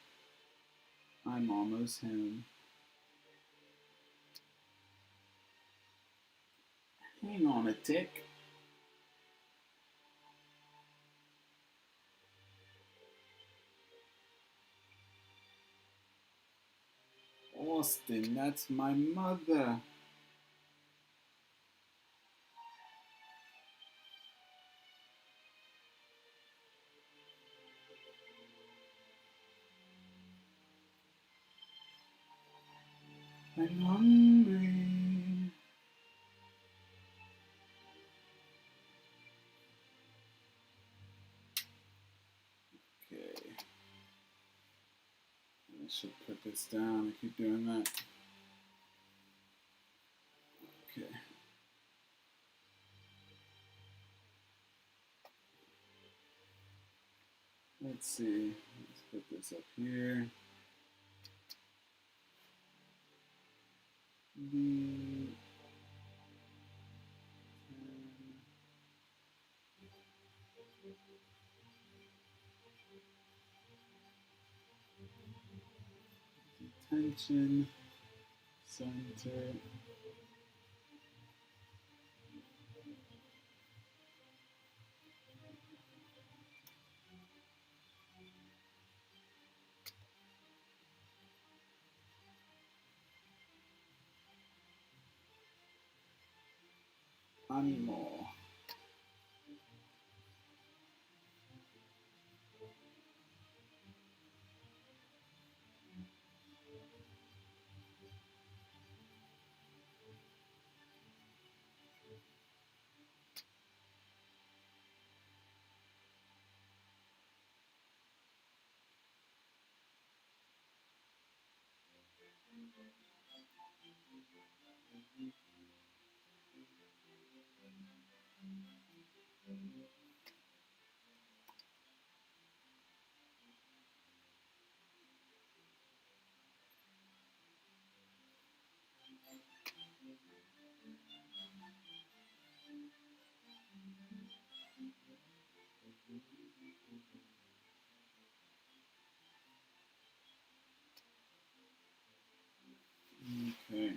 I'm almost home. Hang on a tick. Austin, that's my mother. I'm hungry. Okay. I should put this down. I keep doing that. Okay. Let's see. Let's put this up here. The detention center. Animal. Okay.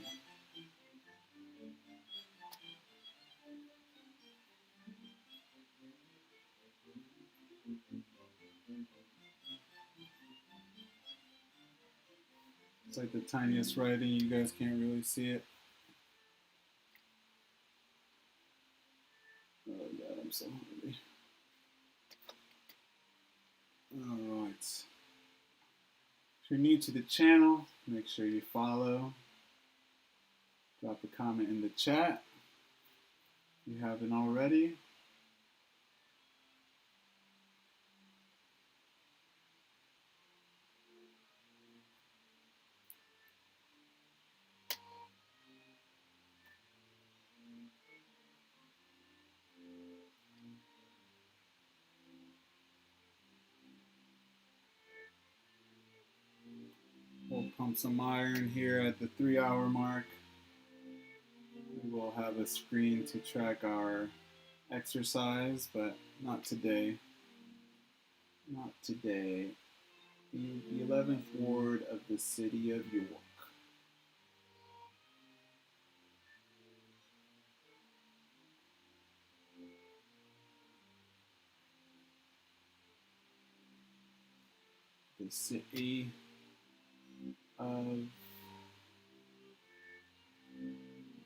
It's like the tiniest writing. You guys can't really see it. Oh god, I'm so hungry. Alright. If you're new to the channel, make sure you follow. Drop a comment in the chat if you haven't already. We'll pump some iron here at the 3-hour mark. We will have a screen to track our exercise, but not today. Not today. The 11th ward of the city of York. the city of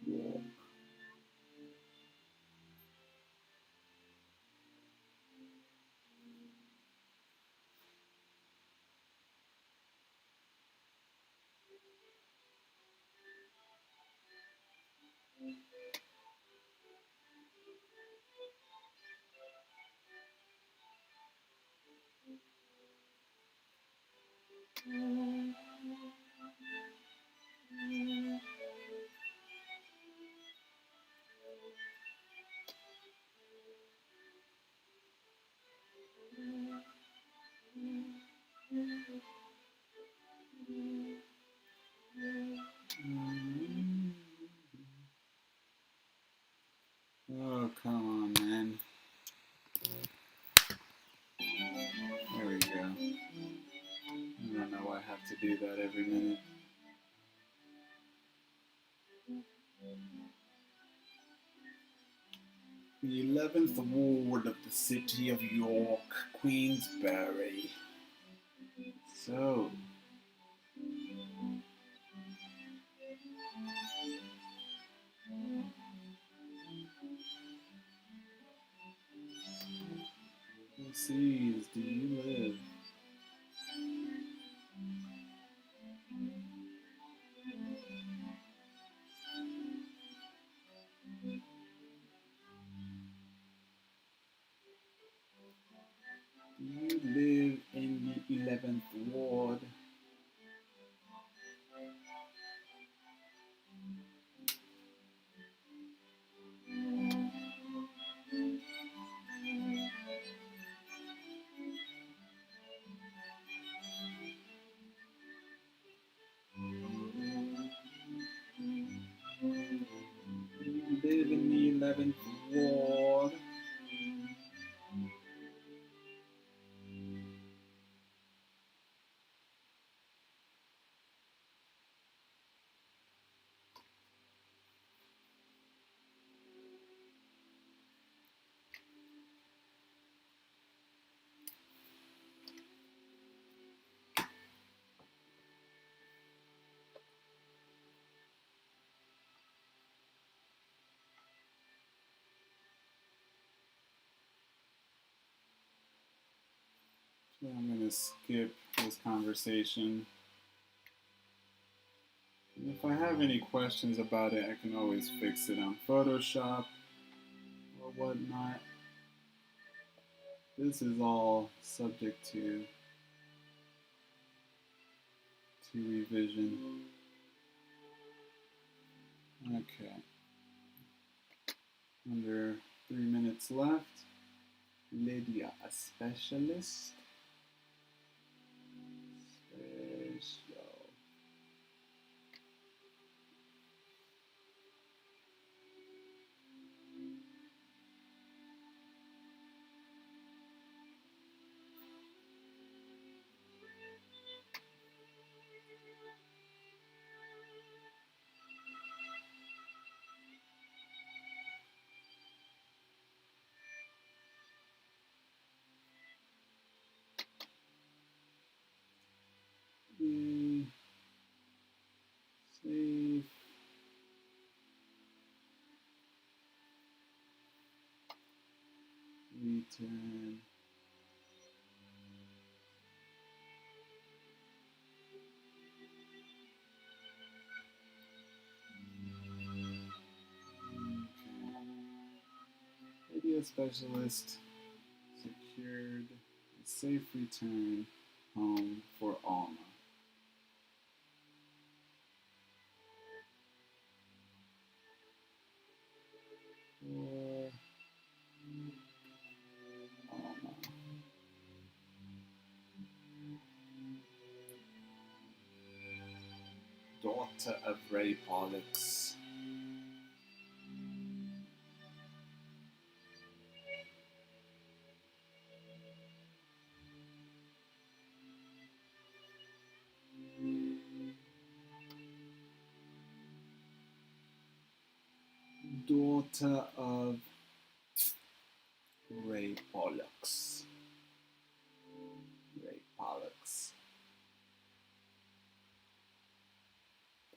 York. Oh, come on, man. There we go. I don't know why I have to do that every minute. The 11th ward of the city of York, Queensberry. So, overseas, do you live? Do you live in the 11th ward? Do you live in the 11th ward? So I'm going to skip this conversation. And if I have any questions about it, I can always fix it on Photoshop or whatnot. This is all subject to revision. Okay. Under 3 minutes left. Lydia, a specialist. Special. Save. Return. Radio specialist secured. Safe return home for Alma. For Alma. Daughter of Ray Pollux. Daughter of Ray Pollux. Ray Pollux.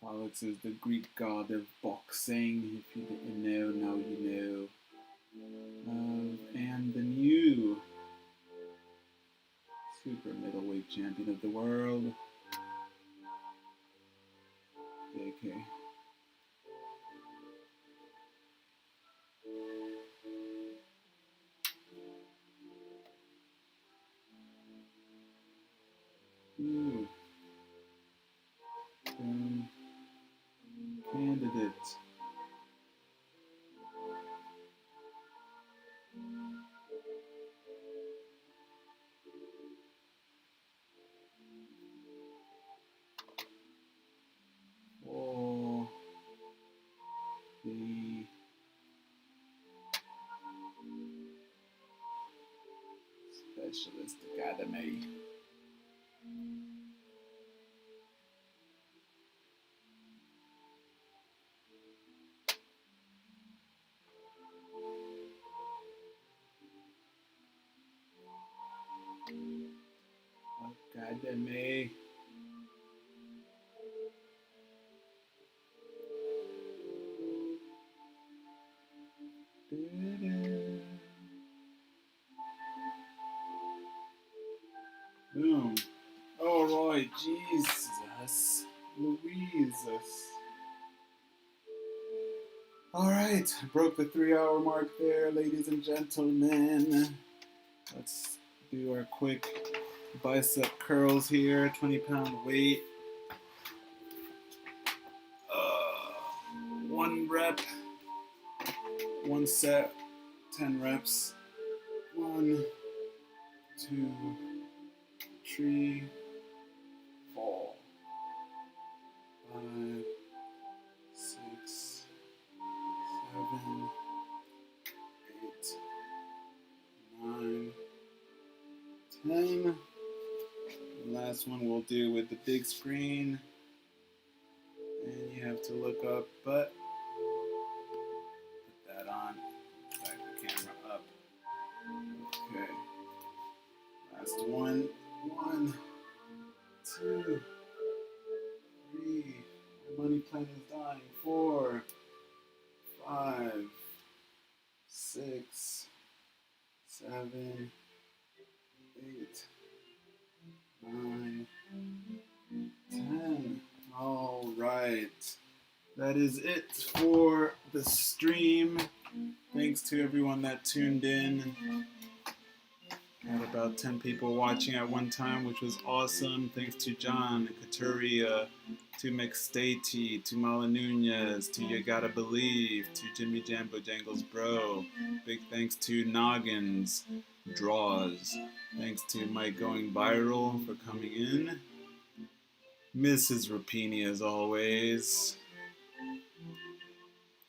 Pollux is the Greek god of boxing. If you didn't know, now you know. And the new super middleweight champion of the world, JK. Ooh. Candidate. For the Specialist Academy. Academy. Boom. Alright, Jesus. Louises. Alright, broke the 3-hour mark there, ladies and gentlemen. Let's do our quick bicep curls here, 20-pound weight. 1 rep, 1 set, 10 reps. 1, 2, 3, 4, 5, 6, 7, 8, 9, 10. The last one we'll do with the big screen. And you have to look up, but put that on. Back the camera up. Okay. Last one. 1, 2, 3. My money plant is dying. 4, 5, 6, 7, 8, 9, 10. All right. That is it for the stream. Thanks to everyone that tuned in. Had about 10 people watching at one time, which was awesome. Thanks to John, Katuria, to McStatey, to Mala Nunez, to You Gotta Believe, to Jimmy Jambo Jangles Bro. Big thanks to Noggins, Draws. Thanks to Mike Going Viral for coming in. Mrs. Rapini as always.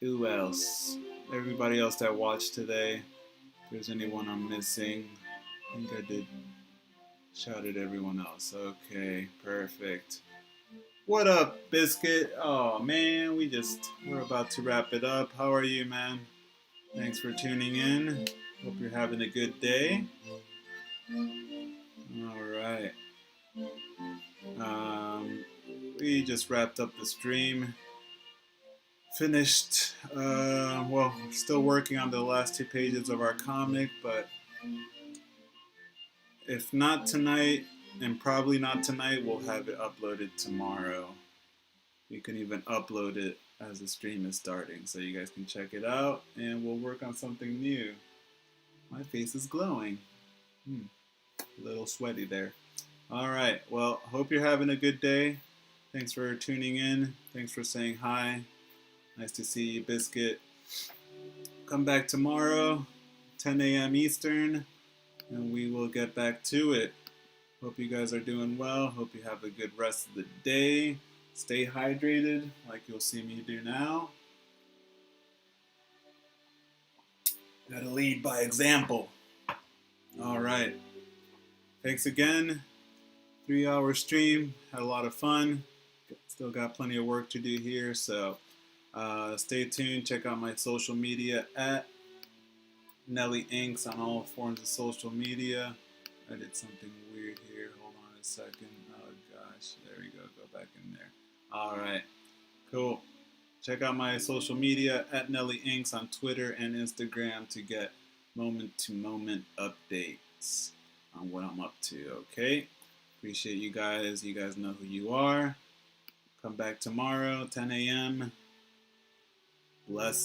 Who else? Everybody else that watched today. If there's anyone I'm missing, I think I did shout at everyone else. Okay, perfect. What up, Biscuit? Oh man, we're about to wrap it up. How are you, man? Thanks for tuning in. Hope you're having a good day. All right. We just wrapped up the stream. Finished, well, still working on the last 2 pages of our comic, but if not tonight, and probably not tonight, we'll have it uploaded tomorrow. You can even upload it as the stream is starting, so you guys can check it out, and we'll work on something new. My face is glowing. A little sweaty there. All right, well, hope you're having a good day. Thanks for tuning in. Thanks for saying hi. Nice to see you, Biscuit. Come back tomorrow, 10 a.m. Eastern, and we will get back to it. Hope you guys are doing well. Hope you have a good rest of the day. Stay hydrated, like you'll see me do now. Gotta lead by example. All right. Thanks again. 3-hour stream. Had a lot of fun. Still got plenty of work to do here, so stay tuned. Check out my social media at Nelly Inks on all forms of social media. I did something weird here. Hold on a second. Oh gosh, there we go. Go back in there. All right. Cool. Check out my social media at Nelly Inks on Twitter and Instagram to get moment-to-moment updates on what I'm up to, okay? Appreciate you guys. You guys know who you are. Come back tomorrow, 10 a.m. Bless.